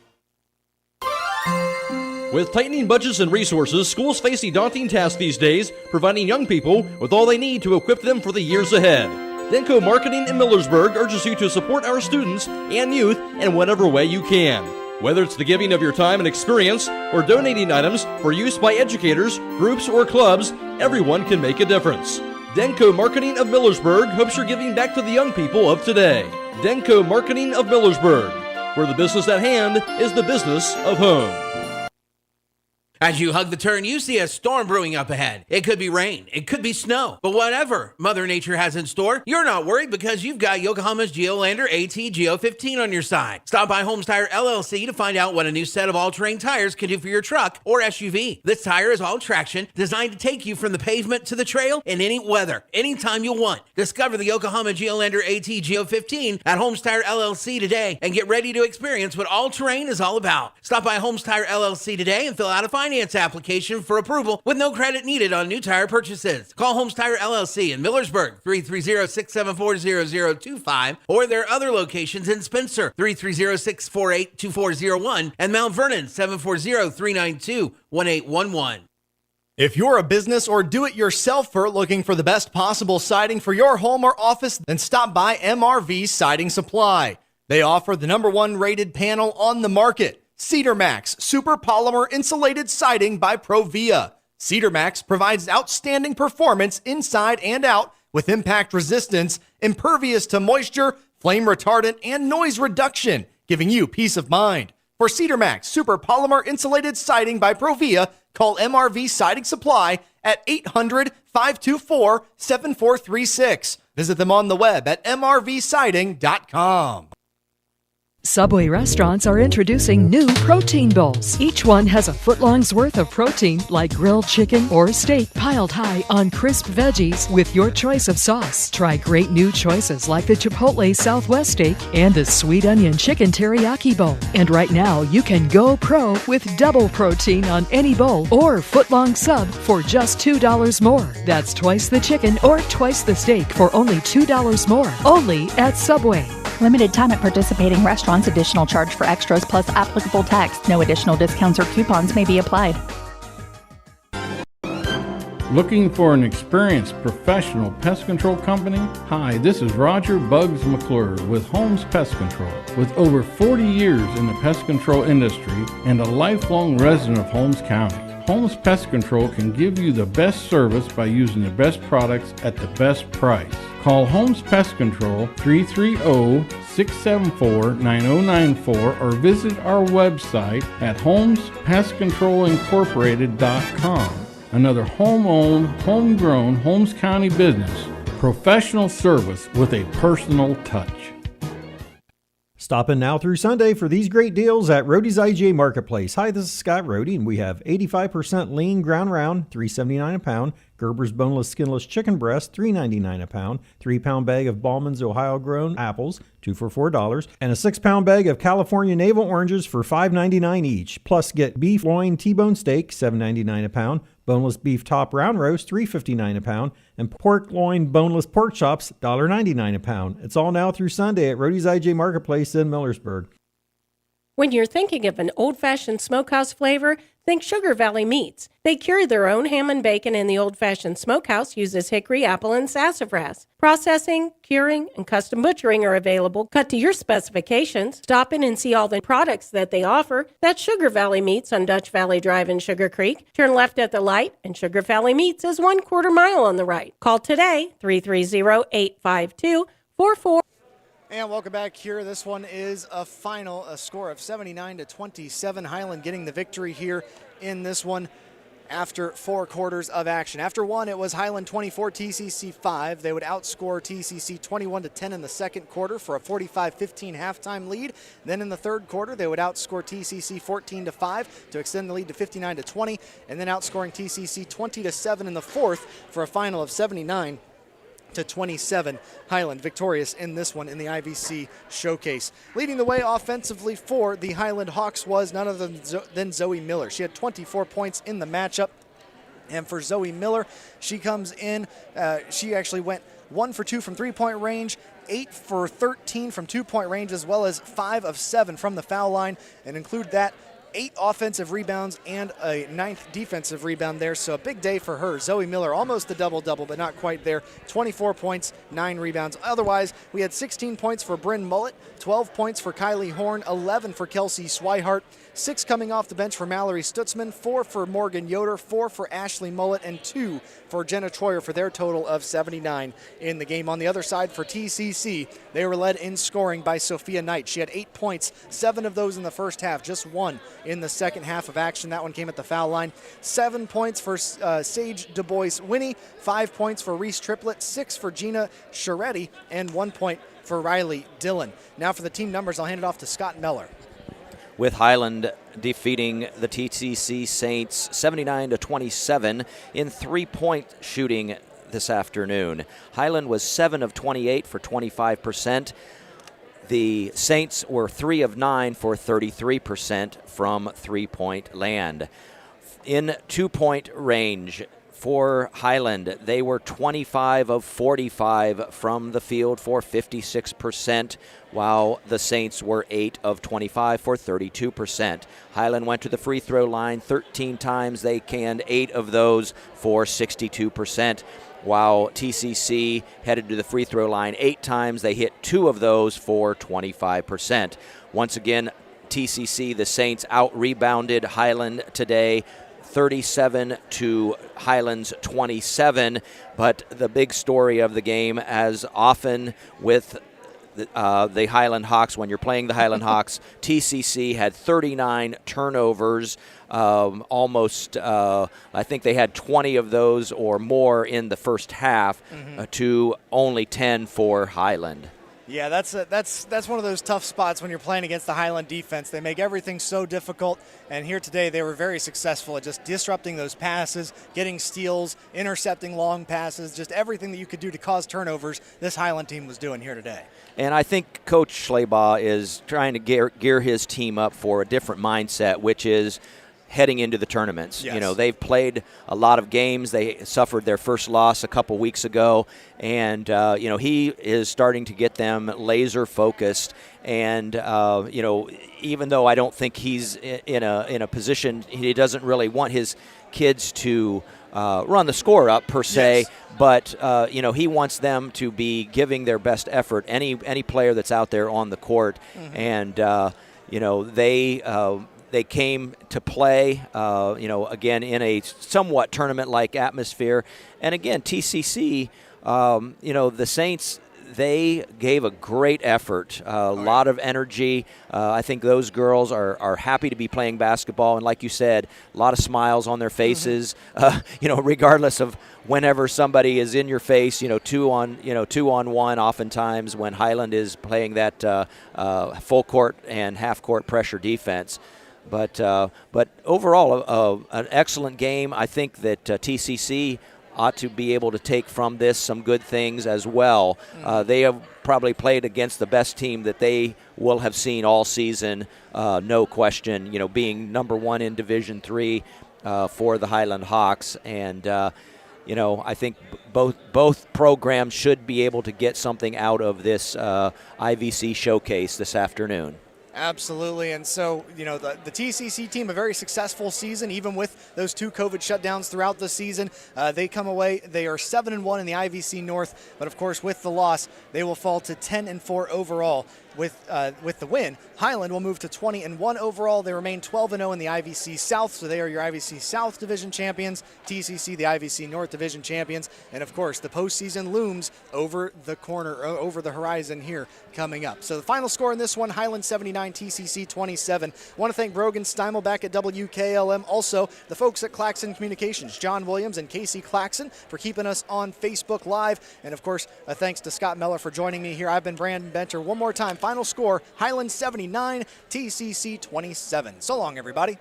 With tightening budgets and resources, schools face a daunting task these days, providing young people with all they need to equip them for the years ahead. Denko Marketing in Millersburg urges you to support our students and youth in whatever way you can. Whether it's the giving of your time and experience or donating items for use by educators, groups, or clubs, everyone can make a difference. Denko Marketing of Millersburg hopes you're giving back to the young people of today. Denko Marketing of Millersburg, where the business at hand is the business of home. As you hug the turn, you see a storm brewing up ahead. It could be rain, it could be snow, but whatever Mother Nature has in store, you're not worried because you've got Yokohama's Geolander AT Geo15 on your side. Stop by Holmes Tire LLC to find out what a new set of all-terrain tires can do for your truck or SUV. This tire is all traction, designed to take you from the pavement to the trail in any weather, anytime you want. Discover the Yokohama Geolander AT Geo15 at Holmes Tire LLC today and get ready to experience what all-terrain is all about. Stop by Holmes Tire LLC today and fill out a finance application for approval with no credit needed on new tire purchases. Call Holmes Tire LLC in Millersburg, 330-674-0025, or their other locations in Spencer, 330-648-2401, and Mount Vernon, 740-392-1811. If you're a business or do-it-yourselfer looking for the best possible siding for your home or office, then stop by Mrv Siding Supply. They offer the #1 rated panel on the market, Cedar Max Super Polymer Insulated Siding by Provia. Cedar Max provides outstanding performance inside and out with impact resistance, impervious to moisture, flame retardant, and noise reduction, giving you peace of mind. For Cedar Max Super Polymer Insulated Siding by Provia, call Mrv Siding Supply at 800-524-7436. Visit them on the web at mrvsiding.com. Subway restaurants are introducing new protein bowls. Each one has a footlong's worth of protein, like grilled chicken or steak piled high on crisp veggies with your choice of sauce. Try great new choices like the Chipotle Southwest steak and the sweet onion chicken teriyaki bowl. And right now, you can go pro with double protein on any bowl or footlong sub for just $2 more. That's twice the chicken or twice the steak for only $2 more. Only at Subway. Limited time at participating restaurants. Additional charge for extras plus applicable tax. No additional discounts or coupons may be applied. Looking for an experienced professional pest control company? Hi, this is Roger Bugs McClure with Holmes Pest Control. With over 40 years in the pest control industry and a lifelong resident of Holmes County, Holmes Pest Control can give you the best service by using the best products at the best price. Call Holmes Pest Control 330-674-9094 or visit our website at holmespestcontrolincorporated.com. Another home-owned, homegrown Holmes County business. Professional service with a personal touch. Stop in now through Sunday for these great deals at Roadie's IGA Marketplace. Hi, this is Scott Roadie, and we have 85% lean ground round, $3.79 a pound. Gerber's boneless, skinless chicken breast, $3.99 a pound. 3-pound bag of Ballman's Ohio-grown apples, 2 for $4. And a 6-pound bag of California navel oranges for $5.99 each. Plus, get beef loin T-bone steak, $7.99 a pound. Boneless beef top round roast, $3.59 a pound. And pork loin boneless pork chops, $1.99 a pound. It's all now through Sunday at Roadie's IGA Marketplace in Mellorsburg. When you're thinking of an old-fashioned smokehouse flavor, think Sugar Valley Meats. They cure their own ham and bacon, and the old-fashioned smokehouse uses hickory, apple, and sassafras. Processing, curing, and custom butchering are available, cut to your specifications. Stop in and see all the products that they offer. That's Sugar Valley Meats on Dutch Valley Drive in Sugar Creek. Turn left at the light, and Sugar Valley Meats is 1/4 mile on the right. Call today, 330-852-44. And welcome back here. This one is a score of 79-27. Hiland getting the victory here in this one after 4 quarters of action. After one, it was Hiland 24, TCC 5. They would outscore TCC 21-10 in the second quarter for a 45-15 halftime lead. Then in the third quarter, they would outscore TCC 14-5 to extend the lead to 59-20, and then outscoring TCC 20-7 in the fourth for a final of 79-27. Hiland victorious in this one in the IVC showcase. Leading the way offensively for the Hiland Hawks was none other than Zoe Miller. She had 24 points in the matchup. And for Zoe Miller, she comes in, she actually went 1 for 2 from 3-point range, 8 for 13 from 2-point range, as well as 5 of 7 from the foul line, and include that 8 offensive rebounds and a 9th defensive rebound there. So a big day for her. Zoe Miller, almost a double-double, but not quite there. 24 points, 9 rebounds. Otherwise, we had 16 points for Bryn Mullet, 12 points for Kylie Horn, 11 for Kelsey Swihart, 6 coming off the bench for Mallory Stutzman, 4 for Morgan Yoder, 4 for Ashley Mullet, and 2 for Jenna Troyer for their total of 79 in the game. On the other side for TCC, they were led in scoring by Sophia Knight. She had 8 points, 7 of those in the first half, just 1 in the second half of action. That one came at the foul line. 7 points for Sage Du Bois Winnie, 5 points for Reese Triplett, 6 for Gina Sharetti, and 1 point for Riley Dillon. Now for the team numbers, I'll hand it off to Scott Meller. With Hiland defeating the TCC Saints 79-27 in 3-point shooting this afternoon. Hiland was 7 of 28 for 25%. The Saints were 3 of 9 for 33% from 3-point land. In 2-point range for Hiland, they were 25 of 45 from the field for 56%, while the Saints were 8 of 25 for 32%. Hiland went to the free throw line 13 times. They canned 8 of those for 62%, while TCC headed to the free throw line 8 times. They hit 2 of those for 25%. Once again, TCC, the Saints, out-rebounded Hiland today, 37 to Hiland's 27. But the big story of the game, as often with the Hiland Hawks, when you're playing the Hiland Hawks, TCC had 39 turnovers, almost, I think they had 20 of those or more in the first half, to only 10 for Hiland. Yeah, that's one of those tough spots when you're playing against the Hiland defense. They make everything so difficult, and here today they were very successful at just disrupting those passes, getting steals, intercepting long passes, just everything that you could do to cause turnovers. This Hiland team was doing here today. And I think Coach Schleybaugh is trying to gear his team up for a different mindset, which is heading into the tournaments. Yes. You know, they've played a lot of games. They suffered their first loss a couple weeks ago, and he is starting to get them laser focused. And even though I don't think he's in a position, he doesn't really want his kids to run the score up per se. Yes. But he wants them to be giving their best effort. Any player that's out there on the court, and they came to play. Again in a somewhat tournament-like atmosphere, and again T.C.C. The Saints. They gave a great effort, a lot of energy. I think those girls are happy to be playing basketball, and like you said, a lot of smiles on their faces. Regardless of whenever somebody is in your face, 2 on 1. Oftentimes when Hiland is playing that full court and half court pressure defense. But overall, an excellent game. I think that T.C.C. ought to be able to take from this some good things as well. They have probably played against the best team that they will have seen all season, no question, being number 1 in Division III for the Hiland Hawks. And, I think both programs should be able to get something out of this IVC showcase this afternoon. Absolutely. And so, the T.C.C. team, a very successful season, even with those 2 COVID shutdowns throughout the season. They come away, they are 7-1 in the IVC North, but of course with the loss, they will fall to 10-4 overall. With the win, Hiland will move to 20-1 overall. They remain 12-0 in the IVC South, so they are your IVC South Division champions. TCC, the IVC North Division champions, and of course, the postseason looms over the horizon here coming up. So the final score in this one: Hiland 79, TCC 27. I want to thank Brogan Steimel back at WKLM. Also, the folks at Claxon Communications, John Williams and Casey Claxon, for keeping us on Facebook Live, and of course, thanks to Scott Miller for joining me here. I've been Brandon Benter. One more time. Final score: Hiland 79, TCC 27. So long, everybody.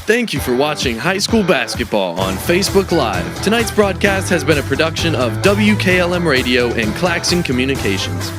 Thank you for watching high school basketball on Facebook Live. Tonight's broadcast has been a production of WKLM Radio and Claxon Communications.